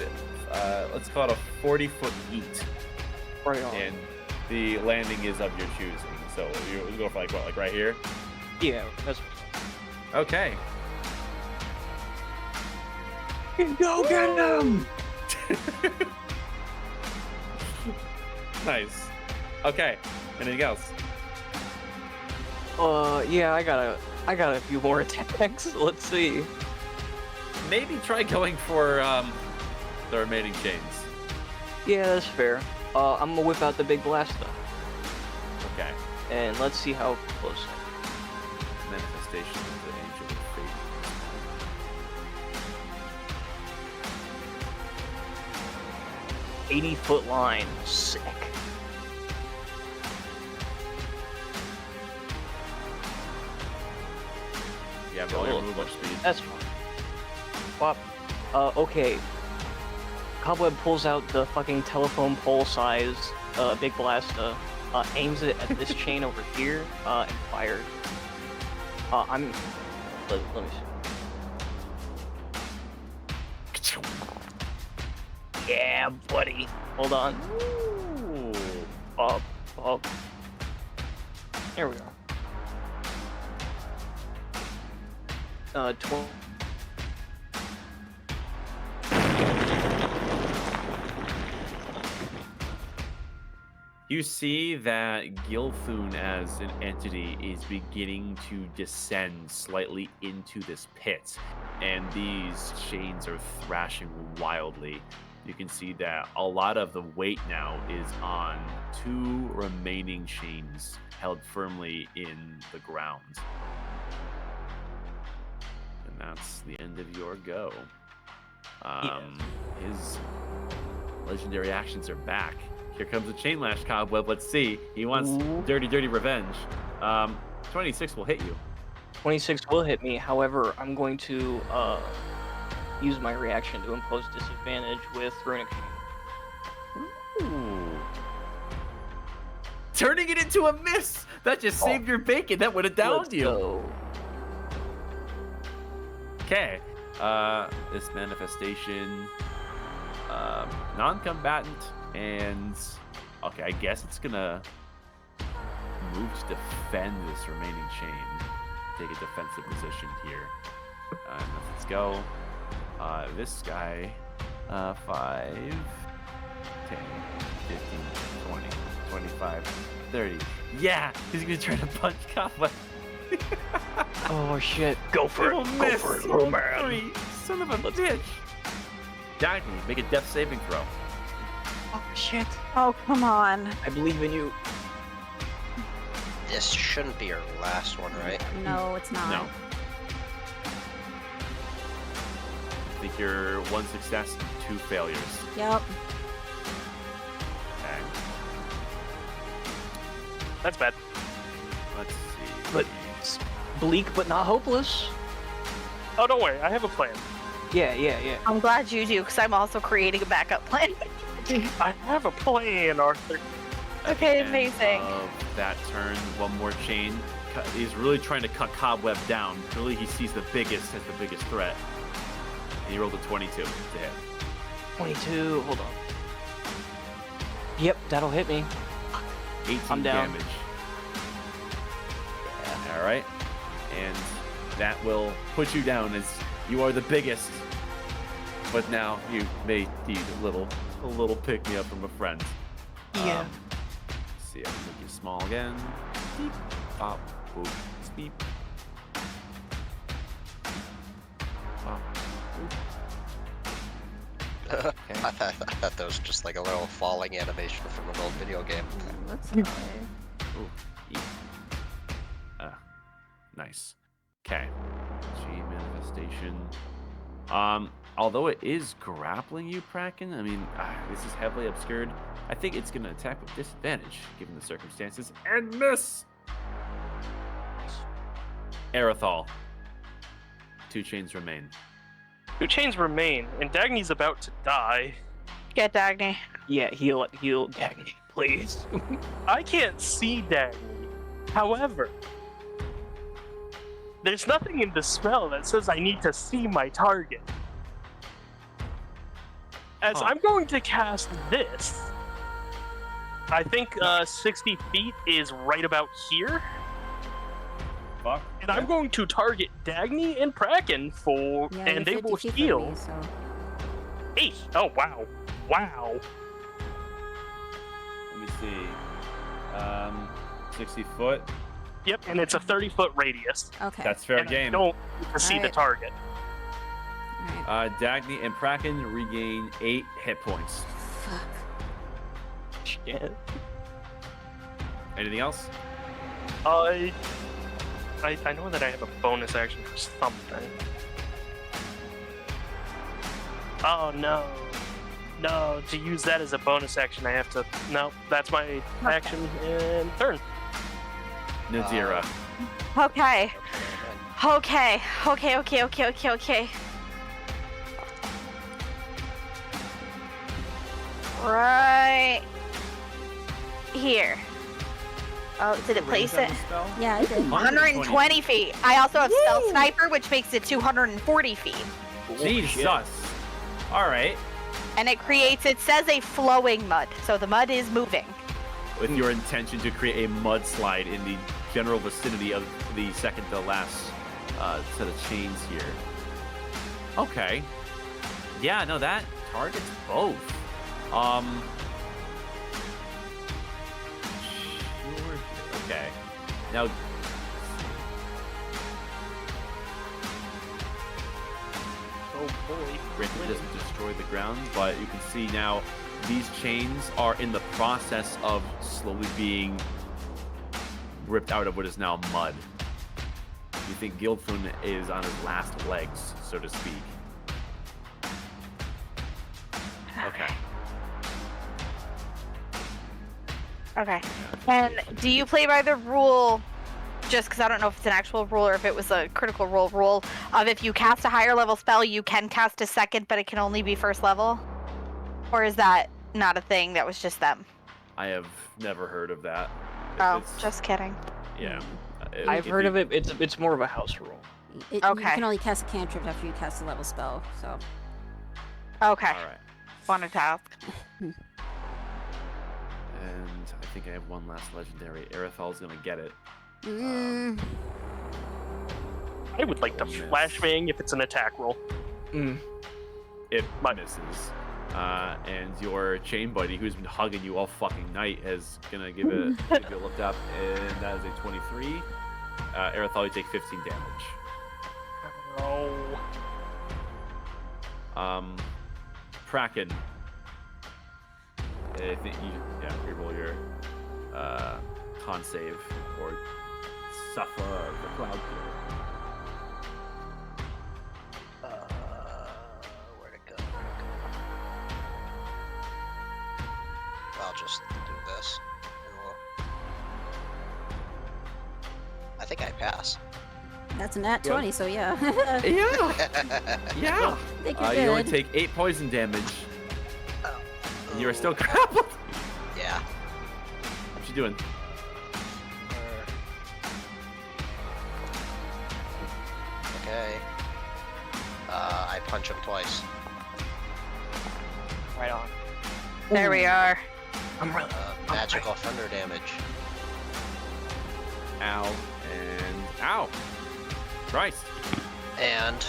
let's call it a 40-foot yeet, Right on. and the landing is of your choosing. So you go for like what, like right here? Yeah, that's. Okay. Go get him! Nice. Okay. Anything else? Yeah, I got a few more attacks. Let's see. Maybe try going for the remaining chains. Yeah, that's fair. I'm gonna whip out the big blaster, Okay. and let's see how close. I am. Manifestation of the Angel of Fate. 80-foot line. Sick. You have all your movement speed. That's fine. Swap. Okay. Cobweb pulls out the fucking telephone pole size big blaster, aims it at this chain over here, and fires. Let me see. Yeah, buddy. Hold on. Ooh. Up. Here we go. 12. You see that Gilthun as an entity is beginning to descend slightly into this pit, and these chains are thrashing wildly. You can see that a lot of the weight now is on 2 remaining chains held firmly in the ground. And that's the end of your go. His legendary actions are back. Here comes the chain lash Cobweb. Let's see. He wants dirty revenge. 26 will hit you. 26 will hit me. However, I'm going to use my reaction to impose disadvantage with Runic Shield. Ooh. Turning it into a miss. That just saved your bacon. That would have downed Let's you. go. Okay. This manifestation, non-combatant, and okay, I guess it's gonna move to defend this remaining chain. Take a defensive position here. Let's go. This guy, 5, 10, 15, 20, 25, 30. Yeah, he's gonna try to punch Cobweb. Oh shit. Go for It'll it. Go miss. for it, little man. 3. Son of a bitch. Dagny, make a death saving throw. Oh shit. Oh, come on. I believe in you. This shouldn't be your last one, right? No, it's not. No. I think you're 1 success, 2 failures. Yep. Okay. That's bad. Let's see. But it's bleak but not hopeless. Oh, don't worry. I have a plan. Yeah. I'm glad you do, because I'm also creating a backup plan. I have a plan, Arthur. Okay, End amazing. Of that turn, one more chain. He's really trying to cut Cobweb down. Really, he sees the biggest as the biggest threat. And he rolled a 22 to hit. 22. Hold on. Yep, that'll hit me. 18 I'm down. damage. All right, and that will put you down as you are the biggest. But now you may need a little pick me up from a friend. Yeah. Let's see, I can make you small again. Beep, pop, boop, beep. Pop, boop. Okay. I thought that was just like a little falling animation from an old video game. Looks alright. Ooh, eat. Nice. Okay. Chain manifestation. Although it is grappling you, Kraken, I mean, this is heavily obscured. I think it's gonna attack with disadvantage, given the circumstances, and miss! Aerithal. 2 chains remain. 2 chains remain, and Dagny's about to die. Get Dagny. Yeah, heal Dagny, please. I can't see Dagny. However, there's nothing in the spell that says I need to see my target. As I'm going to cast this, I think 60 feet is right about here. Fuck. And I'm going to target Dagny and Kraken for, Yeah, and you're they will 50 feet heal. from me, so. 8. Oh, wow. Wow. Let me see. 60 foot. Yep, and it's a 30-foot radius. Okay. That's fair And I game. don't get to see the Alright. target. Alright. Dagny and Kraken regain 8 hit points. Fuck. Shit. Anything else? I know that I have a bonus action for something. Oh no. No, to use that as a bonus action I have to... No, that's my action and turn. Nadira. Okay. Okay. Right here. Oh, did it place it? Yeah, I did. 120 feet. I also have Stealth Sniper, which makes it 240 feet. Jesus. All right. And it creates, it says a flowing mud. So the mud is moving. With your intention to create a mudslide in the general vicinity of the second to last set of chains here. Okay. Yeah, no, that targets both. Sure. Okay. Now. Oh boy. Granted, it doesn't destroy the ground, but you can see now these chains are in the process of slowly being ripped out of what is now mud. You think Gilfun is on his last legs, so to speak. Okay. Okay. And do you play by the rule, just because I don't know if it's an actual rule or if it was a critical rule of if you cast a higher level spell, you can cast a second, but it can only be first level? Or is that not a thing? That was just them? I have never heard of that. If Oh, it's- just kidding. Yeah. I've heard of it. It's more of a house rule. You Okay. can only cast a cantrip after you cast a level spell, so. Okay. All right. Wanted to ask. And I think I have one last legendary. Aerithal's gonna get it. Mm, I would like to flashbang if it's an attack roll. It misses. And your chain buddy, who's been hugging you all fucking night, is gonna give you a look up, and that is a 23. Aerithal, you take 15 damage. Oh. Kraken. I think you reroll your con save or suffer the cloud clear. Where'd it go? I'll just do this. I think I pass. That's a nat 20, so yeah. Yeah. Yeah. I think you're You only good. take 8 poison damage. And you are still grappled. Yeah. What you doing? Okay. I punch him twice. Right on. There we are. Magical thunder damage. Ow. And ow. Christ. And,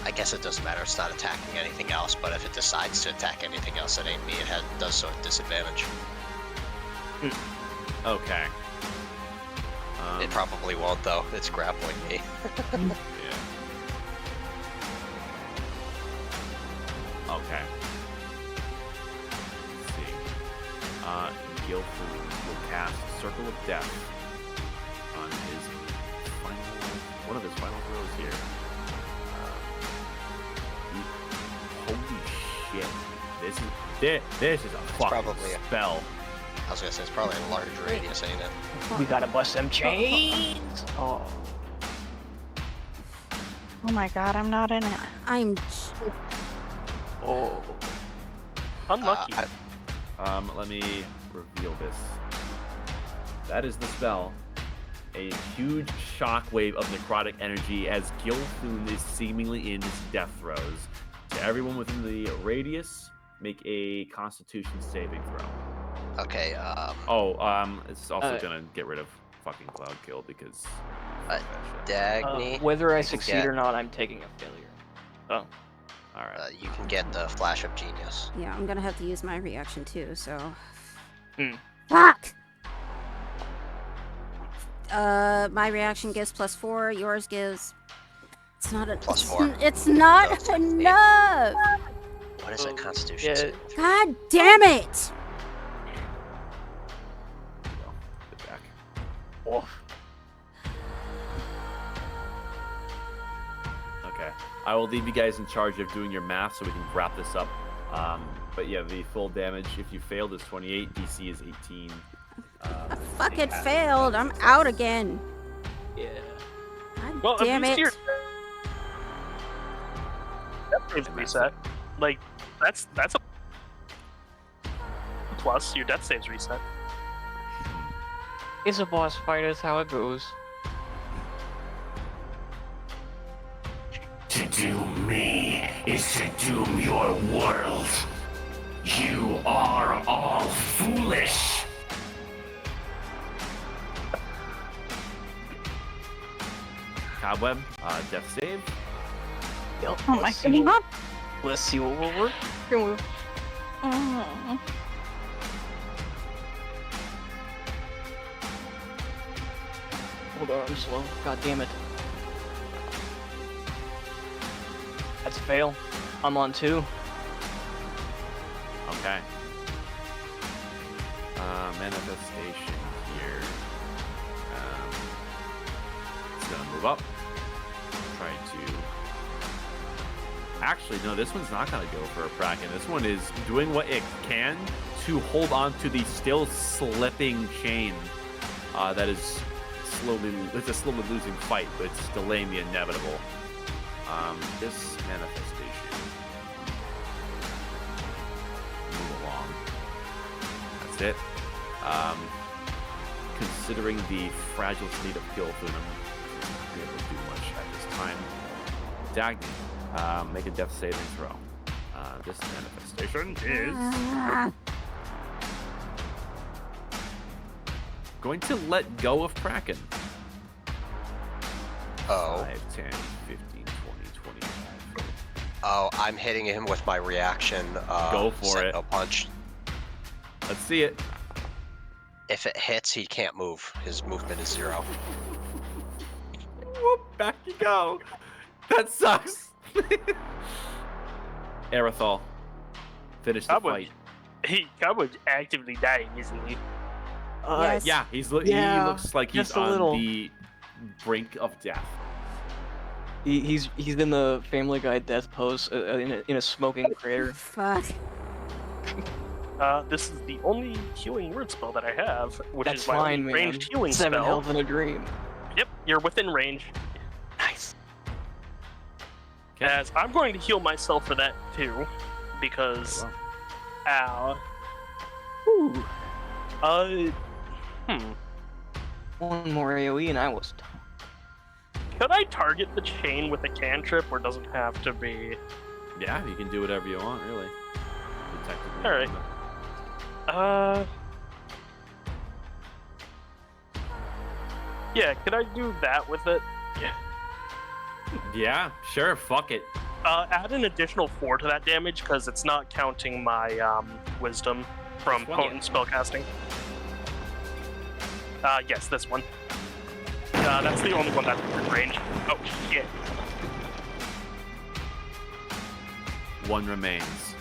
I guess it doesn't matter, it's not attacking anything else, but if it decides to attack anything else that ain't me, it does so at disadvantage. Okay. It probably won't, though. It's grappling me. Yeah. Okay. Let's see. Gilford will cast Circle of Death on his one of his final throws here. Holy shit! This is a fucking probably spell. I was gonna say, it's probably a large radius, ain't it? We gotta bust them chains. Oh. Oh my god, I'm not in it. I'm. Oh. Unlucky. Let me reveal this. That is the spell. A huge shockwave of necrotic energy as Gilthun is seemingly in his death throes. To everyone within the radius, make a Constitution saving throw. Okay, it's also gonna get rid of fucking Cloud Kill because... Dagny. Whether I you can succeed get- or not, I'm taking a failure. Oh. Alright. You can get the Flash of Genius. Yeah, I'm gonna have to use my reaction too, so. Hmm. Fuck! My reaction gives +4, yours gives. It's not a. +4. It's not No, it's like 8. enough! What is a Constitution yeah. saving? God damn it! Get back. Oh. Okay. I will leave you guys in charge of doing your math so we can wrap this up. But yeah, the full damage, if you failed, is 28. DC is 18. I fucking failed. I'm out again. Yeah. God Well, at damn least it. your death saves reset. Like, that's a plus. Your death saves reset. It's a boss fight, that's how it goes. To doom me is to doom your world. You are all foolish. Cobweb, death save. Yep. Oh my god. Let's see what we're working with. Mm. Hold on, I'm slow. God damn it. That's a fail. I'm on 2. Okay. Manifestation here. It's gonna move up. Try to. Actually, no, this one's not gonna go for a Kraken. This one is doing what it can to hold on to the still slipping chain. That is it's a slowly losing fight, but it's delaying the inevitable. This manifestation. Move along. That's it. Considering the fragile state of Gilthun, I'm not able to do much at this time. Dagny, make a death saving throw. This manifestation is going to let go of Kraken. Oh. 5, 10, 15, 20, 25. Oh, I'm hitting him with my reaction. Go for it. Sentinel punch. Let's see it. If it hits, he can't move. His movement is 0. Whoop, back you go. That sucks. Aerithal, finish the fight. God was actively dying, isn't he? Yes. Yeah, he looks like he's on the brink of death. He's in the Family Guy death pose in a smoking crater. Fuck. This is the only healing word spell that I have, which That's is my fine, man. ranged healing 7 spell. health in a dream. Yep, you're within range. Nice. As I'm going to heal myself for that too, because, ow. Ooh. One more AoE and I was done. Could I target the chain with a cantrip, or does it have to be? Yeah, you can do whatever you want, really. All right. Yeah, could I do that with it? Yeah. Yeah, sure. Fuck it. Add an additional 4 to that damage, because it's not counting my wisdom from potent spellcasting. Yes, this one. That's the only one that's in range. Oh shit. One remains.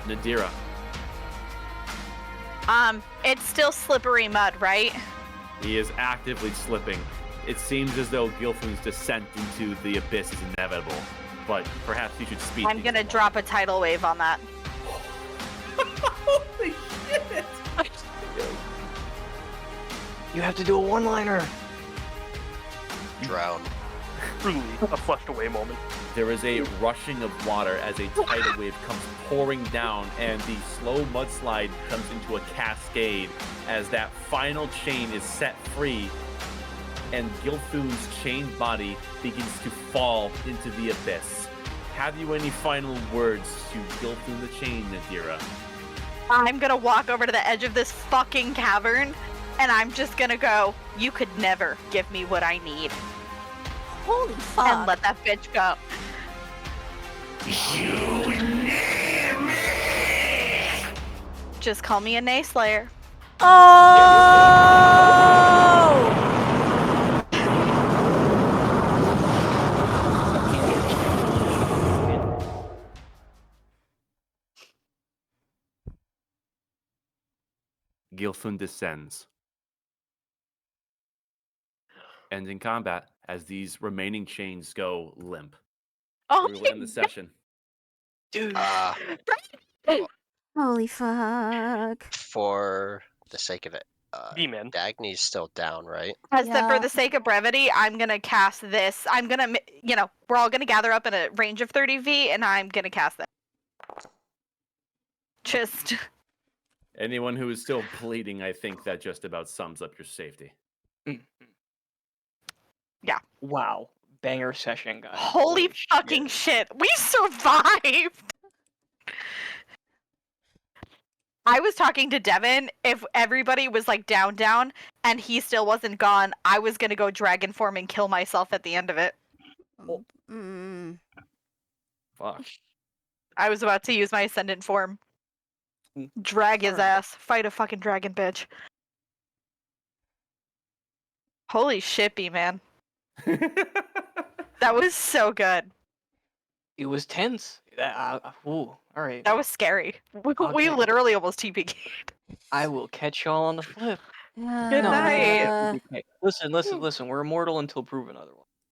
Nadira. It's still slippery mud, right? He is actively slipping. It seems as though Gilfoon's descent into the abyss is inevitable, but perhaps you should speed. I'm gonna drop a tidal wave on that. Holy shit! You have to do a one-liner. Drown. Truly a flushed away moment. There is a rushing of water as a tidal wave comes pouring down, and the slow mudslide comes into a cascade as that final chain is set free, and Gilfoon's chained body begins to fall into the abyss. Have you any final words to Gilfoon the Chain, Nadira? I'm gonna walk over to the edge of this fucking cavern, and I'm just gonna go, you could never give me what I need. Holy fuck. And let that bitch go. Just call me a nayslayer. Oh! Gilfoon descends. Ending combat as these remaining chains go limp. Oh, We will end the session. Dude. Holy fuck. For the sake of it, D-man. Dagny's still down, right? For the sake of brevity, I'm gonna cast this. I'm gonna, we're all gonna gather up in a range of 30 feet, and I'm gonna cast that. Just. Anyone who is still bleeding, I think that just about sums up your safety. Yeah. Wow. Banger session, guys. Holy fucking shit. We survived! I was talking to Devin. If everybody was like down, and he still wasn't gone, I was gonna go dragon form and kill myself at the end of it. Fuck. I was about to use my ascendant form. Drag his ass. Fight a fucking dragon, bitch. Holy shit, B-man. That was so good. It was tense. Ooh, alright. That was scary. We literally almost TPK'd. I will catch y'all on the flip. Good night. Listen. We're immortal until proven otherwise.